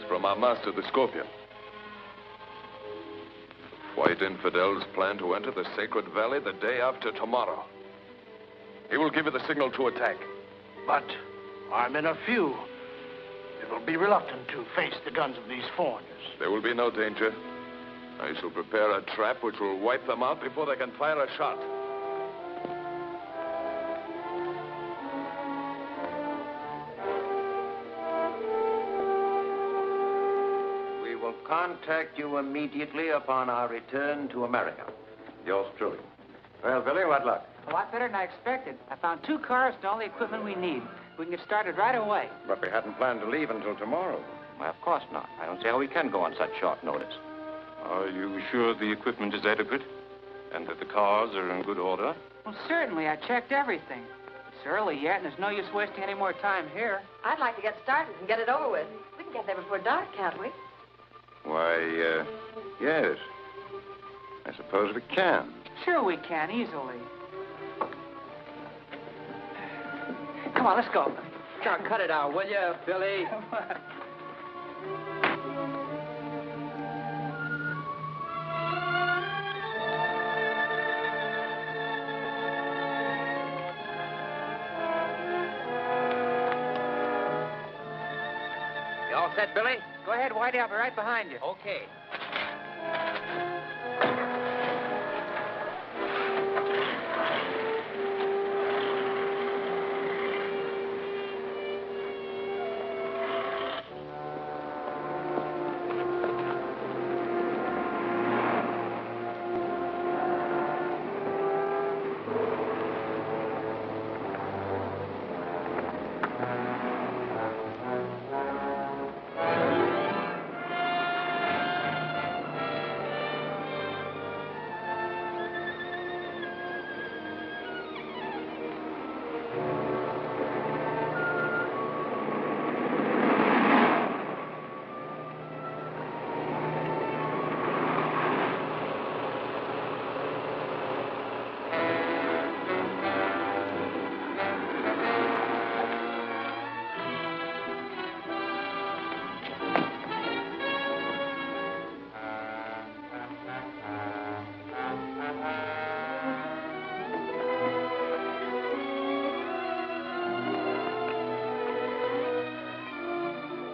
From our master, the Scorpion. White infidels plan to enter the sacred valley the day after tomorrow. He will give you the signal to attack. But our men are few. They will be reluctant to face the guns of these foreigners. There will be no danger. I shall prepare a trap which will wipe them out before they can fire a shot. Contact you immediately upon our return to America. Yours truly. Well, Billy, what luck? A lot better than I expected. I found 2 cars and all the equipment we need. We can get started right away. But we hadn't planned to leave until tomorrow. Well, of course not. I don't see how we can go on such short notice. Are you sure the equipment is adequate? And that the cars are in good order? Well, certainly. I checked everything. It's early yet, and there's no use wasting any more time here. I'd like to get started and get it over with. We can get there before dark, can't we? Why, yes. I suppose we can. Sure we can, easily. Come on, let's go. Now, cut it out, will you, Billy? Come on. You all set, Billy? Go ahead, Whitey. I'll be right behind you. Okay.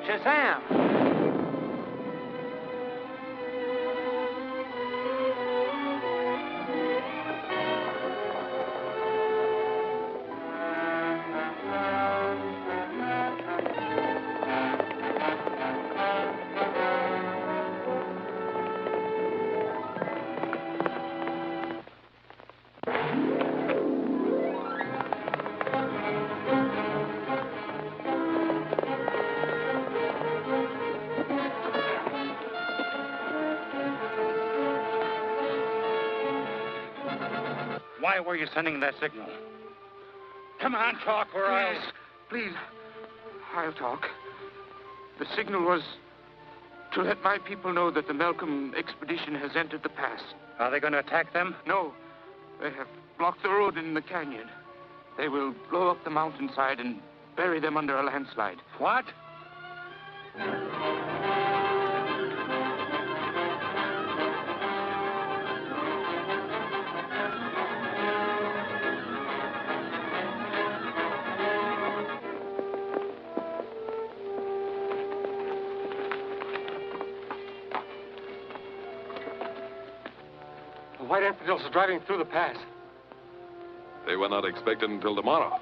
Shazam! Why were you sending that signal? Come on, talk, or I'll... Please, I'll talk. The signal was to let my people know that the Malcolm expedition has entered the pass. Are they going to attack them? No. They have blocked the road in the canyon. They will blow up the mountainside and bury them under a landslide. What? The white infidels are driving through the pass. They were not expected until tomorrow.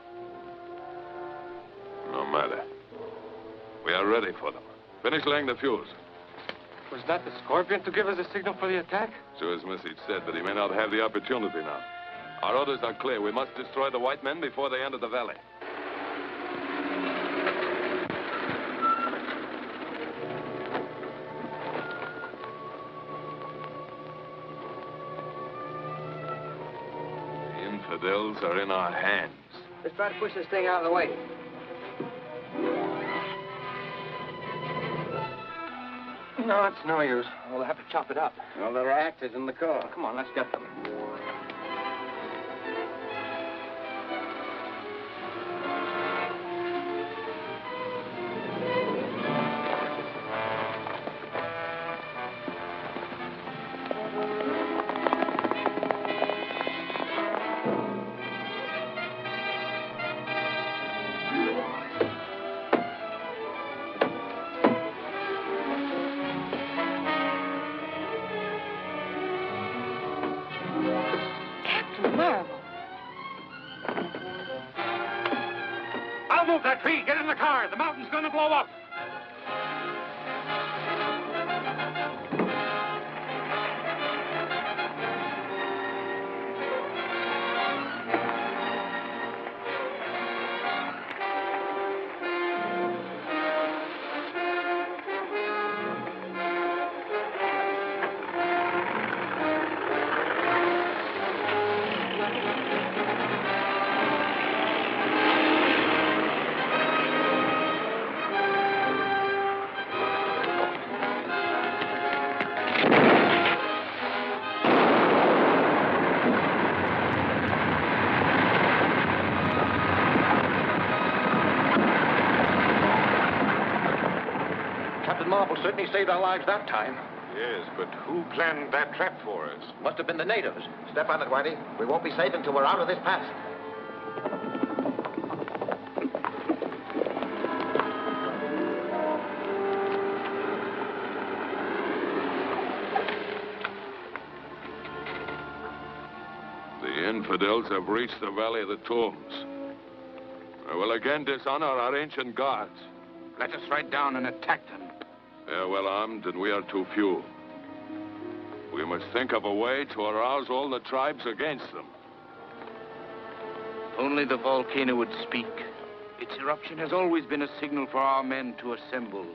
No matter. We are ready for them. Finish laying the fuse. Was that the Scorpion to give us a signal for the attack? So his message said, but he may not have the opportunity now. Our orders are clear. We must destroy the white men before they enter the valley. The infidels are in our hands. Let's try to push this thing out of the way. No, it's no use. We'll have to chop it up. Well, there are actors in the car. Come on, let's get them. I'll move that tree. Get in the car. The mountain's going to blow up. Captain Marvel certainly saved our lives that time. Yes, but who planned that trap for us? Must have been the natives. Step on it, Whitey. We won't be safe until we're out of this pass. The infidels have reached the Valley of the Tombs. They will again dishonor our ancient gods. Let us ride down and attack them. They are well armed, and we are too few. We must think of a way to arouse all the tribes against them. Only the volcano would speak. Its eruption has always been a signal for our men to assemble.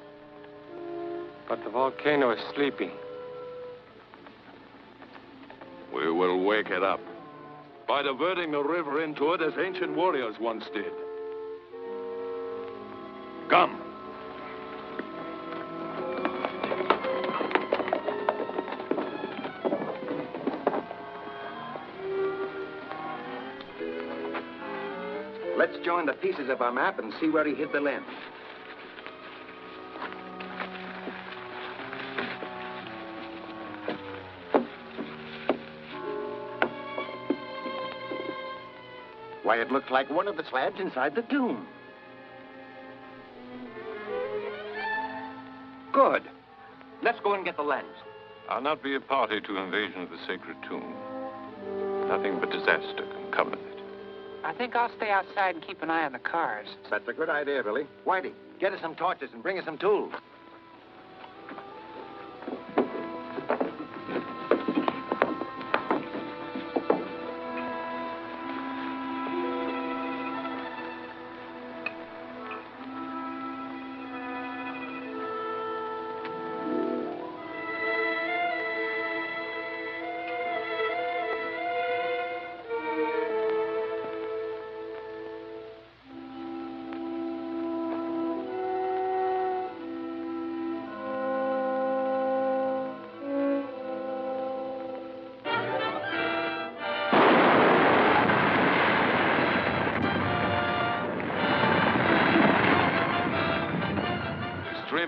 But the volcano is sleeping. We will wake it up by diverting the river into it as ancient warriors once did. Come. Let's join the pieces of our map and see where he hid the lens. Why, it looks like one of the slabs inside the tomb. Good. Let's go and get the lens. I'll not be a party to invasion of the sacred tomb. Nothing but disaster can come of it. I think I'll stay outside and keep an eye on the cars. That's a good idea, Billy. Whitey, get us some torches and bring us some tools.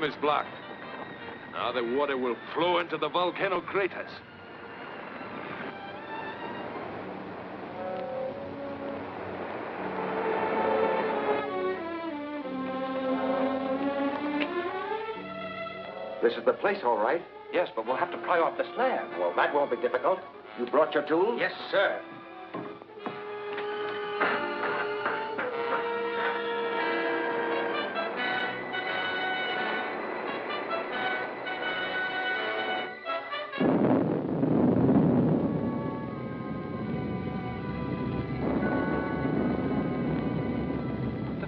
Is blocked. Now the water will flow into the volcano craters. This is the place, all right. Yes, but we'll have to pry off the slab. Well, that won't be difficult. You brought your tools? Yes, sir.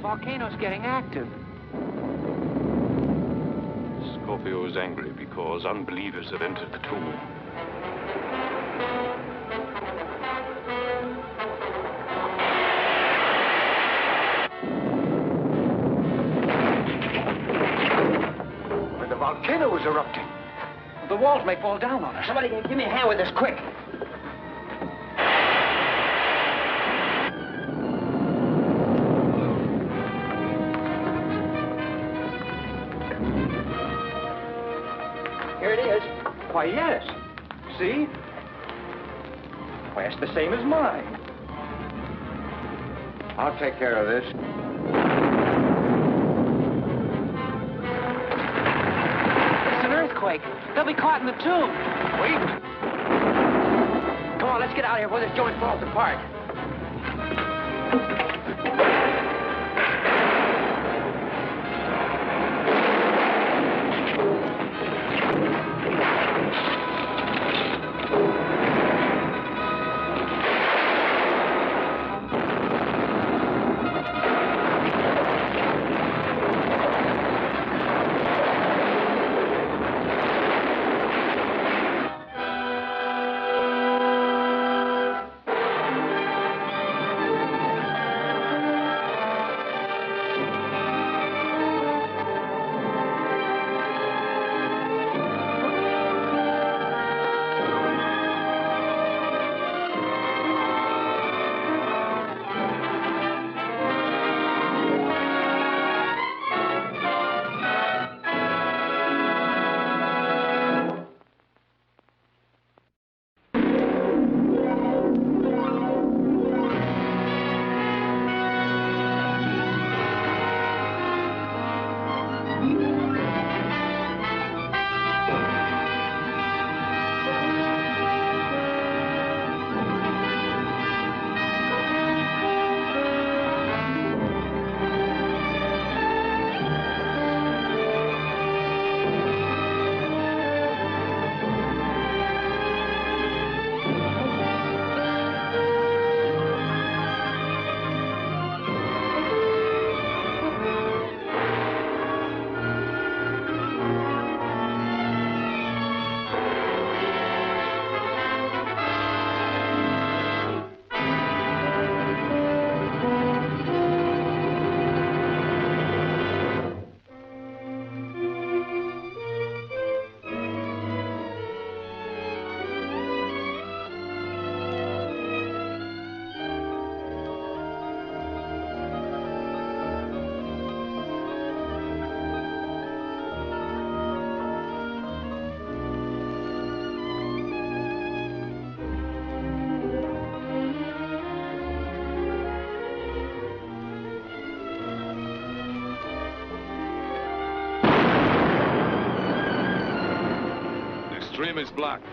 Volcano's getting active. Scorpio is angry because unbelievers have entered the tomb. The volcano is erupting. The walls may fall down on us. Somebody give me a hand with this, quick. Here it is. Why, yes. See? Why, it's the same as mine. I'll take care of this. It's an earthquake. They'll be caught in the tomb. Wait. Come on, let's get out of here before this joint falls apart. stream is blocked.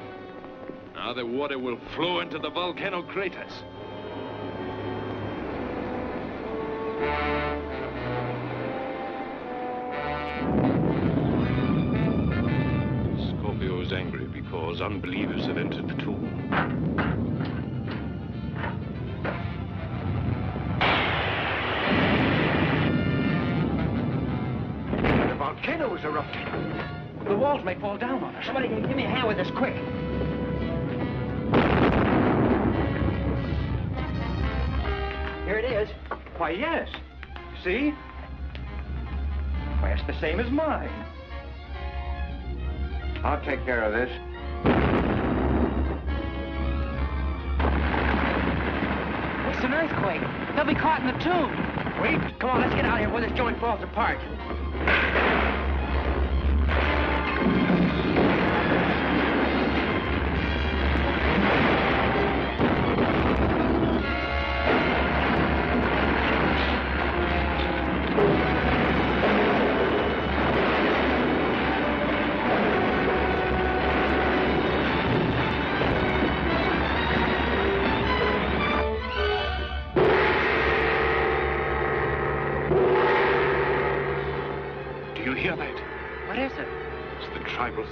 Now the water will flow into the volcano craters. Scorpio is angry because unbelievers have entered the tomb. The volcano is erupting. The walls may fall down on us. Somebody give me a hand with this, quick. Here it is. Why, yes. See? Why, it's the same as mine. I'll take care of this. It's an earthquake. They'll be caught in the tomb. Wait, come on, let's get out of here before this joint falls apart.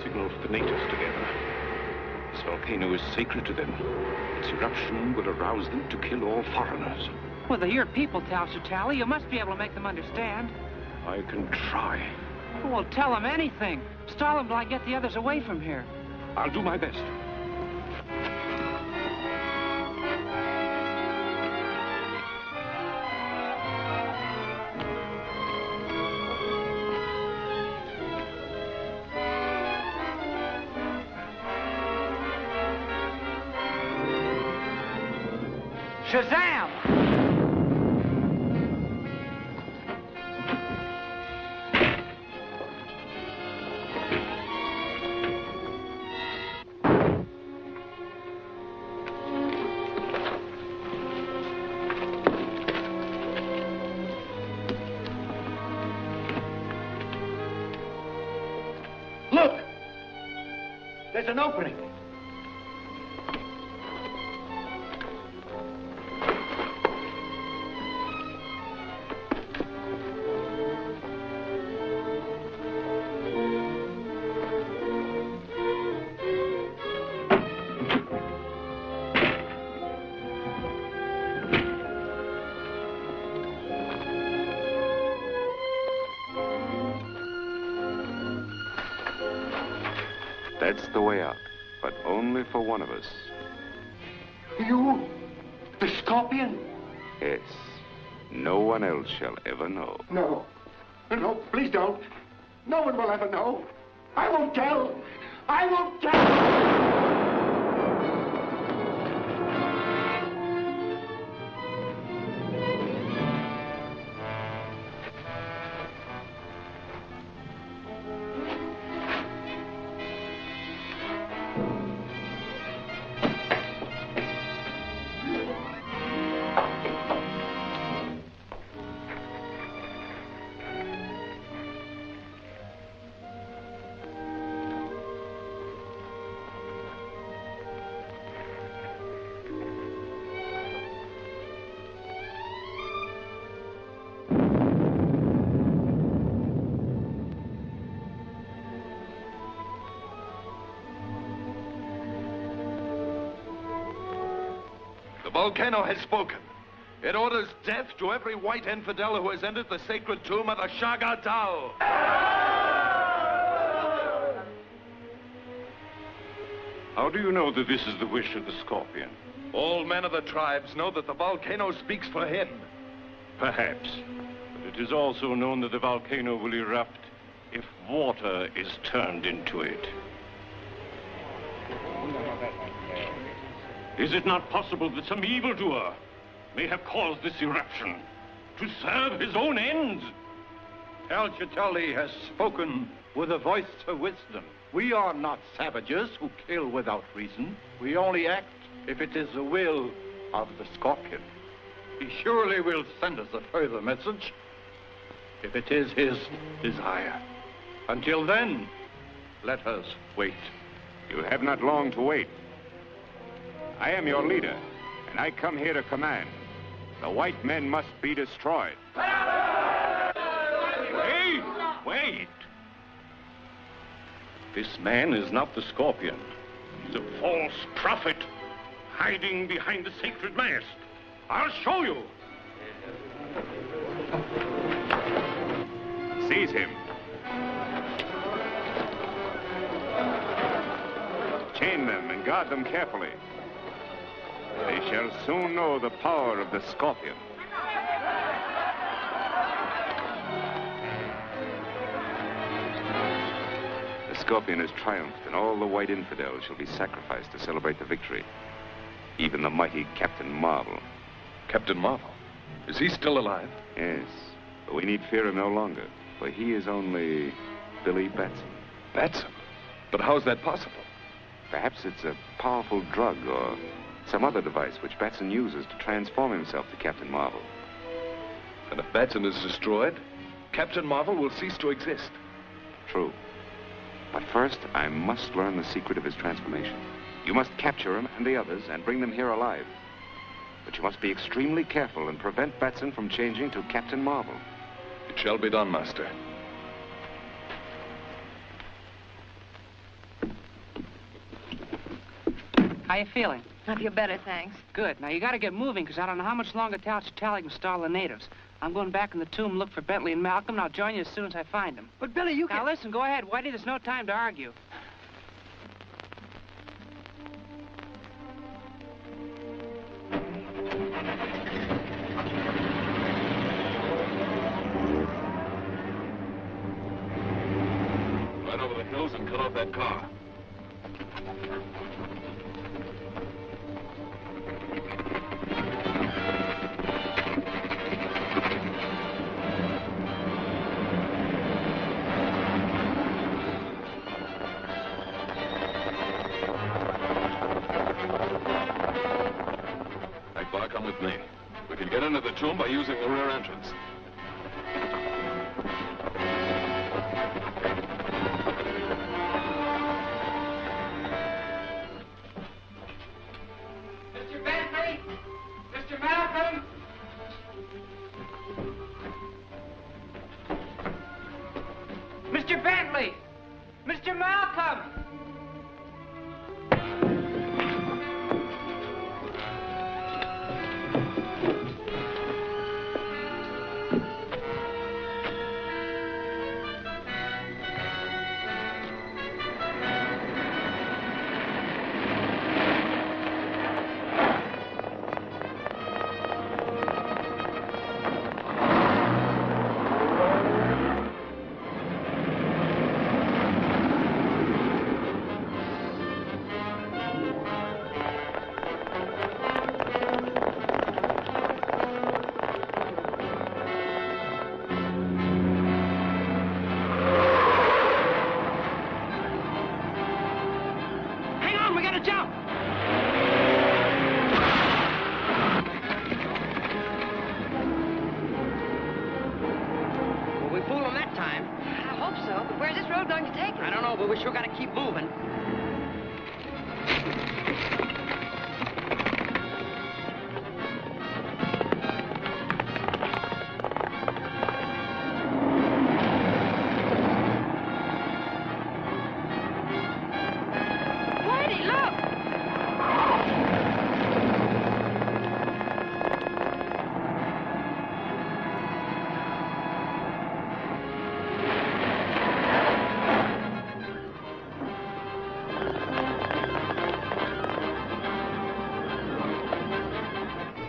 Signal for the natives together. This volcano is sacred to them. Its eruption will arouse them to kill all foreigners. Well, they're your people, Tally. You must be able to make them understand. I can try. Well, tell them anything. Stall them till I get the others away from here. I'll do my best. Shazam! Look! There's an opening. That's the way out, but only for one of us. You? The Scorpion? Yes. No one else shall ever know. No. No, please don't. No one will ever know. I won't tell. I won't tell. The volcano has spoken. It orders death to every white infidel who has entered the sacred tomb of the Shagatal. How do you know that this is the wish of the Scorpion? All men of the tribes know that the volcano speaks for him. Perhaps. But it is also known that the volcano will erupt if water is turned into it. Is it not possible that some evildoer may have caused this eruption to serve his own ends? El Chitali has spoken with a voice of wisdom. We are not savages who kill without reason. We only act if it is the will of the Scorpion. He surely will send us a further message if it is his desire. Until then, let us wait. You have not long to wait. I am your leader, and I come here to command. The white men must be destroyed. Wait! Wait! This man is not the Scorpion. He's a false prophet, hiding behind the sacred mask. I'll show you. Seize him. Chain them and guard them carefully. They shall soon know the power of the Scorpion. The Scorpion has triumphed, and all the white infidels shall be sacrificed to celebrate the victory. Even the mighty Captain Marvel. Captain Marvel? Is he still alive? Yes, but we need fear him no longer, for he is only Billy Batson. Batson? But how's that possible? Perhaps it's a powerful drug or some other device which Batson uses to transform himself to Captain Marvel. And if Batson is destroyed, Captain Marvel will cease to exist. True. But first, I must learn the secret of his transformation. You must capture him and the others and bring them here alive. But you must be extremely careful and prevent Batson from changing to Captain Marvel. It shall be done, Master. How you feeling? I feel better, thanks. Good. Now, you got to get moving, because I don't know how much longer Tally can stall the natives. I'm going back in the tomb, look for Bentley and Malcolm, and I'll join you as soon as I find them. But, Billy, you Now, listen, go ahead, Whitey. There's no time to argue. Run over the hills and cut off that car. Come with me. We can get into the tomb by using the rear entrance. Mr. Bentley! Mr. Malcolm! Mr. Bentley! Mr. Malcolm!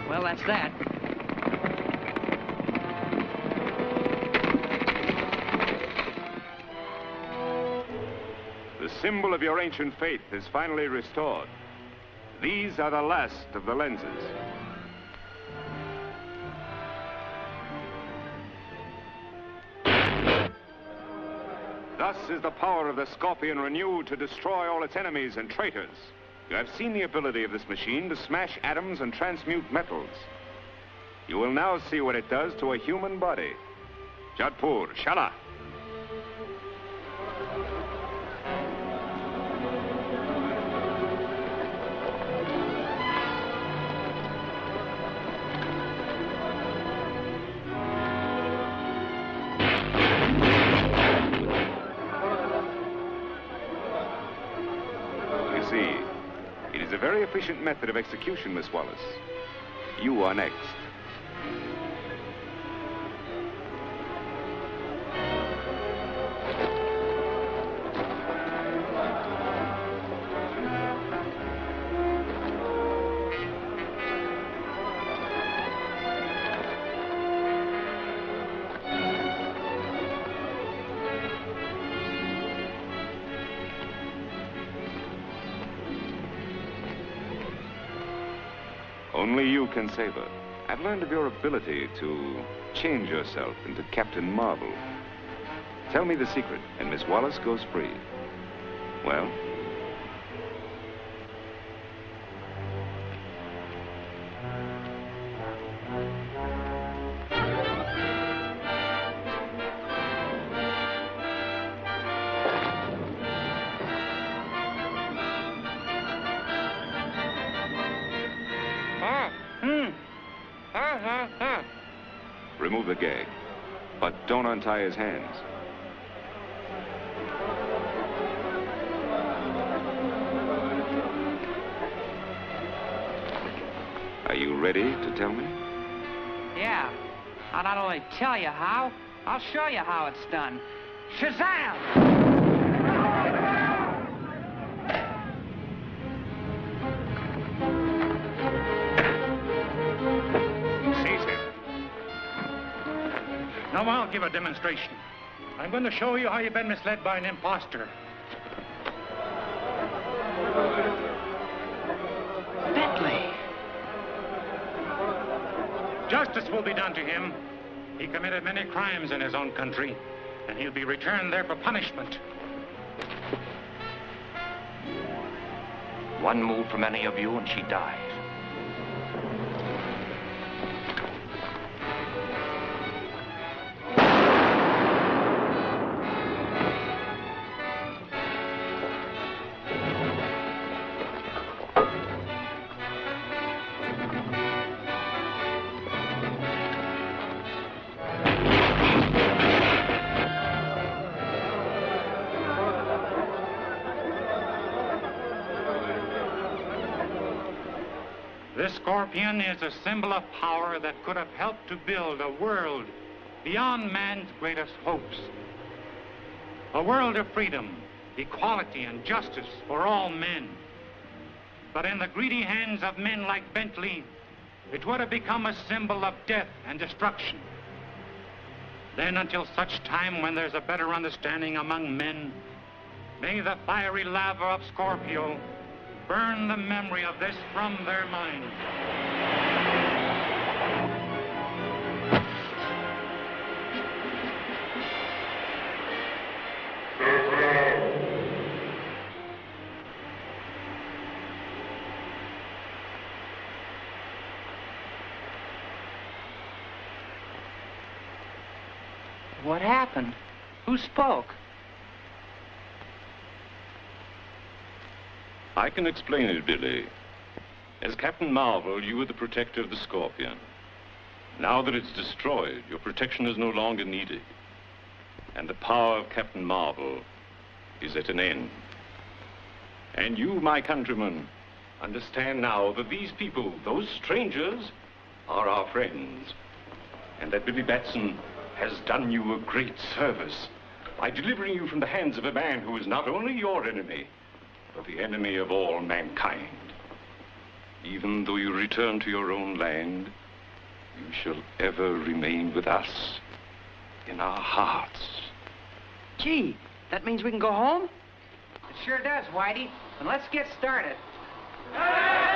Well, that's that. The symbol of your ancient faith is finally restored. These are the last of the lenses. Thus is the power of the Scorpion renewed to destroy all its enemies and traitors. You have seen the ability of this machine to smash atoms and transmute metals. You will now see what it does to a human body. Jadpur, Shala. see. It is a very efficient method of execution, Miss Wallace. You are next. Only you can save her. I've learned of your ability to change yourself into Captain Marvel. Tell me the secret, and Miss Wallace goes free. Well? Remove the gag, but don't untie his hands. Are you ready to tell me? Yeah. I'll not only tell you how, I'll show you how it's done. Shazam! Now I'll give a demonstration. I'm going to show you how you've been misled by an imposter. Bentley! Justice will be done to him. He committed many crimes in his own country, and he'll be returned there for punishment. One move from any of you and she dies. This scorpion is a symbol of power that could have helped to build a world beyond man's greatest hopes. A world of freedom, equality, and justice for all men. But in the greedy hands of men like Bentley, it would have become a symbol of death and destruction. Then, until such time when there's a better understanding among men, may the fiery lava of Scorpio burn the memory of this from their minds. What happened? Who spoke? I can explain it, Billy. As Captain Marvel, you were the protector of the Scorpion. Now that it's destroyed, your protection is no longer needed. And the power of Captain Marvel is at an end. And you, my countrymen, understand now that these people, those strangers, are our friends. And that Billy Batson has done you a great service by delivering you from the hands of a man who is not only your enemy, but the enemy of all mankind. Even though you return to your own land, you shall ever remain with us in our hearts. Gee, that means we can go home? It sure does, Whitey. And let's get started. Hey!